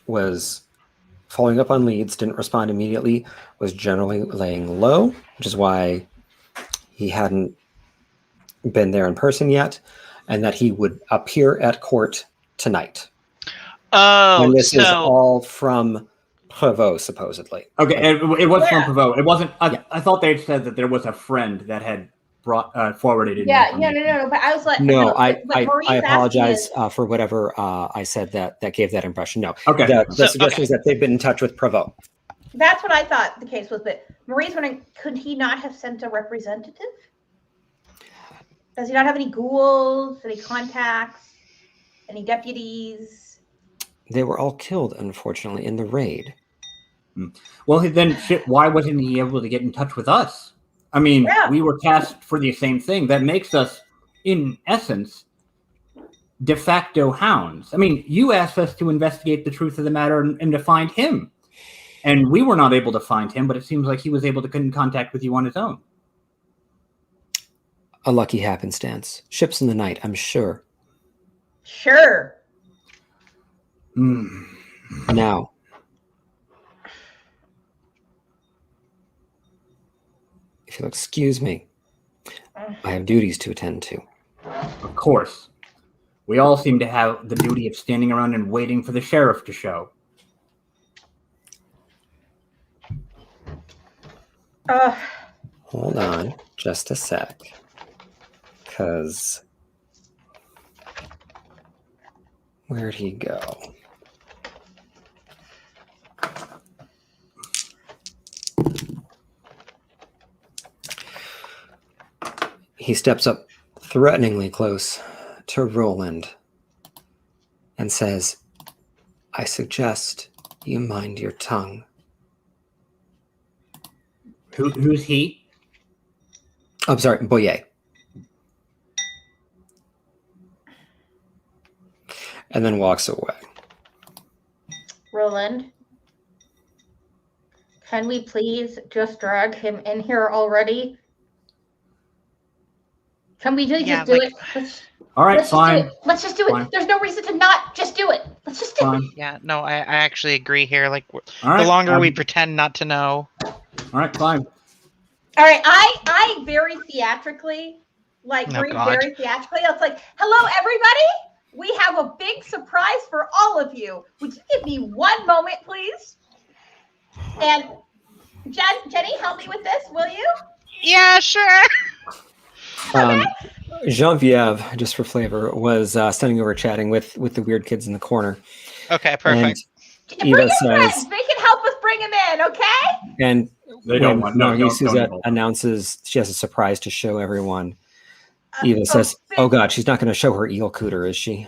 B: was following up on leads, didn't respond immediately, was generally laying low, which is why he hadn't been there in person yet, and that he would appear at court tonight.
D: Oh,
B: and this
D: so
B: is all from Provo, supposedly.
E: Okay, it was from Provo. It wasn't.
B: Yeah.
E: I thought they'd said that there was a friend that had forwarded it.
A: Yeah, no. But I was like,
B: No,
A: but Marie's
B: I apologize
A: asking
B: for whatever I said that gave that impression. No,
E: Okay.
B: the suggestion is that they've been in touch with Provo.
A: That's what I thought the case was. But Marie's wondering, could he not have sent a representative? Does he not have any ghouls, any contacts, any deputies?
B: They were all killed, unfortunately, in the raid.
E: Well, then, why wasn't he able to get in touch with us? I mean, we were tasked for the same thing. That makes us, in essence, de facto hounds. I mean, you asked us to investigate the truth of the matter and to find him. And we were not able to find him, but it seems like he was able to get in contact with you on his own.
B: A lucky happenstance. Ships in the night, I'm sure.
A: Sure.
B: Now, if you'll excuse me, I have duties to attend to.
E: Of course. We all seem to have the duty of standing around and waiting for the sheriff to show.
B: Hold on just a sec. Because where'd he go? He steps up threateningly close to Roland and says, I suggest you mind your tongue.
E: Who's he?
B: I'm sorry, Boyer. And then walks away.
A: Roland, can we please just drag him in here already? Can we just do it?
E: All right,
A: let's
E: fine.
A: Just do it. Let's just do
E: Fine.
A: it. There's no reason to not just do it. Let's just do it.
D: Yeah, no, I actually agree here. Like,
E: All right,
D: the longer we pretend not to know.
E: All right, fine.
A: All right, I very theatrically, like,
D: Oh, God.
A: very theatrically. I was like, hello, everybody. We have a big surprise for all of you. Would you give me one moment, please? And Jenny, help me with this, will you?
D: Yeah, sure.
B: Genevieve, just for flavor, was standing over chatting with the weird kids in the corner.
D: Okay, perfect.
B: And
A: Bring
B: Eva
A: your friends.
B: says,
A: They can help us bring him in, okay?
B: and
E: They don't
B: when
E: want no.
B: Marie Suzette
E: Don't.
B: announces she has a surprise to show everyone, Eva says, "Oh God, she's not going to show her eel cooter, is she?"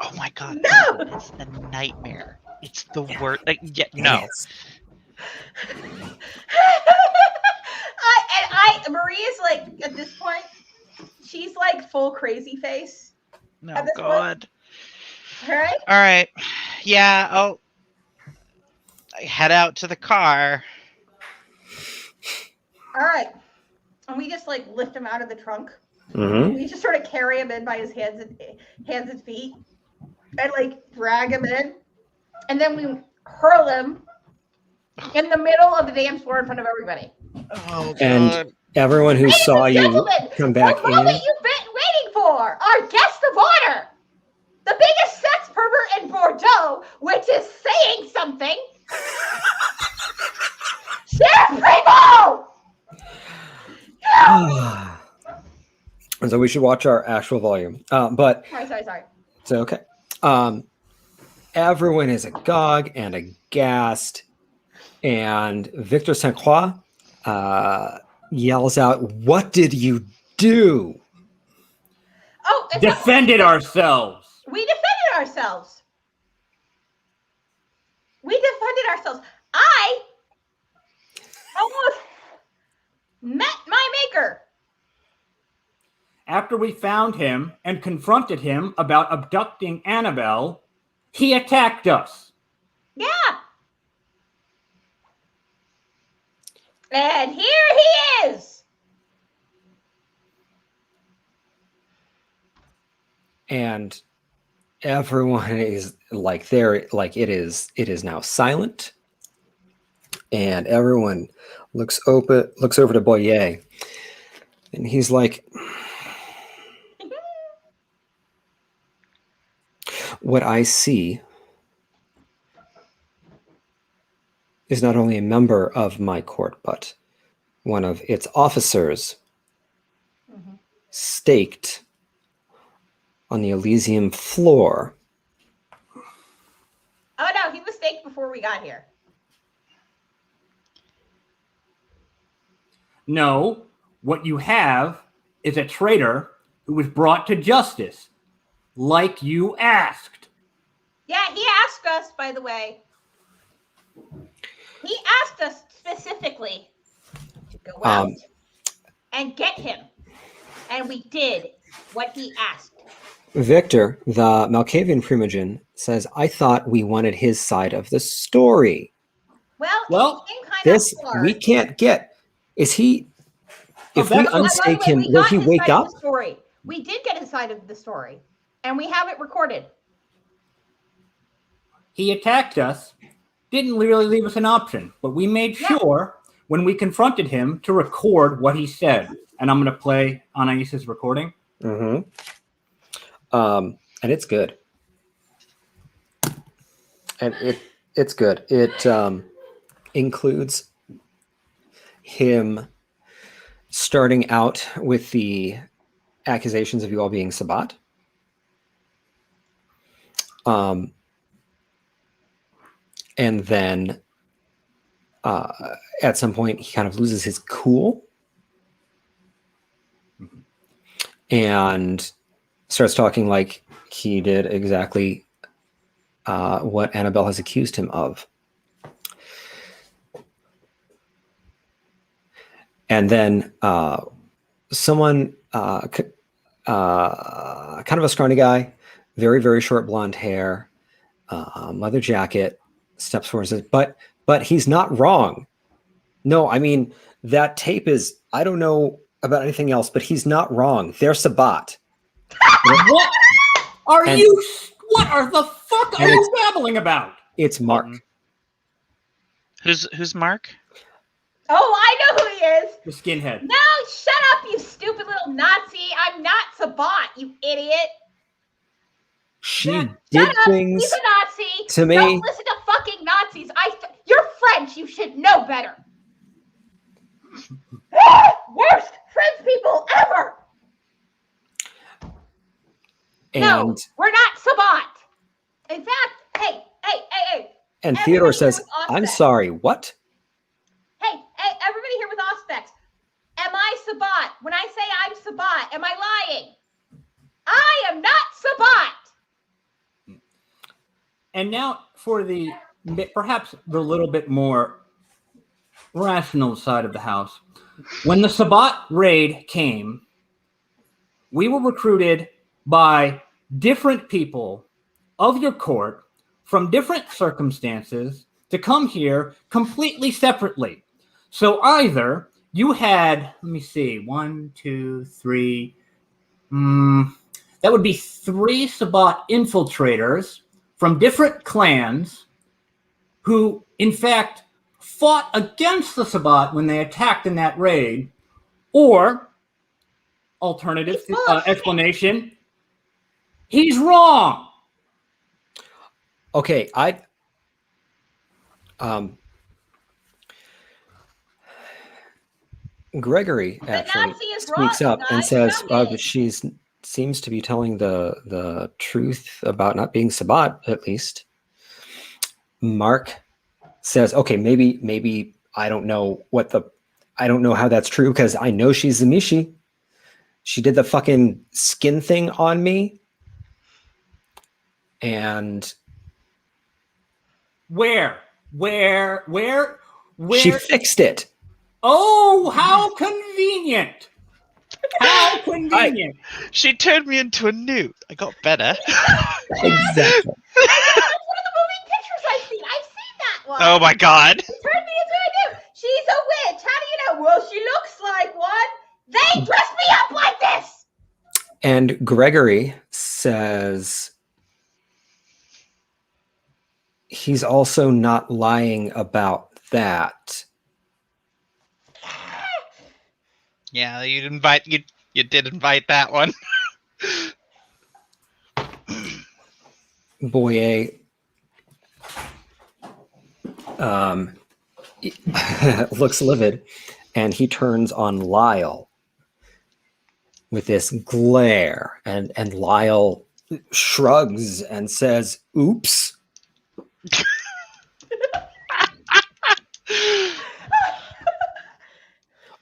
D: Oh my God.
A: No!
D: It's the nightmare. It's the worst. Like, yeah, no.
A: Marie's like, at this point, she's like full crazy face.
D: No,
A: At this
D: God.
A: All right?
D: All right. Yeah, I'll head out to the car.
A: All right. And we just like lift him out of the trunk.
B: Mm-hmm.
A: We just sort of carry him in by his hands and feet and like drag him in. And then we hurl him in the middle of the dance floor in front of everybody.
D: Oh, God.
B: And everyone who
A: Ladies
B: saw
A: and
B: you
A: gentlemen,
B: come back
A: the moment
B: in,
A: you've been waiting for. for our guest of honor, the biggest sex pervert in Bordeaux, which is saying something. Sheriff Primo!
B: And so we should watch our actual volume. But
A: Sorry.
B: it's okay. Everyone is agog and aghast. And Victor St. Croix yells out, "What did you do?"
A: Oh,
E: Defended ourselves.
A: We defended ourselves. I almost met my maker.
E: After we found him and confronted him about abducting Annabelle, he attacked us.
A: Yeah. And here he is.
B: And everyone is like there, like it is now silent. And everyone looks over to Boyer. And he's like, what I see is not only a member of my court, but one of its officers staked on the Elysium floor.
A: Oh no, he was staked before we got here.
E: No, what you have is a traitor who was brought to justice, like you asked.
A: Yeah, he asked us, by the way. He asked us specifically to go out and get him. And we did what he asked.
B: Victor, the Malkavian primogen, says, I thought we wanted his side of the story.
A: Well, it came kind
B: this
A: of hard.
B: we can't get. Is he? If we unstake him, will
A: got
B: he
A: his
B: wake
A: side of
B: up?
A: the story. We did get his side of the story, and we have it recorded.
E: He attacked us, didn't really leave us an option, but we made sure when we confronted him to record what he said. And I'm going to play Anais's recording.
B: Mm-hmm. And it's good. And it's good. It includes him starting out with the accusations of you all being Sabbat. And then at some point he kind of loses his cool and starts talking like he did exactly what Annabelle has accused him of. And then someone, kind of a scrawny guy, very, very short blonde hair, leather jacket, steps forward and says, but he's not wrong. No, I mean, that tape is, I don't know about anything else, but he's not wrong. They're Sabbat.
E: What are you? What are the fuck are you babbling about?
B: It's Mark.
D: Who's Mark?
A: Oh, I know who he is.
E: The skinhead.
A: No, shut up, you stupid little Nazi. I'm not Sabbat, you idiot.
B: She
A: Shut
B: did
A: up.
B: things
A: He's a Nazi.
B: to me.
A: Don't listen to fucking Nazis. You're French. You should know better. Worst French people ever.
B: And
A: no, we're not Sabbat. In fact, hey.
B: and
A: everybody
B: Theodore
A: here
B: says,
A: with
B: I'm
A: Auspex.
B: sorry, what?
A: Hey, everybody here with Auspex. Am I Sabbat? When I say I'm Sabbat, am I lying? I am not Sabbat.
E: And now for the perhaps the little bit more rational side of the house. When the Sabbat raid came, we were recruited by different people of your court from different circumstances to come here completely separately. So either you had, let me see, 1, 2, 3, that would be 3 Sabbat infiltrators from different clans who, in fact, fought against the Sabbat when they attacked in that raid, or alternative
A: He's full of shit.
E: explanation. He's wrong.
B: Okay, Gregory actually
A: Nancy is
B: speaks
A: wrong,
B: up and
A: guys.
B: says
A: Show me.
B: she's seems to be telling the truth about not being Sabat, at least. Mark says, okay, maybe I don't know how that's true because I know she's Zamishi. She did the fucking skin thing on me. And
E: Where?
B: she fixed it.
E: Oh, how convenient! How convenient!
D: She turned me into a newt. I got better.
B: Exactly.
A: That's one of the moving pictures I've seen. I've seen that one.
D: Oh my god.
A: She turned me into a dude. She's a witch. How do you know? Well, she looks like one. They dressed me up like this.
B: And Gregory says he's also not lying about that.
D: Yeah, you did invite that one.
B: Boyer looks livid, and he turns on Lyle with this glare, and Lyle shrugs and says, "Oops."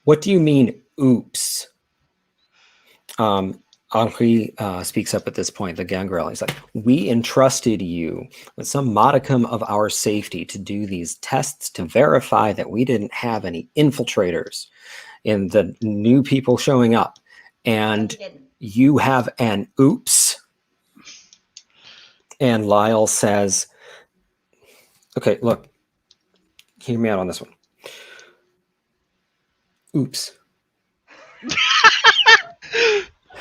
B: What do you mean, oops? Henri speaks up at this point, the gangrel. He's like, we entrusted you with some modicum of our safety to do these tests to verify that we didn't have any infiltrators in the new people showing up. And you have an oops. And Lyle says, okay, look, hear me out on this one. Oops.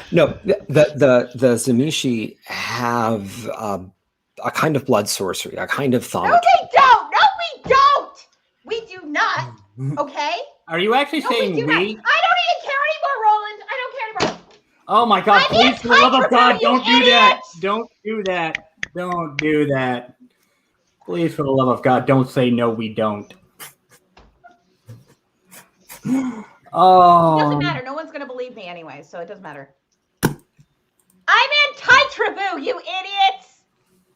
B: No, the Zamishi have a kind of blood sorcery, a kind of thaumaturgy.
A: No, they don't. No, we don't. We do not. Okay.
E: Are you actually
A: No,
E: saying
A: we do not. I don't even care anymore, Roland. I don't care anymore.
E: Oh my God!
A: I'm
E: Please, for the love of God,
A: you
E: don't do that!
A: idiots!
E: Don't do that! Don't do that! Please, for the love of God, don't say no. We don't. Oh.
A: It doesn't matter. No one's gonna believe me anyway, so it doesn't matter. I'm anti-Tribou, you idiots!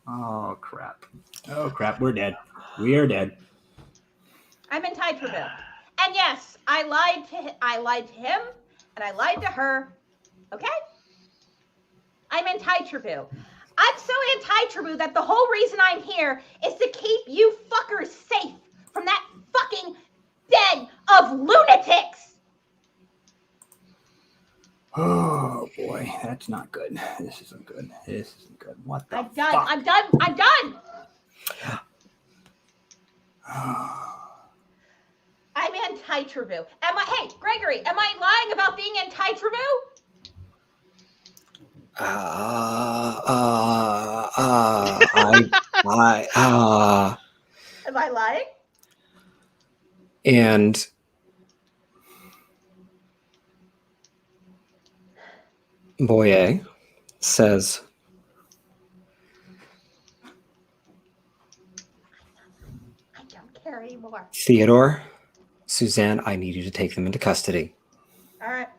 E: Oh crap! Oh crap! We're dead. We are dead.
A: I'm anti-Tribou, and yes, I lied to him, and I lied to her. Okay? I'm anti-Tribou. I'm so anti-Tribou that the whole reason I'm here is to keep you fuckers safe from that fucking den of lunatics.
E: Oh boy, that's not good. This isn't good. This isn't good. What the
A: I'm done.
E: fuck?
A: I'm done. I'm done. I'm anti-Tribou. Hey, Gregory, am I lying about being anti-Tribou? Am I lying?
B: And Boyer says,
A: I don't care anymore.
B: Theodore, Suzanne, I need you to take them into custody.
A: All right.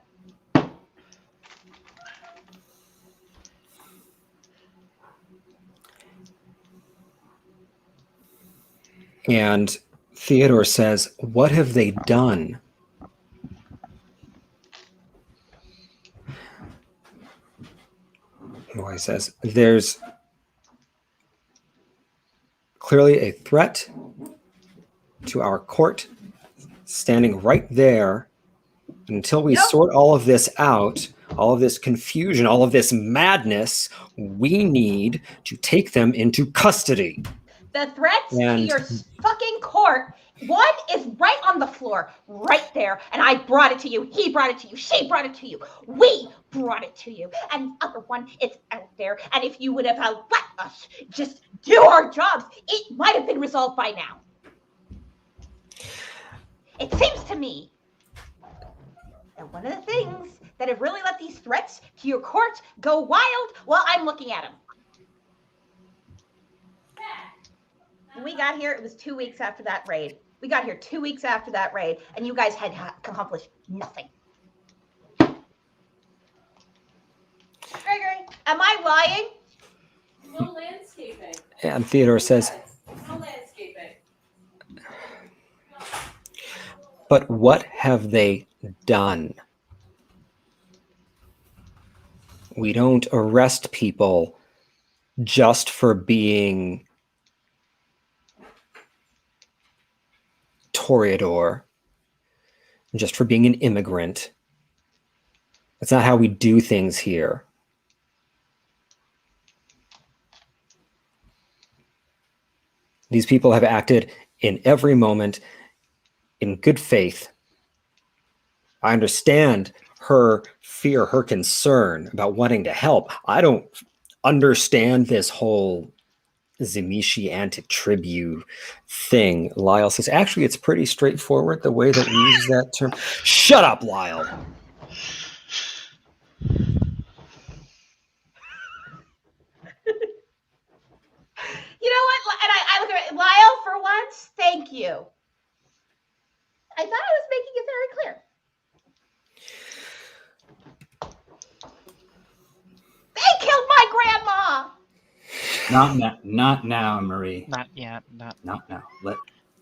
B: And Theodore says, what have they done? Boy says, there's clearly a threat to our court standing right there. Until we sort all of this out, all of this confusion, all of this madness, we need to take them into custody.
A: The threats to your fucking court, one is right on the floor, right there, and I brought it to you. He brought it to you. She brought it to you. We brought it to you. And the other one is out there, and if you would have let us just do our jobs, it might have been resolved by now. It seems to me And one of the things that have really let these threats to your court go wild while I'm looking at them. When we got here, it was 2 weeks after that raid. We got here 2 weeks after that raid, and you guys had accomplished nothing. Gregory, am I lying?
C: No landscaping.
B: And Theodore says,
C: No landscaping.
B: but what have they done? We don't arrest people just for being Toreador, just for being an immigrant. That's not how we do things here. These people have acted in every moment in good faith. I understand her fear, her concern about wanting to help. I don't understand this whole Zimishi anti-tribu thing. Lyle says, actually, it's pretty straightforward the way that we use that term. Shut up, Lyle.
A: You know what? And I look at it, Lyle, for once, thank you. I thought I was making it very clear. They killed my grandma.
E: Not now, Marie.
D: Not yet. Not.
E: Not now.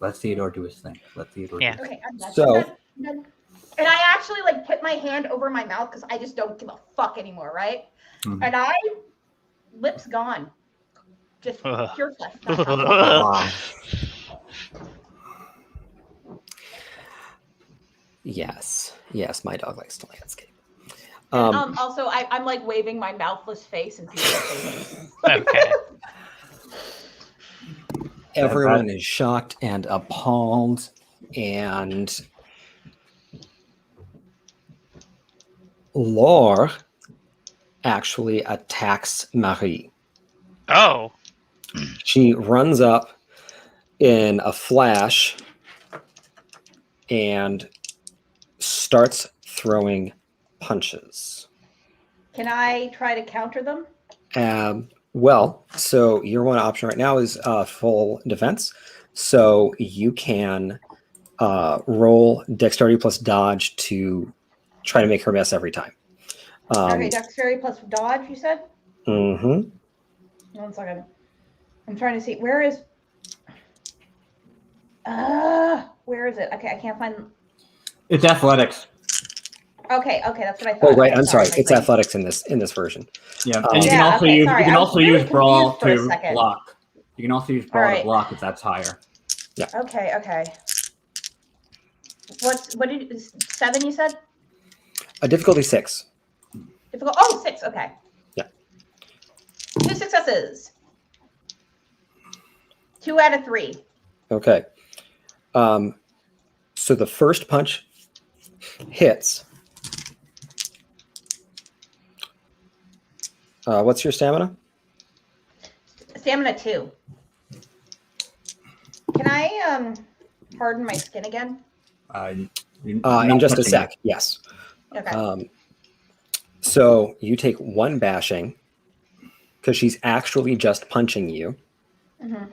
E: Let Theodore do his thing. Let Theodore.
D: Yeah.
E: Do his
A: Okay, I'm done.
B: So-
A: I'm done. I'm done. And I actually like put my hand over my mouth because I just don't give a fuck anymore, right?
E: Mhm.
A: And lips gone. Just pure flesh. not tongue.
B: Wow. Yes, my dog likes to landscape.
A: Also, I'm like waving my mouthless face in people's faces.
D: Okay.
B: Everyone is shocked and appalled, and Laure actually attacks Marie.
D: Oh.
B: She runs up in a flash and starts throwing punches.
A: Can I try to counter them?
B: Well, so your one option right now is full defense. So you can roll dexterity plus dodge to try to make her miss every time.
A: Okay, dexterity plus dodge, you said?
B: Mm-hmm.
A: 1 second. I'm trying to see. Where is it? Okay, I can't find.
E: It's athletics.
A: Okay, that's what I thought.
B: Oh, right.
A: Okay,
B: I'm sorry.
A: my
B: It's
A: brain.
B: athletics in this version.
E: Yeah, and you
B: Yeah,
E: can also
A: okay,
E: use
A: sorry.
E: you can
A: I was
E: also
A: really
E: use brawl
A: confused for a
E: to
A: second.
E: block. You can also use brawl
A: Alright.
E: to block if that's higher.
A: Okay. What did 7 you said?
B: Difficulty 6.
A: Difficult. Oh, 6. Okay.
B: Yeah.
A: 2 successes. 2 out of 3.
B: Okay. So the first punch hits. What's your stamina?
A: Stamina 2. Can I harden my skin again?
B: In just a sec. Yes.
A: Okay.
B: So you take 1 bashing because she's actually just punching you.
A: Mm-hmm.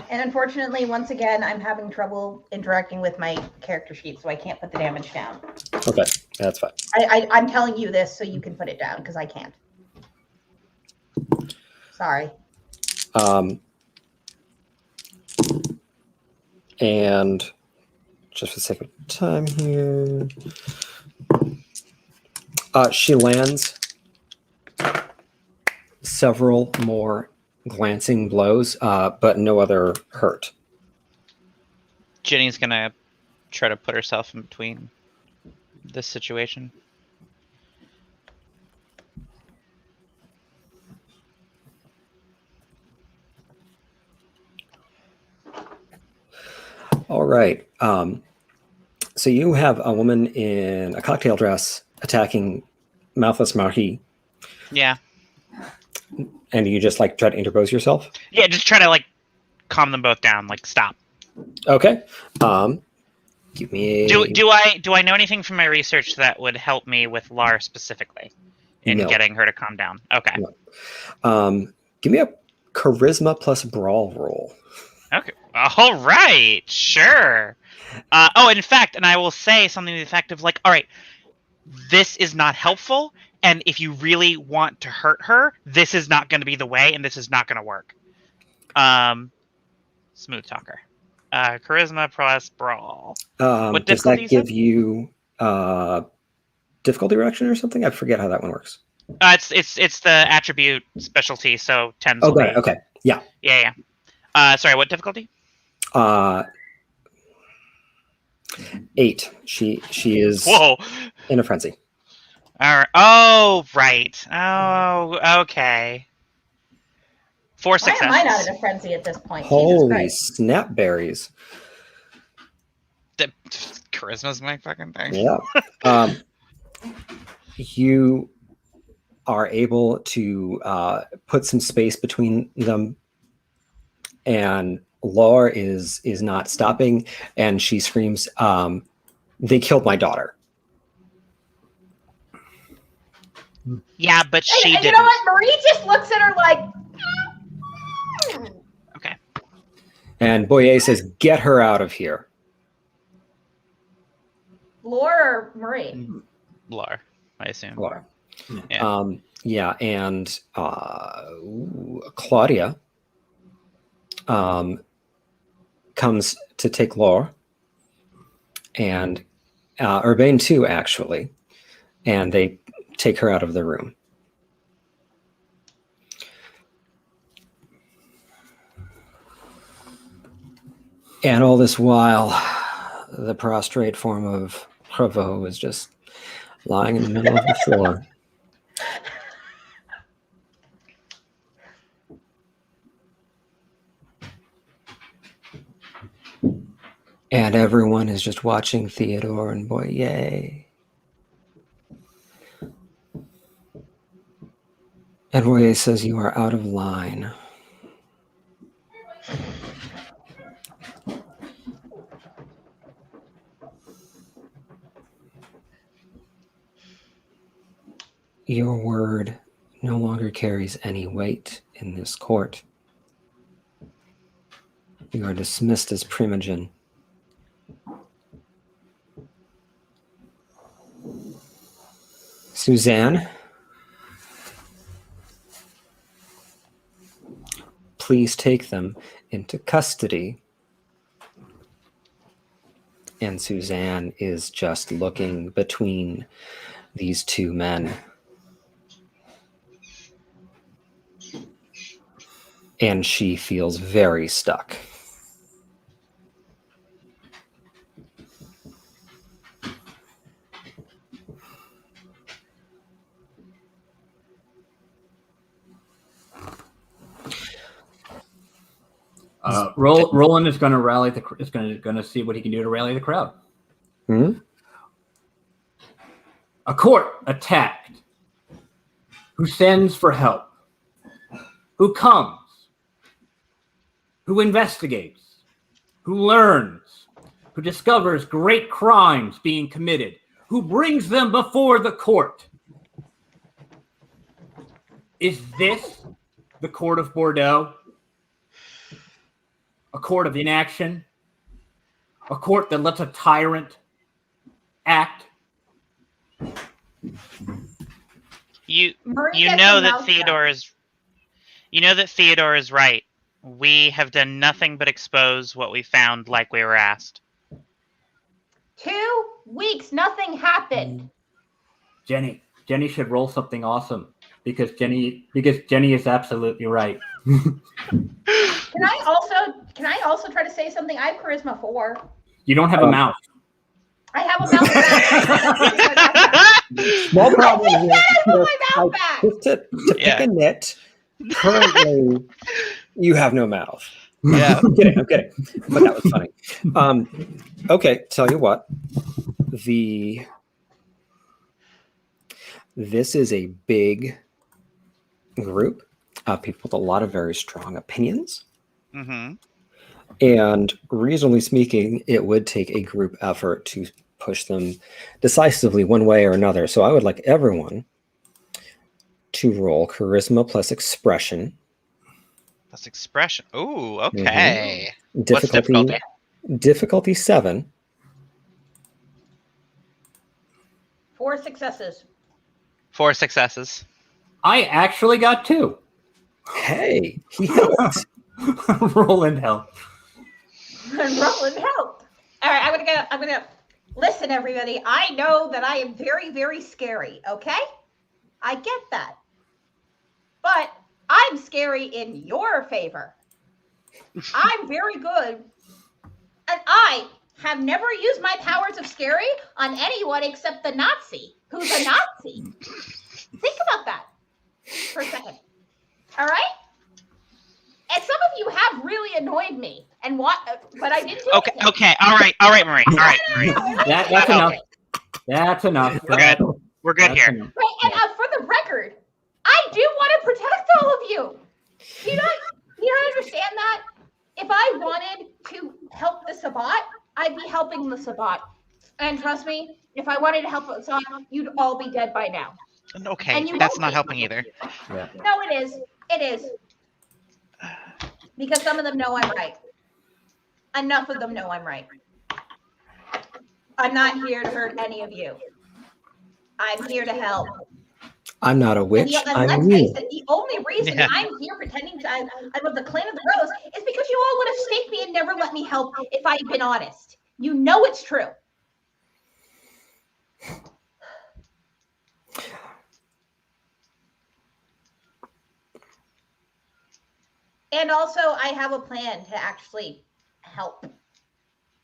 A: And unfortunately, once again, I'm having trouble interacting with my character sheet, so I can't put the damage down.
B: Okay, that's fine.
A: I'm telling you this so you can put it down because I can't. Sorry.
B: And just for the sake of time here, she lands several more glancing blows, but no other hurt.
D: Jenny's gonna try to put herself in between this situation.
B: All right. So you have a woman in a cocktail dress attacking Mouthless Marie,
D: Yeah.
B: and you just like try to interpose yourself.
D: Yeah, just try to like calm them both down. Like, stop.
B: Okay. Give me a...
D: Do I know anything from my research that would help me with Lar specifically in
B: No.
D: getting her to calm down? Okay.
B: No. Give me a charisma plus brawl roll.
D: Okay. All right. Sure. In fact, and I will say something to the effect of like, all right, this is not helpful, and if you really want to hurt her, this is not going to be the way, and this is not going to work. Smooth talker. Charisma plus brawl. What
B: Does
D: difficulty
B: that
D: you
B: give
D: said?
B: you difficulty reduction or something? I forget how that one works.
D: It's the attribute specialty, so 10s
B: Oh,
D: will
B: got
D: be.
B: it. Okay. Yeah.
D: Yeah. Sorry, what difficulty?
B: 8. She is
D: Whoa.
B: in a frenzy.
D: All right. Oh, right. Oh, okay. 4
A: Why
D: successes.
A: am I not in a frenzy at this point? Jesus
B: Holy
A: Christ.
B: snapberries.
D: Charisma's my fucking thing.
B: Yeah. You are able to put some space between them, and Laura is not stopping, and she screams, "They killed my daughter."
D: Yeah, but she
A: And
D: didn't.
A: you know what? Marie just looks at her like,
D: Okay.
B: And Boyer says, "Get her out of here."
A: Laura or Marie?
D: Lar, I assume.
B: Laura.
D: Yeah.
B: And Claudia comes to take Laura, and Urbane too, actually, and they take her out of the room. And all this while, the prostrate form of Provo is just lying in the middle of the floor. And everyone is just watching Theodore and Boyer. And Boyer says, "You are out of line." Your word no longer carries any weight in this court. You are dismissed as primogen. Suzanne, please take them into custody. And Suzanne is just looking between these two men. And she feels very stuck.
E: Roland is going to rally is going to see what he can do to rally the crowd.
B: Hmm?
E: A court attacked. Who sends for help? Who comes? Who investigates? Who learns? Who discovers great crimes being committed? Who brings them before the court? Is this the court of Bordeaux? A court of inaction? A court that lets a tyrant act?
A: Marie
D: You
A: gets
D: know
A: her
D: that
A: mouth
D: Theodore is right. We have done nothing but expose what we found like we were asked.
A: 2 weeks, nothing happened.
E: Jenny should roll something awesome because Jenny is absolutely right.
A: Can I also try to say something? I have charisma 4.
E: You don't have a mouth.
A: I have a mouth.
B: Small problem here.
A: I put my mouth back.
B: Just to pick a nit, currently you have no mouth.
D: Yeah.
B: I'm kidding. But that was funny. Okay, tell you what. This is a big group of people with a lot of very strong opinions.
D: Mm-hmm.
B: And reasonably speaking, it would take a group effort to push them decisively one way or another. So I would like everyone to roll charisma plus expression.
D: That's expression. Ooh, okay. What's
B: Difficulty
D: difficulty?
B: difficulty 7.
A: 4 successes.
D: 4 successes.
E: I actually got 2.
B: Hey, he helped.
E: Roland help.
A: Roland help. All right, I'm gonna listen, everybody. I know that I am very, very scary. Okay, I get that, but I'm scary in your favor. I'm very good, and I have never used my powers of scary on anyone except the Nazi, who's a Nazi. Think about that for a second. All right. And some of you have really annoyed me, and but I didn't do anything.
D: Okay. All right, Marie. All right, Marie.
E: That's enough. That's enough.
D: We're good. We're good
E: That's
D: here.
E: enough.
A: Right, and for the record, I do want to protect all of you. You don't understand that? If I wanted to help the Sabbat, I'd be helping the Sabbat. And trust me, if I wanted to help the Sabbat, you'd all be dead by now.
D: Okay,
A: And you
D: that's
A: won't
D: not
A: be.
D: helping either.
E: Yeah.
A: No, it is. It is. Because some of them know I'm right. Enough of them know I'm right. I'm not here to hurt any of you. I'm here to help.
B: I'm not a witch.
A: And
B: I'm
A: let's
B: you.
A: face it, the only reason
D: Yeah.
A: I'm here pretending to I'm of the clan of the Rose is because you all would have staked me and never let me help if I'd been honest. You know it's true. And also, I have a plan to actually help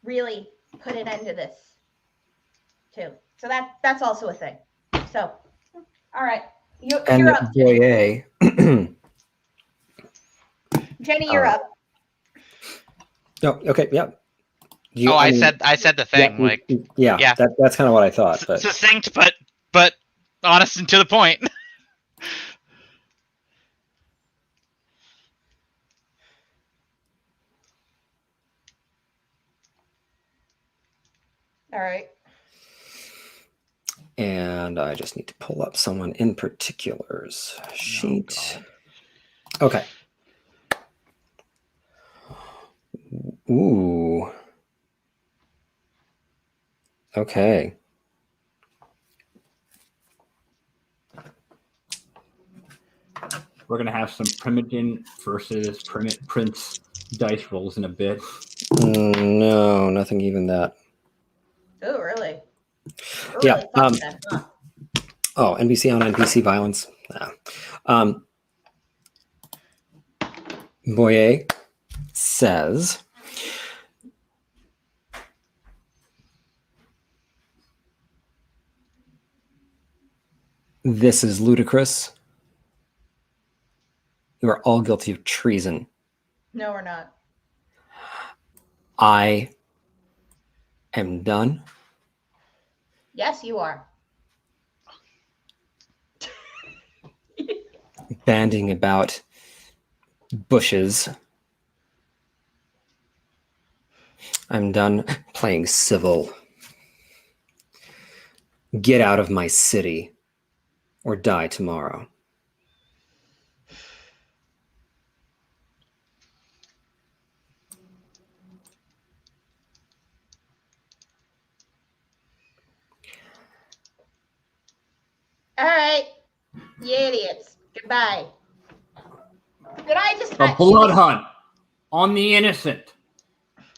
A: really put an end to this too. So that's also a thing. So, all right, you're
B: And
A: up, Jenny.
B: Boyer.
A: Jenny, you're up.
B: Oh, okay, yeah.
D: I said the thing.
B: Yeah,
D: yeah.
B: That's kind of what I thought. But
D: Succinct, but honest and to the point.
A: All right.
B: and I just need to pull up someone in particular's sheet. Okay. Ooh. Okay.
E: We're gonna have some Primogen versus Prince dice rolls in a bit.
B: No, nothing even that.
A: Oh, really?
B: Yeah,
A: Fuck that, huh?
B: Oh, NPC on NPC violence. Boyer says, "This is ludicrous. You are all guilty of treason.
A: No, we're not.
B: I am done.
A: Yes, you are.
B: Banding about bushes. I'm done playing civil. Get out of my city or die tomorrow."
A: All right, you idiots. Goodbye. Did I just
E: A blood hunt on the innocent.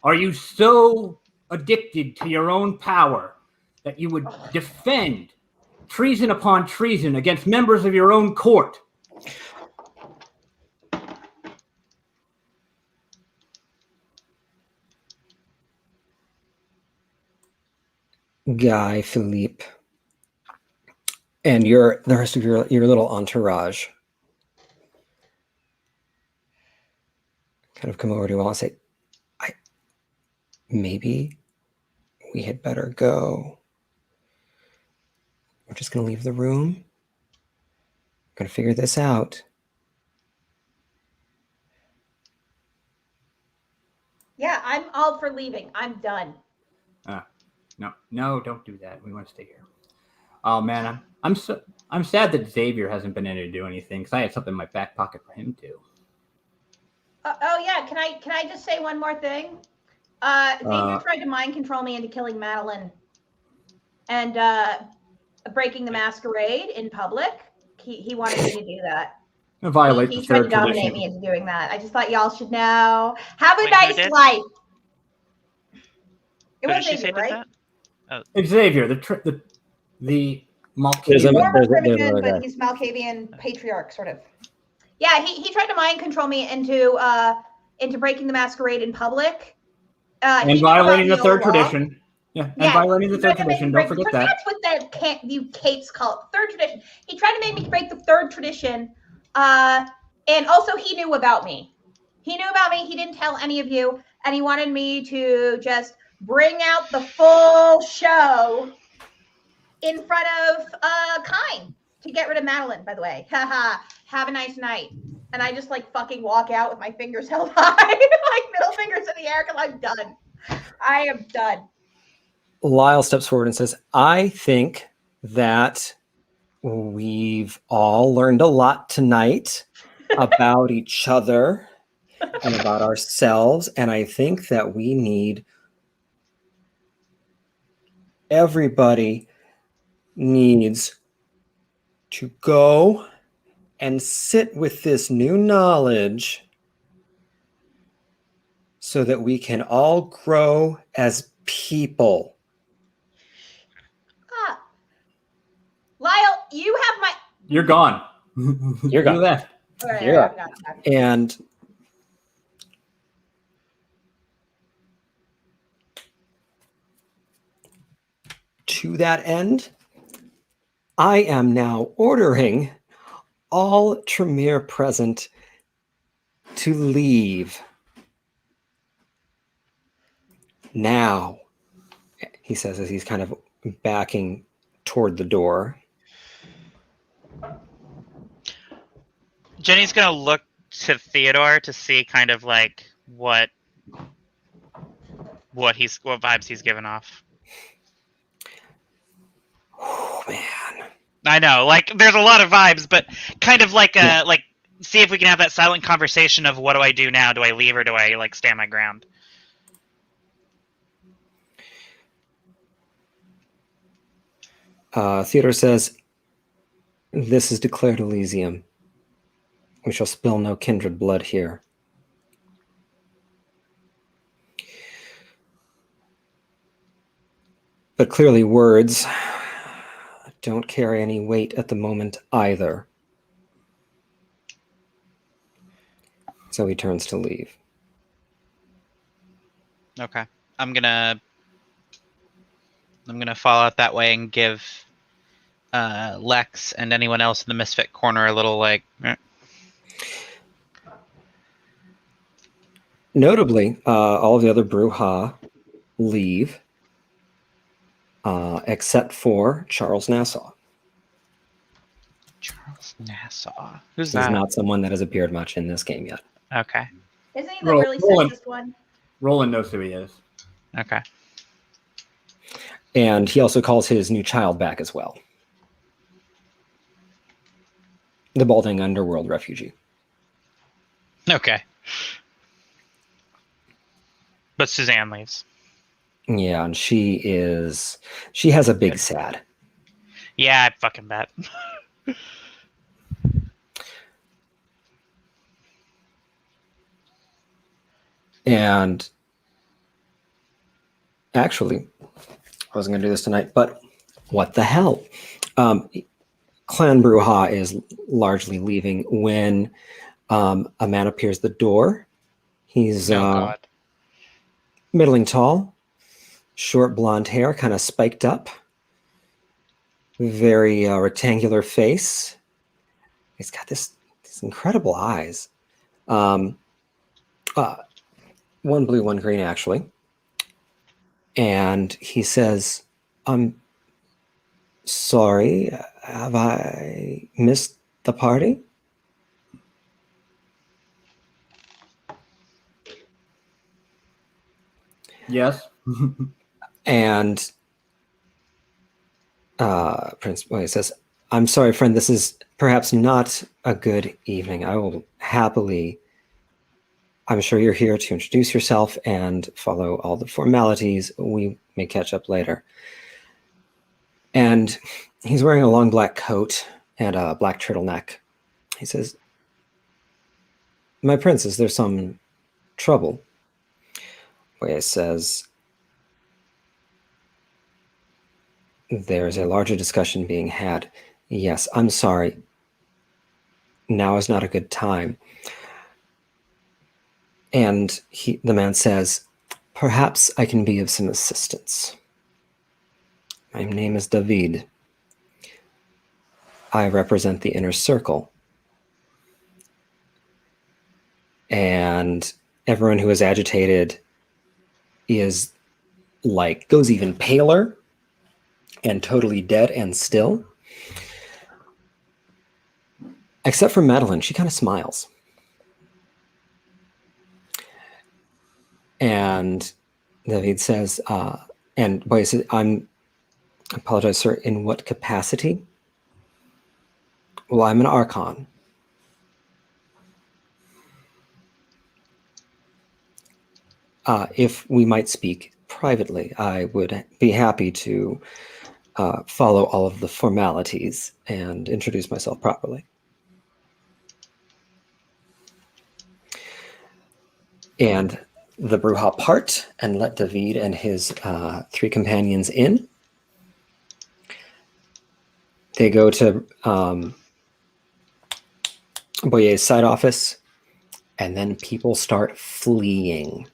E: Are you so addicted to your own power that you would defend treason upon treason against members of your own court?
B: Guy, Philippe, and the rest of your little entourage kind of come over to you all and say, maybe we had better go. We're just going to leave the room. We're going to figure this out.
A: Yeah, I'm all for leaving. I'm done.
E: No, don't do that. We want to stay here. Oh man, I'm sad that Xavier hasn't been able to do anything because I had something in my back pocket for him too.
A: Oh yeah, can I just say one more thing? Xavier tried to mind control me into killing Madeline and breaking the masquerade in public. He wanted me to do that.
E: Violate
A: He
E: the
A: tried to
E: third
A: dominate
E: tradition.
A: me into doing that. I just thought y'all should know. Have a
D: Wait, who
A: nice
D: did?
A: life. It
D: Who
A: was
D: did she
A: Xavier,
D: say did
A: right?
D: that?
E: Xavier, the
B: There's
E: Malkavian.
A: Former
B: there's
A: Primogen,
B: another
A: but
B: guy.
A: he's Malkavian patriarch, sort of. Yeah, he tried to mind control me into breaking the masquerade in public.
E: And
A: He knew about
E: violating
A: me
E: the
A: all
E: third
A: along.
E: tradition. Yeah, and
A: Yeah,
E: violating the
A: he
E: third
A: tried to make me
E: tradition. Don't
A: break.
E: forget that.
A: That's what you capes call it. Third tradition. He tried to make me break the third tradition. And also he knew about me. He knew about me. He didn't tell any of you, and he wanted me to just bring out the full show in front of Kine to get rid of Madeline. By the way, haha. Have a nice night. And I just like fucking walk out with my fingers held high, like middle fingers in the air, because I'm done. I am done.
B: Lyle steps forward and says, I think that we've all learned a lot tonight about each other and about ourselves. And I think that we need everybody needs to go and sit with this new knowledge so that we can all grow as people.
A: Lyle, you have my.
E: You're gone.
B: You're gone.
E: You left.
A: Right,
B: Yeah.
A: I'm not.
B: And to that end, I am now ordering all Tremere present to leave. Now, he says as he's kind of backing toward the door.
D: Jenny's gonna look to Theodore to see kind of like what vibes he's giving off.
B: Oh, man.
D: I know, like there's a lot of vibes, but kind of like like see if we can have that silent conversation of what do I do now? Do I leave or do I like stand my ground?
B: Theodore says, this is declared Elysium. We shall spill no kindred blood here. But clearly words don't carry any weight at the moment either. So he turns to leave.
D: Okay. I'm gonna fall out that way and give Lex and anyone else in the Misfit corner a little like
B: Notably, all of the other Brujah leave, except for Charles Nassau.
D: Charles Nassau. Who's
B: He's
D: that?
B: not someone that has appeared much in this game yet.
D: Okay.
A: Isn't he the really sexist one?
E: Roland knows who he is.
D: Okay.
B: And he also calls his new child back as well. The balding underworld refugee.
D: Okay. But Suzanne leaves.
B: Yeah, and she has a big sad.
D: Yeah, I fucking bet.
B: And actually, I wasn't going to do this tonight, but what the hell? Clan Brujah is largely leaving when a man appears at the door. He's
D: God.
B: middling tall, short blonde hair, kind of spiked up, very rectangular face. He's got these incredible eyes. One blue, one green, actually. And he says, I'm sorry, have I missed the party?
E: Yes.
B: And Prince Boy says, "I'm sorry, friend. This is perhaps not a good evening. I will happily. I'm sure you're here to introduce yourself and follow all the formalities. We may catch up later." And he's wearing a long black coat and a black turtleneck. He says, "My prince, is there some trouble?" Boy says, "There's a larger discussion being had. Yes, I'm sorry. Now is not a good time." And the man says, "Perhaps I can be of some assistance. My name is David. I represent the inner circle. And everyone who is agitated is goes even paler and totally dead and still. Except for Madeline, she kind of smiles. And David says, and Boy says, I apologize, sir, in what capacity?" "Well, I'm an Archon." "If we might speak privately, I would be happy to follow all of the formalities and introduce myself properly." And the Bruja part and let David and his 3 companions in. They go to Boyer's side office, and then people start fleeing.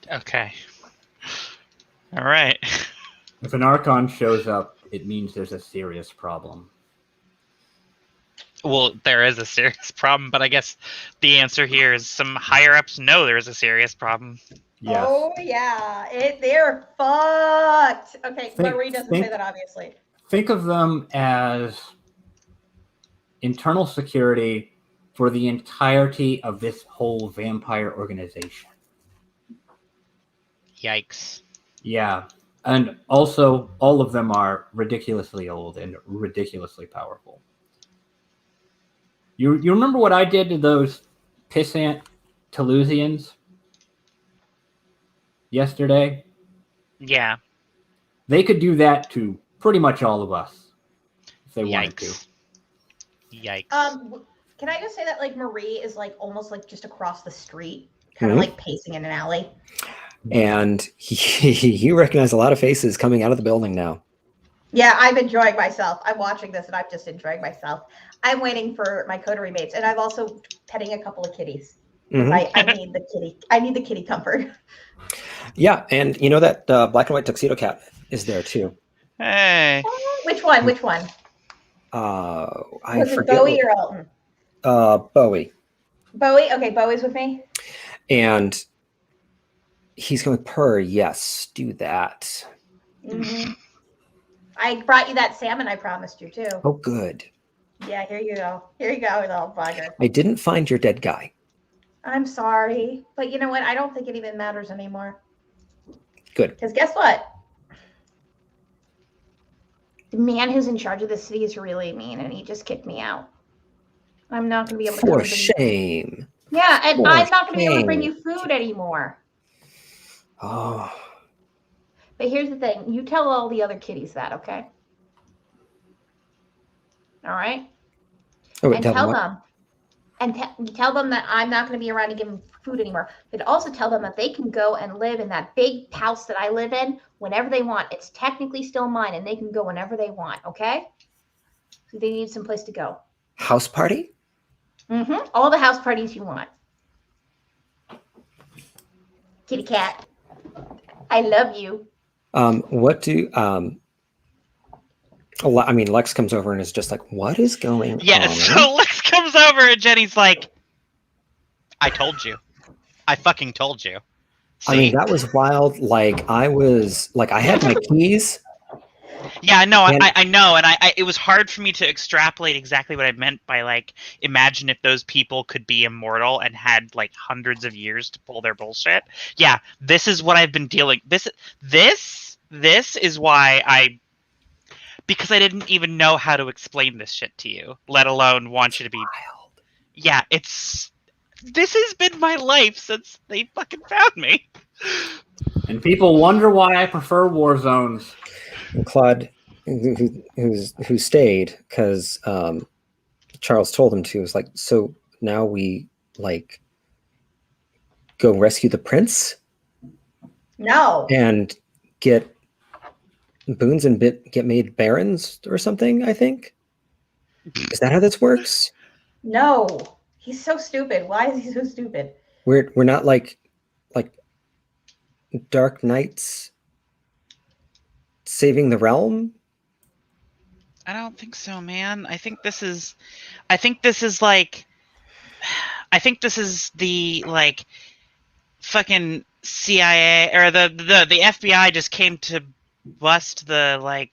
D: Okay. All right.
E: If an Archon shows up, it means there's a serious problem.
D: Well, there is a serious problem, but I guess the answer here is some higher ups know there's a serious problem.
E: Yes.
A: Oh yeah, they're fucked. Okay, Marie doesn't say that obviously.
E: Think of them as internal security for the entirety of this whole vampire organization.
D: Yikes.
E: Yeah. And also, all of them are ridiculously old and ridiculously powerful. You remember what I did to those pissant Toulousians yesterday?
D: Yeah.
E: They could do that to pretty much all of us if they wanted to.
D: Yikes.
A: Can I just say that Marie is almost just across the street, kind of pacing in an alley.
B: And you recognize a lot of faces coming out of the building now.
A: Yeah, I'm enjoying myself. I'm watching this and I'm just enjoying myself. I'm waiting for my coterie mates, and I'm also petting a couple of kitties. I need the kitty. I need the kitty comfort.
B: Yeah, and you know that black and white tuxedo cat is there too.
D: Hey.
A: Which one? Which one?
B: I
A: Was it
B: forget
A: Bowie or Elton?
B: Bowie.
A: Bowie? Okay, Bowie's with me.
B: And he's going, "Purr, yes, do that."
A: Mm-hmm. I brought you that salmon I promised you too.
B: Oh, good.
A: Yeah, here you go. Here you go, little bugger.
B: I didn't find your dead guy.
A: I'm sorry. But you know what? I don't think it even matters anymore.
B: Good.
A: Because guess what? The man who's in charge of the city is really mean, and he just kicked me out. I'm not going to be able to
B: For shame.
A: Yeah, and
B: For
A: I'm not going to be able to bring
B: shame.
A: you food anymore.
B: Oh.
A: But here's the thing. You tell all the other kitties that, okay? All right?
B: Oh,
A: And tell them. And tell them that I'm not going to be around to give them food anymore. But also tell them that they can go and live in that big house that I live in whenever they want. It's technically still mine, and they can go whenever they want, okay? So they need some place to go.
B: House party?
A: Mm-hmm. All the house parties you want. Kitty cat. I love you.
B: What do I mean, Lex comes over and is just like, "What is going on?"
D: Yeah, so Lex comes over and Jenny's like, "I told you. I fucking told you."
B: I mean, that was wild. I had my keys.
D: Yeah, no,
B: And-
D: I know, and I it was hard for me to extrapolate exactly what I meant by like, imagine if those people could be immortal and had like hundreds of years to pull their bullshit. Yeah, this is what I've been dealing. This is why because I didn't even know how to explain this shit to you, let alone want you to be. Yeah, this has been my life since they fucking found me.
E: And people wonder why I prefer war zones.
B: And Claude, who stayed because Charles told him to, was like, so now we like go rescue the prince
A: No.
B: and get boons and get made barons or something. I think, is that how this works?
A: No. He's so stupid. Why is he so stupid?
B: We're not like dark knights saving the realm.
D: I don't think so, man. I think this is like, I think this is the like fucking CIA or the FBI just came to bust the like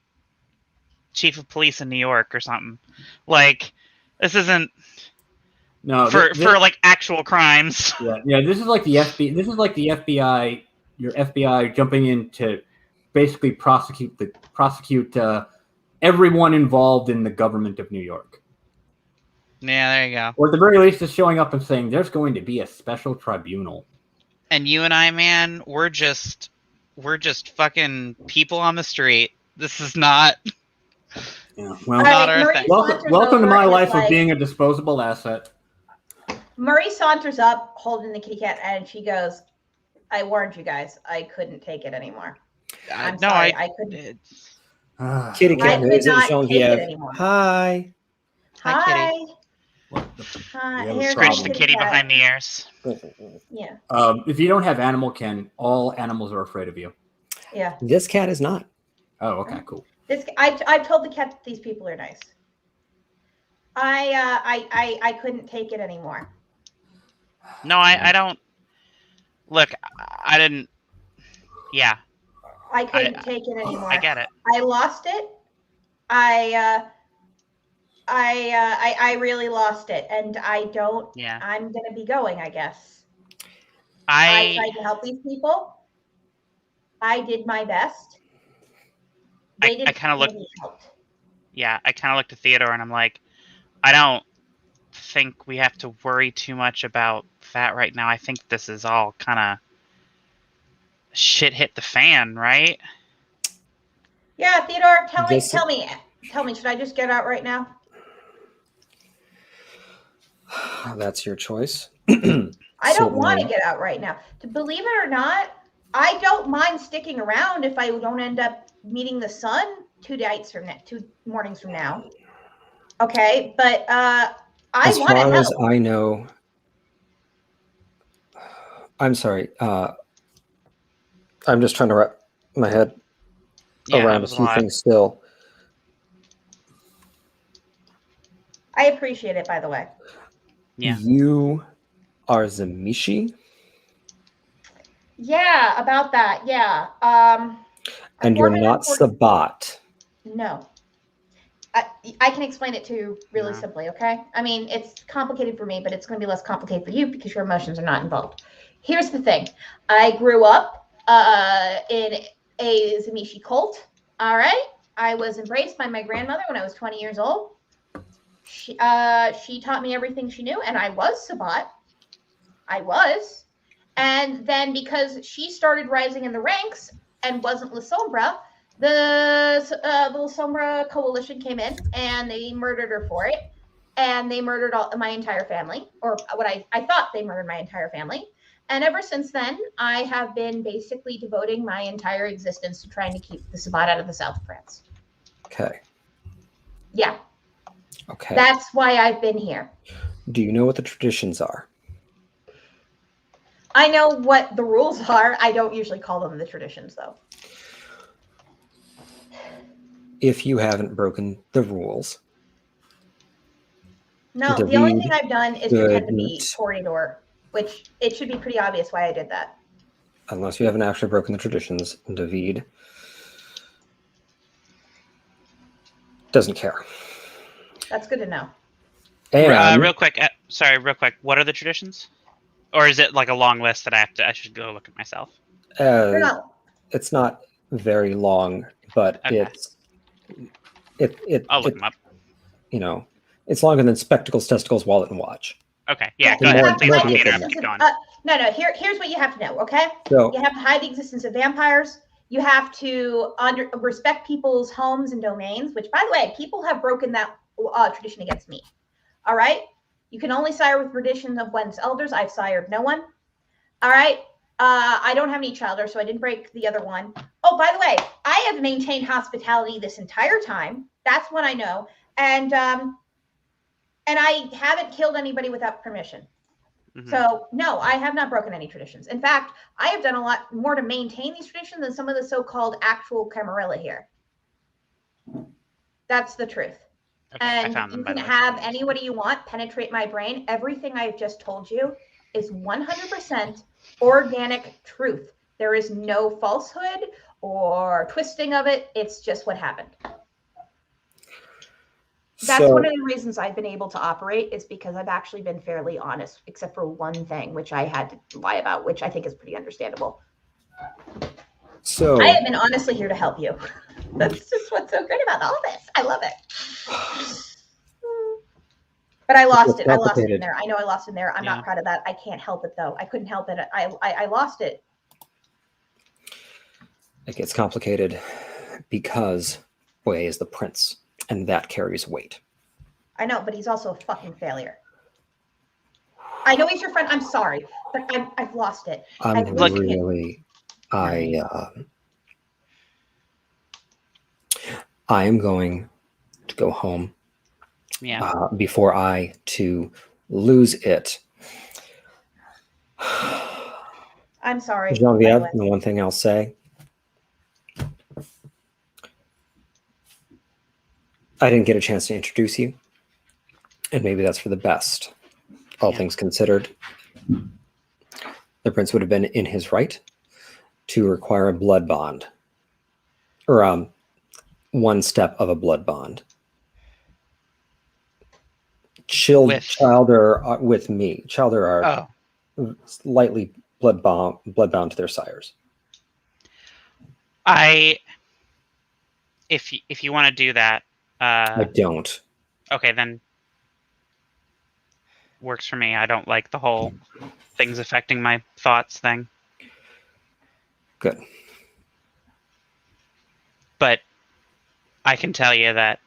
D: chief of police in New York or something. Like, this isn't
E: No,
D: for like actual crimes.
E: yeah. This is like the FBI. This is like the FBI. Your FBI jumping in to basically prosecute everyone involved in the government of New York.
D: Yeah, there you go.
E: Or at the very least, is showing up and saying there's going to be a special tribunal.
D: And you and I, man, we're just fucking people on the street. This is not.
E: Yeah. Well,
A: All
D: not
A: right,
D: our
A: Marie
D: thing.
E: welcome
A: saunters
E: to
A: over
E: my
A: and is
E: life of
A: like-
E: being a disposable asset.
A: Murray saunters up, holding the kitty cat, and she goes, "I warned you guys. I couldn't take it anymore. I'm
D: No,
A: sorry. I couldn't.
B: Kitty
A: I
B: cat
A: could
B: waves at
A: not take it
B: Genevieve.
A: anymore.
B: Hi.
D: Hi,
A: Hi.
D: kitty.
A: Hi.
E: We have a
A: Here's
D: Scratch
E: problem.
D: the
A: kitty
D: kitty
A: cat.
D: behind the ears.
A: Yeah.
E: If you don't have animal kin, all animals are afraid of you.
A: Yeah.
B: This cat is not.
E: Oh, okay, cool.
A: I've told the cat that these people are nice. I couldn't take it anymore.
D: No, I don't. Look, I didn't. Yeah,
A: I couldn't take it anymore.
D: I get it.
A: I lost it. I really lost it, and I don't.
D: Yeah.
A: I'm gonna be going, I guess. I
D: I
A: tried to help these people. I did my best. They
D: I
A: didn't
D: kinda
A: want
D: looked-
A: to be helped.
D: yeah, I kind of looked at Theodore and I'm like, I don't think we have to worry too much about that right now. I think this is all kind of shit hit the fan, right?
A: Yeah, Theodore, tell
B: This-
A: me. Should I just get out right now?
B: That's your choice.
A: I don't want to
B: Certainly.
A: get out right now. To believe it or not, I don't mind sticking around if I don't end up meeting the sun 2 mornings from now. Okay, but I
B: As
A: want to
B: far as
A: help.
B: I know, I'm sorry. I'm just trying to wrap my head
D: Yeah,
B: around
D: it
B: a
D: was a
B: few
D: lot.
B: things still.
A: I appreciate it, by the way.
D: Yeah.
B: You are Zamishi,
A: Yeah, about that. Yeah.
B: and you're
A: former
B: not
A: important-
B: Sabat.
A: No. I can explain it to you really
D: No.
A: simply, okay? I mean, it's complicated for me, but it's going to be less complicated for you because your emotions are not involved. Here's the thing. I grew up in a Zamishi cult, all right? I was embraced by my grandmother when I was 20 years old. She taught me everything she knew, and I was Sabat. I was. And then because she started rising in the ranks and wasn't La Sombra, the La Sombra coalition came in and they murdered her for it. And they murdered my entire family, or what I thought they murdered my entire family. And ever since then, I have been basically devoting my entire existence to trying to keep the Sabat out of the south of France.
B: Okay.
A: Yeah,
B: Okay.
A: that's why I've been here.
B: Do you know what the traditions are?
A: I know what the rules are. I don't usually call them the traditions, though.
B: If you haven't broken the rules,
A: No, the only
B: David,
A: thing I've done is pretend to be
B: good.
A: Toreador, which it should be pretty obvious why I did that.
B: unless you haven't actually broken the traditions, David, doesn't care.
A: That's good to know.
B: And
D: real quick, real quick. What are the traditions? Or is it like a long list that I should go look at myself?
A: They're not.
B: it's not very long, but
D: Okay.
B: it
D: I'll look them up.
B: you know, it's longer than spectacles, testicles, wallet, and watch.
D: Okay, yeah,
B: Yeah,
D: go
B: more-
D: ahead. Thanks
B: more
D: for being
B: than
D: interrupted.
B: that.
D: Keep going.
A: No. Here's what you have to know. Okay,
B: So
A: you have to hide the existence of vampires. You have to respect people's homes and domains. Which, by the way, people have broken that tradition against me. All right, you can only sire with tradition of one's elders. I've sired no one. All right. I don't have any childers, so I didn't break the other one. Oh, by the way, I have maintained hospitality this entire time. That's what I know. And I haven't killed anybody without permission.
D: Mhm.
A: So no, I have not broken any traditions. In fact, I have done a lot more to maintain these traditions than some of the so-called actual Camarilla here. That's the truth.
D: Okay, I
A: And
D: found them,
A: you
D: by
A: can
D: the way.
A: have anybody you want penetrate my brain. Everything I've just told you is 100% organic truth. There is no falsehood or twisting of it. It's just what happened. That's one of the reasons I've been able to operate, is because I've actually been fairly honest, except for one thing, which I had to lie about, which I think is pretty understandable.
B: So
A: I have been honestly here to help you. That's just what's so great about all this. I love it. But I lost it. I lost it in there. I know I lost it in there. I'm not proud of that. I can't help it though. I couldn't help it. I lost it.
B: It gets complicated because Boye is the prince, and that carries weight.
A: I know, but he's also a fucking failure. I know he's your friend. I'm sorry, but I've lost it.
B: I am going to go home.
D: Yeah.
B: Before I to lose it.
A: I'm sorry.
B: Genevieve, the one thing I'll say, I didn't get a chance to introduce you, and maybe that's for the best. All things considered, the prince would have been in his right to require a blood bond, or one step of a blood bond. Childer with me. Childer are lightly blood bound to their sires.
D: If you want to do that,
B: I don't.
D: Okay, then works for me. I don't like the whole things affecting my thoughts thing.
B: Good.
D: But I can tell you that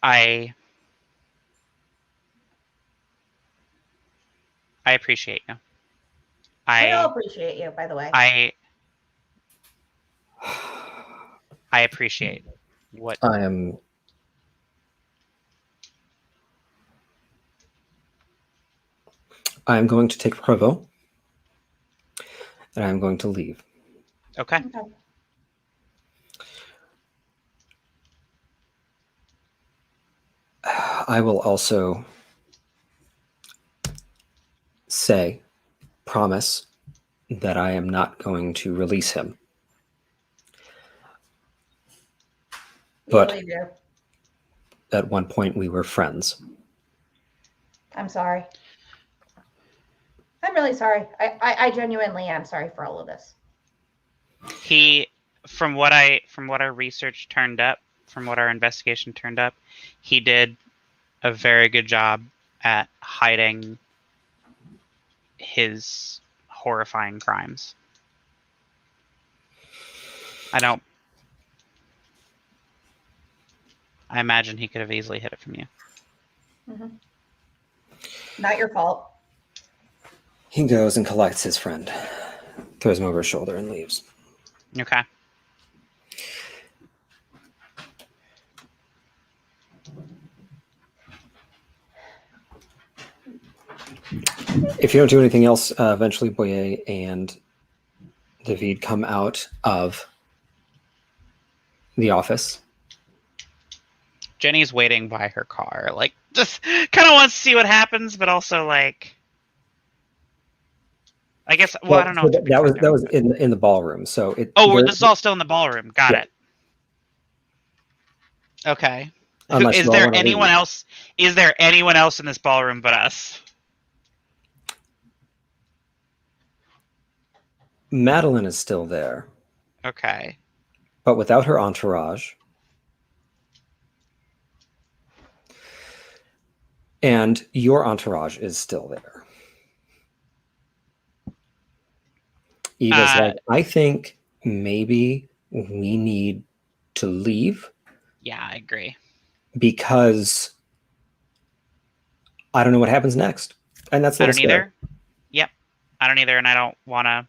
D: I appreciate you.
A: I appreciate you, by the way.
D: I appreciate what
B: I am. I am going to take Provo, and I am going to leave.
D: Okay.
B: I will also promise that I am not going to release him. But at one point we were friends.
A: I'm sorry. I'm really sorry. I genuinely am sorry for all of this.
D: From what our research turned up, from what our investigation turned up, he did a very good job at hiding his horrifying crimes. I imagine he could have easily hid it from you.
A: Mm-hmm. Not your fault.
B: He goes and collects his friend, throws him over his shoulder, and leaves.
D: Okay.
B: If you don't do anything else, eventually Boye and David come out of the office.
D: Jenny's waiting by her car, like just kind of wants to see what happens, but also like, I guess. Well, I don't know.
B: So that was in the ballroom. So
D: this is all still in the ballroom. Got it. Okay.
B: Unless
D: Is
B: you all
D: there
B: want to
D: anyone
B: leave.
D: else? Is there anyone else in this ballroom but us?
B: Madeline is still there,
D: Okay.
B: but without her entourage. And your entourage is still there. Eva's like, I think maybe we need to leave
D: Yeah, I agree.
B: because I don't know what happens next. And that's a
D: I
B: little
D: don't
B: scary.
D: either. Yep. I don't either, and I don't want to.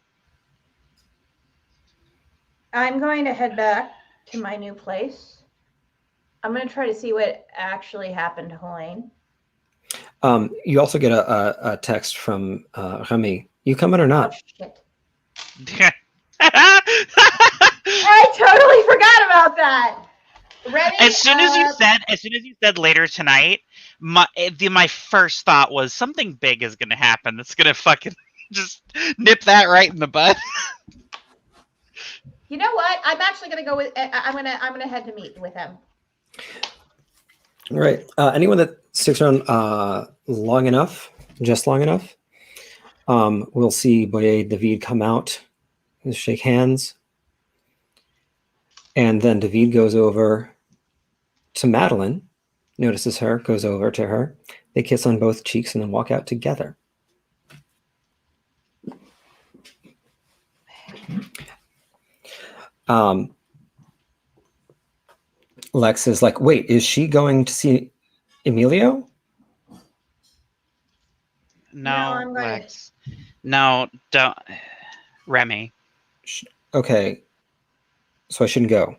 A: I'm going to head back to my new place. I'm going to try to see what actually happened to Helene.
B: You also get a text from Remy. You coming or
A: Oh,
B: not?
A: shit.
D: As
A: I totally forgot about that. Ready?
D: soon as you said later tonight, my first thought was something big is gonna happen. That's gonna fucking just nip that right in the bud.
A: You know what? I'm actually going to go with. I'm gonna head to meet with him.
B: All right. Anyone that sticks around just long enough, we'll see Boyer David come out and shake hands. And then David goes over to Madeline, notices her, goes over to her. They kiss on both cheeks and then walk out together. Lex is like, wait, is she going to see Emilio?
A: No, I'm going to-
D: Lex. No, don't. Remy.
B: Okay. So I shouldn't go.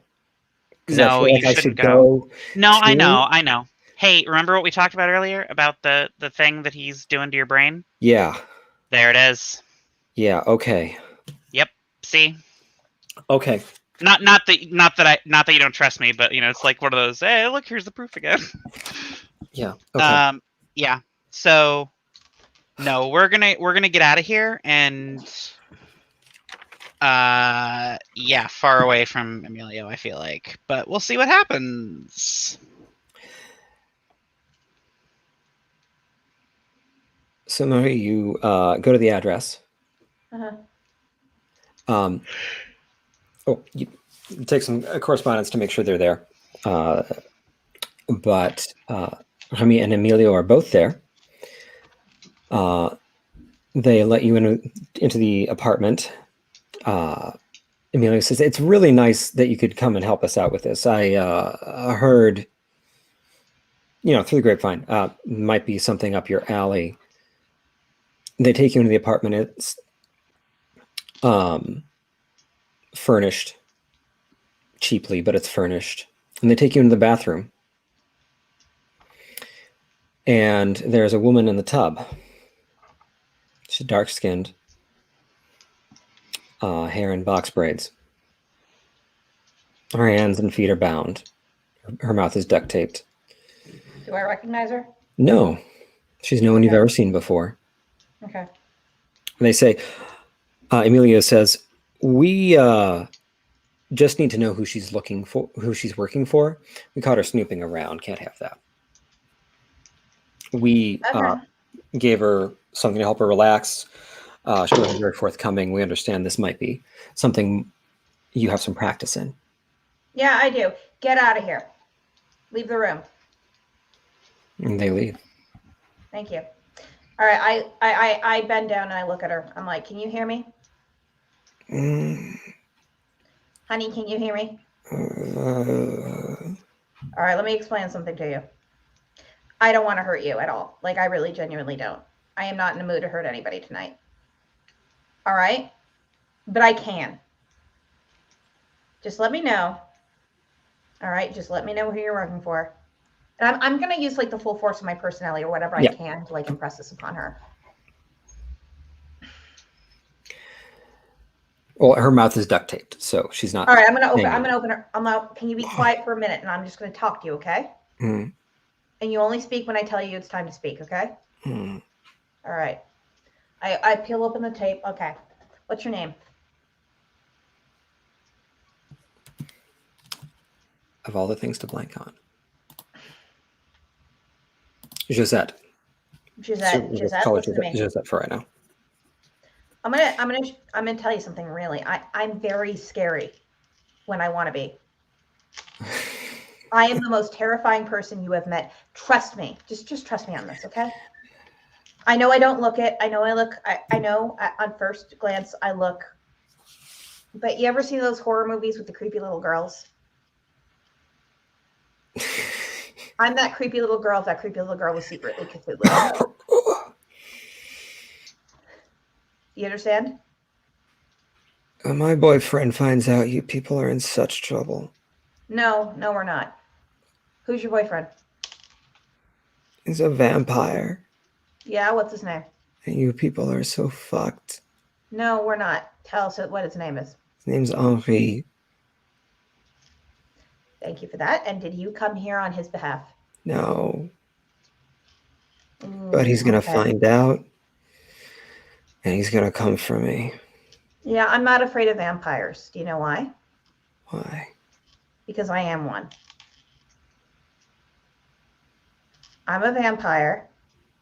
B: 'Cause I
D: No,
B: feel
D: you
B: like I
D: shouldn't
B: should
D: go. No, I
B: to-
D: know. Hey, remember what we talked about earlier about the thing that he's doing to your brain?
B: Yeah.
D: There it is.
B: Yeah. Okay.
D: Yep. See?
B: Okay.
D: Not that you don't trust me, but it's like one of those. Hey, look, here's the proof again.
B: Yeah. Okay.
D: Yeah. So, no, we're gonna get out of here and, yeah, far away from Emilio. I feel like, but we'll see what happens.
B: So Marie, you go to the address.
A: Uh-huh.
B: You take some correspondence to make sure they're there. But Remy and Emilio are both there. They let you into the apartment. Emilio says, it's really nice that you could come and help us out with this. I heard, through the grapevine, might be something up your alley. They take you into the apartment. It's furnished cheaply, but it's furnished. And they take you into the bathroom. And there's a woman in the tub. She's dark-skinned. Hair in box braids. Her hands and feet are bound. Her mouth is duct taped.
A: Do I recognize her?
B: No. She's no one you've ever seen before.
A: Okay.
B: And they say, Emilio says, we just need to know who she's looking for, who she's working for. We caught her snooping around. Can't have that. We gave her something to help her relax. She wasn't very forthcoming. We understand this might be something you have some practice in.
A: Yeah, I do. Get out of here. Leave the room.
B: And they leave.
A: Thank you. All right, I bend down and I look at her. I'm like, can you hear me? Honey, can you hear me? All right, let me explain something to you. I don't want to hurt you at all. Like, I really genuinely don't. I am not in the mood to hurt anybody tonight. All right? But I can. Just let me know. All right? Just let me know who you're working for. And I'm going to use, like, the full force of my personality or whatever I can to, like, impress this upon her.
B: Well, her mouth is duct taped, so she's not.
A: All right, I'm going to open her. Can you be quiet for a minute? And I'm just going to talk to you, okay?
B: Mm.
A: And you only speak when I tell you it's time to speak, okay?
B: Mm.
A: All right. I peel open the tape. Okay. What's your name?
B: Of all the things to blank on. Gisette.
A: Gisette,
B: Let's
A: Gisette,
B: call her
A: listen to me.
B: Gisette for right now.
A: I'm gonna tell you something really. I'm very scary when I want to be. I am the most terrifying person you have met. Trust me. Just trust me on this, okay? I know I don't look it. I know I know on first glance I look. But you ever see those horror movies with the creepy little girls? I'm that creepy little girl if that creepy little girl was secretly Cthulhu. You understand?
B: When my boyfriend finds out you people are in such trouble.
A: No, we're not. Who's your boyfriend?
B: He's a vampire.
A: Yeah, what's his name?
B: And you people are so fucked.
A: No, we're not. Tell us what his name is.
B: His name's Henri.
A: Thank you for that. And did you come here on his behalf?
B: No.
A: Ooh,
B: But he's gonna
A: okay.
B: find out. And he's gonna come for me.
A: Yeah, I'm not afraid of vampires. Do you know why?
B: Why?
A: Because I am one. I'm a vampire.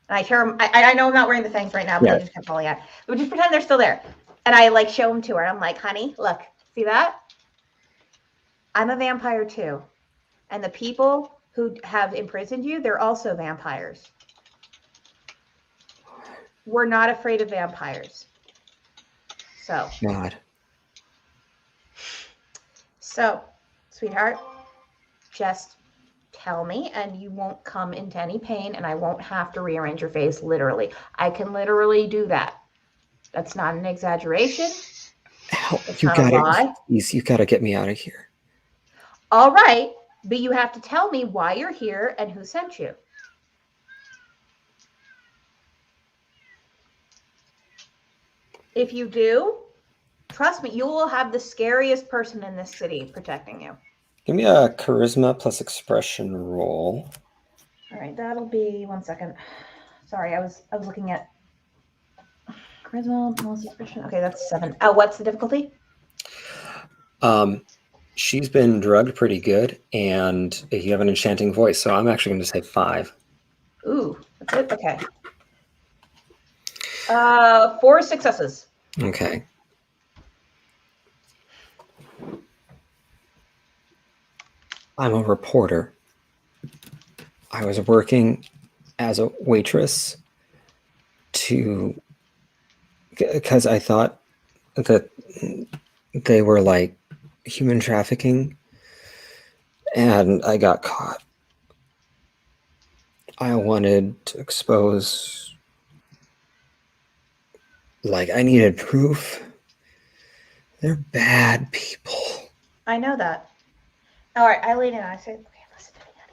A: And I hear him. I know I'm not wearing the fangs right now, but
B: Yeah.
A: they just kept falling out. But just pretend they're still there. And I like show them to her. I'm like, honey, look, see that? I'm a vampire too. And the people who have imprisoned you, they're also vampires. We're not afraid of vampires.
B: God.
A: So, sweetheart, just tell me and you won't come into any pain and I won't have to rearrange your face literally. I can literally do that. That's not an exaggeration.
B: Help.
A: It's
B: You
A: not a lie.
B: you gotta get me out of here.
A: All right, but you have to tell me why you're here and who sent you. If you do, trust me, you will have the scariest person in this city protecting you.
B: Give me a charisma plus expression roll.
A: All right, that'll be 1 second. Sorry, I was looking at charisma plus expression. Okay, that's 7. Oh, what's the difficulty?
B: She's been drugged pretty good, and you have an enchanting voice, so I'm actually going to say 5.
A: Ooh, that's it. Okay. 4 successes.
B: Okay. I'm a reporter. I was working as a waitress because I thought that they were like human trafficking, and I got caught. I wanted to expose, like, I needed proof. They're bad people.
A: I know that. All right, I lean in and I say, okay, listen to me, honey.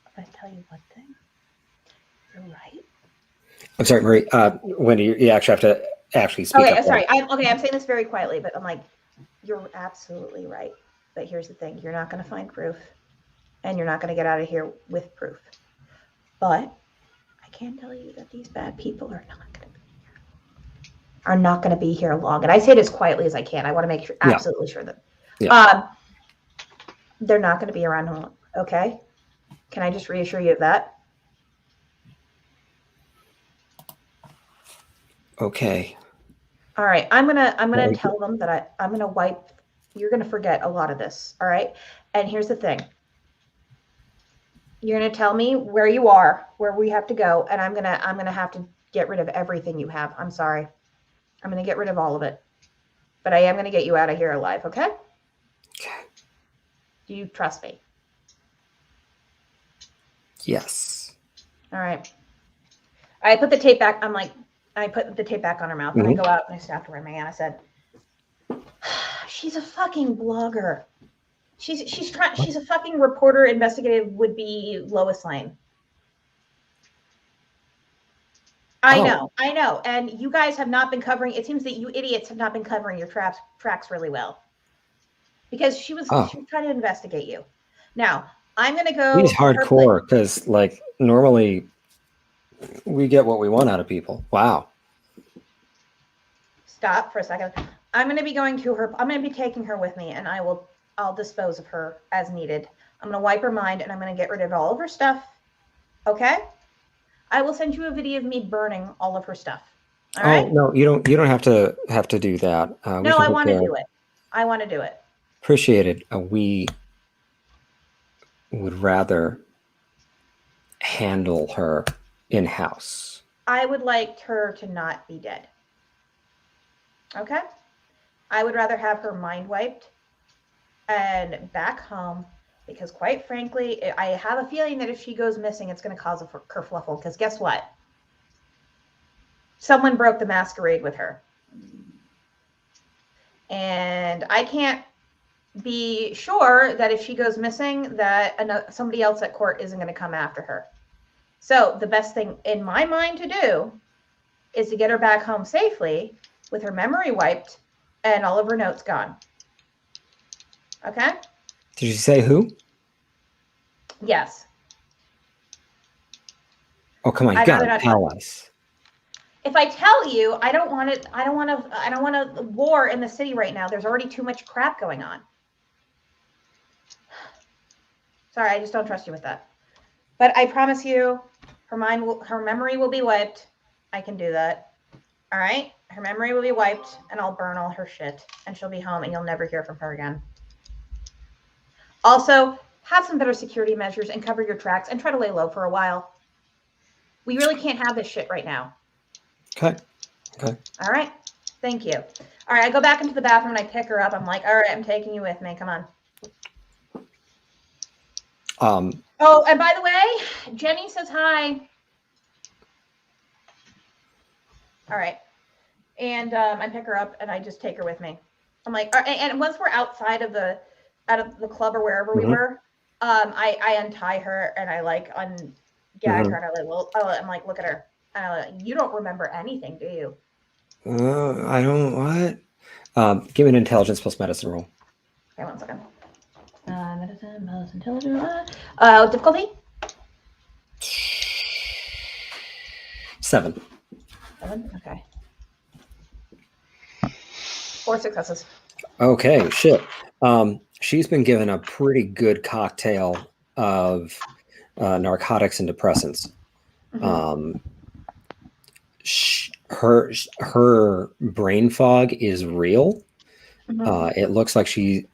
A: I'm going to tell you one thing. You're right.
B: I'm sorry, Marie. Wendy, you actually have to actually speak
A: Okay,
B: up.
A: sorry. I'm saying this very quietly, but I'm like, you're absolutely right. But here's the thing. You're not going to find proof, and you're not going to get out of here with proof. But I can tell you that these bad people are not going to be here long. And I say it as quietly as I can. I want to make sure, absolutely sure that they're not going to be around long. Okay? Can I just reassure you of that?
B: Okay.
A: All right. I'm gonna tell them that I'm gonna wipe. You're gonna forget a lot of this. All right. And here's the thing. You're gonna tell me where you are, where we have to go, and I'm gonna have to get rid of everything you have. I'm sorry. I'm gonna get rid of all of it. But I am gonna get you out of here alive, okay?
B: Okay.
A: Do you trust me?
B: Yes.
A: All right. I put the tape back. I put the tape back on her mouth, and I go out and I snapped her in my hand. I said, "She's a fucking blogger. She's a fucking reporter, investigative would-be Lois Lane." I know. And you guys have not been covering. It seems that you idiots have not been covering your tracks really well, because she was trying to investigate you. Now I'm gonna go.
B: He's hardcore because, like, normally we get what we want out of people. Wow.
A: Stop for a second. I'm going to be going to her. I'm going to be taking her with me, and I'll dispose of her as needed. I'm going to wipe her mind, and I'm going to get rid of all of her stuff. Okay? I will send you a video of me burning all of her stuff. All
B: Oh
A: right?
B: no, you don't have to do that. We
A: No,
B: can
A: I
B: take
A: want to
B: care-
A: do it. I want to do it.
B: Appreciate it. We would rather handle her in house.
A: I would like her to not be dead. Okay? I would rather have her mind wiped and back home because, quite frankly, I have a feeling that if she goes missing, it's going to cause a kerfluffle. Because guess what? Someone broke the masquerade with her. And I can't be sure that if she goes missing, that somebody else at court isn't going to come after her. So the best thing in my mind to do is to get her back home safely with her memory wiped and all of her notes gone. Okay?
B: Did you say who?
A: Yes.
B: Oh, come on, you
A: I'd rather
B: gotta
A: not-
B: tell us.
A: If I tell you, I don't want a war in the city right now. There's already too much crap going on. Sorry, I just don't trust you with that. But I promise you, her memory will be wiped. I can do that. All right? Her memory will be wiped, and I'll burn all her shit, and she'll be home, and you'll never hear from her again. Also, have some better security measures and cover your tracks and try to lay low for a while. We really can't have this shit right now.
B: Okay.
A: All right? Thank you. All right, I go back into the bathroom, and I pick her up. I'm like, all right, I'm taking you with me. Come on. Oh, and by the way, Jenny says hi. All right. And I pick her up and I just take her with me. I'm like, and once we're outside of the club or wherever we were, I untie her and I like gag her and I like, well, I'm like, look at her. And I'm like, you don't remember anything, do you?
B: I don't what? Give me an intelligence plus medicine roll.
A: Okay, 1 second. Medicine, plus intelligence. Difficulty?
B: 7.
A: 7? Okay. 4 successes.
B: Okay, shit. She's been given a pretty good cocktail of narcotics and depressants. Her brain fog is real. It looks like she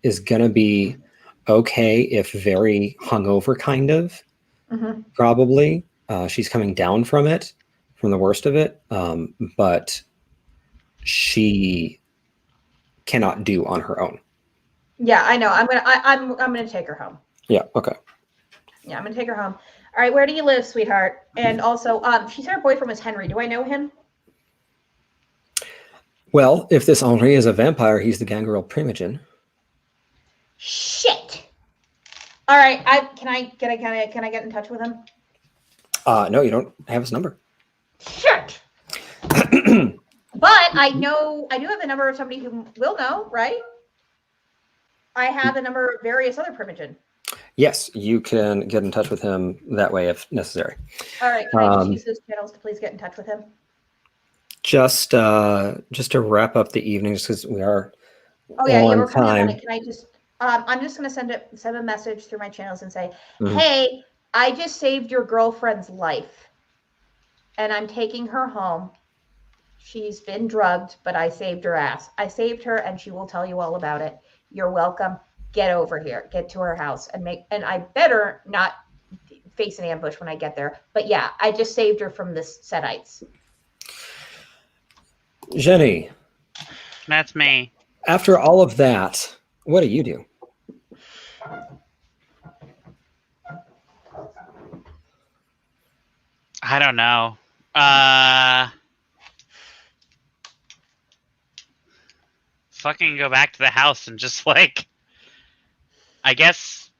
B: is gonna be okay if very hungover, kind of. Probably. She's coming down from the worst of it, but she cannot do on her own.
A: Yeah, I know. I'm gonna take her home.
B: Yeah. Okay.
A: Yeah, I'm gonna take her home. All right, where do you live, sweetheart? And also, she said her boyfriend was Henry. Do I know him?
B: Well, if this Henri is a vampire, he's the gangrel primogen.
A: Shit. All right, can I get in touch with him?
B: No, you don't have his number.
A: Shit. But I do have the number of somebody who will know, right? I have the number of various other primogen.
B: Yes, you can get in touch with him that way if necessary.
A: All right, can I just use those channels to please get in touch with him?
B: Just to wrap up the evening, just because we are
A: we're coming
B: time.
A: on it. Can I just? I'm just gonna send a message through my channels and say, hey, I just saved your girlfriend's life, and I'm taking her home. She's been drugged, but I saved her ass. I saved her, and she will tell you all about it. You're welcome. Get over here. Get to her house and I better not face an ambush when I get there. But yeah, I just saved her from the Setites.
B: Jenny.
D: That's me.
B: After all of that, what do you do?
D: I don't know. Fucking go back to the house and just like, I guess.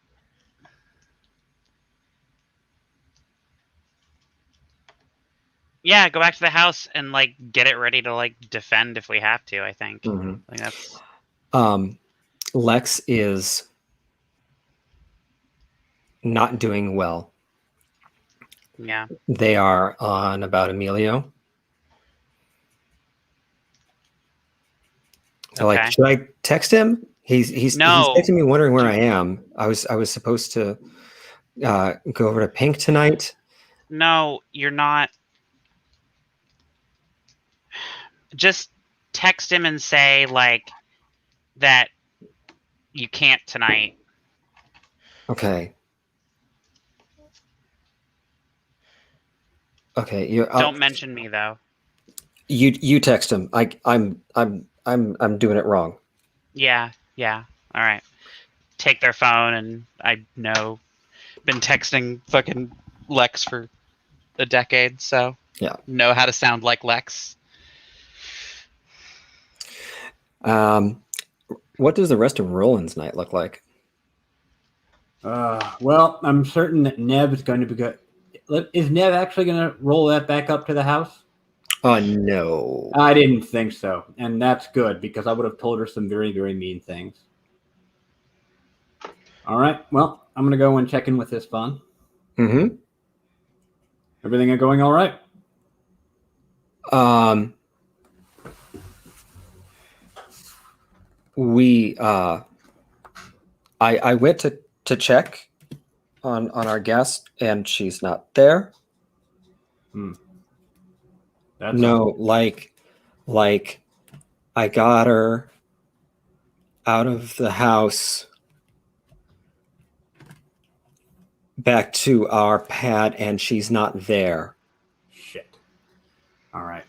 D: Yeah, go back to the house and like get it ready to like defend if we have to. I think. I think that's.
B: Lex is not doing well.
D: Yeah.
B: They are on about Emilio. They're like, should I text him? He's texting me wondering where I am. I was supposed to go over to Pink tonight?
F: No, you're not. Just text him and say like that you can't tonight.
B: Okay. Okay.
F: Don't mention me though.
B: You text him. I'm doing it wrong.
F: Yeah. All right. Take their phone, and I know. Been texting fucking Lex for a decade, so
B: Yeah.
F: know how to sound like Lex.
B: What does the rest of Roland's night look like?
E: Well, I'm certain that Neb is going to be good. Is Neb actually going to roll that back up to the house?
B: Oh, no.
E: I didn't think so. And that's good because I would have told her some very, very mean things. All right. Well, I'm going to go and check in with this Vaughn.
B: Mm-hmm.
E: Everything going all right?
B: I went to check on our guest, and she's not there.
E: That's
B: No, like I got her out of the house back to our pad, and she's not there.
E: shit. All right.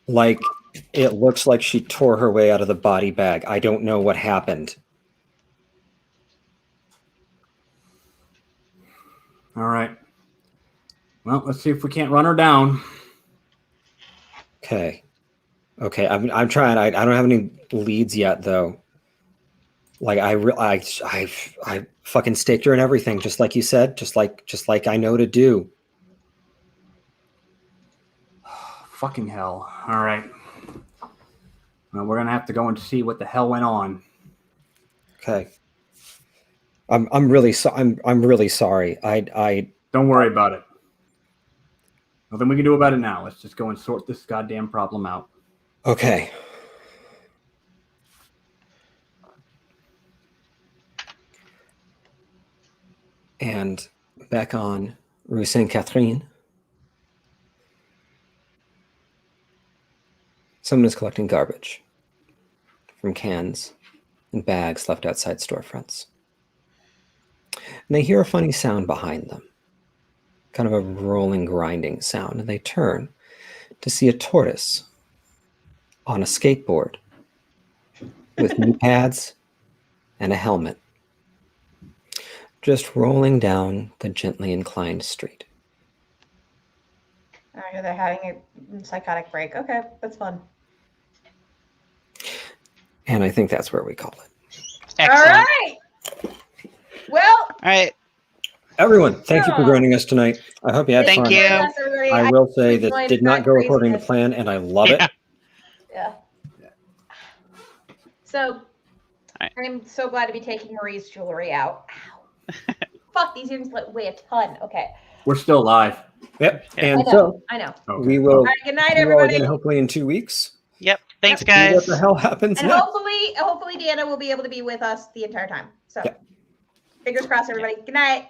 B: Like, it looks like she tore her way out of the body bag. I don't know what happened.
E: All right. Well, let's see if we can't run her down.
B: Okay. I'm trying. I don't have any leads yet, though. Like I fucking staked her and everything, just like you said, just like I know to do.
E: Fucking hell. All right. Well, we're gonna have to go and see what the hell went on.
B: Okay. I'm really sorry. I
E: Don't worry about it. Nothing we can do about it now. Let's just go and sort this goddamn problem out.
B: okay. And back on Rue Sainte Catherine, someone is collecting garbage from cans and bags left outside storefronts. And they hear a funny sound behind them, kind of a rolling, grinding sound, and they turn to see a tortoise on a skateboard with knee pads and a helmet, just rolling down the gently inclined street.
A: They're having a psychotic break. Okay, that's fun.
B: And I think that's where we call it.
F: Excellent.
A: All right. Well,
F: All right.
B: Everyone, thank you for joining us tonight. I hope you had
F: Thank
B: fun.
F: you.
B: I will say
A: enjoyed
B: that did not
A: that
B: go according to
A: craziness.
B: plan, and I love it.
A: Yeah. So,
F: Right.
A: I'm so glad to be taking Marie's jewelry out. Ow. Fuck, these earrings weigh a ton. Okay.
E: We're still alive.
B: Yep.
F: Yeah.
B: And
A: I know.
B: so
A: I know.
E: Okay.
B: we will
A: All right, good night,
B: see you all
A: everybody.
B: again, hopefully in 2 weeks.
F: Yep. Thanks,
B: See what
F: guys.
B: the hell happens
A: And
B: next.
A: hopefully Deanna will be able to be with us the entire time. So,
B: Yeah.
A: fingers crossed, everybody. Good night.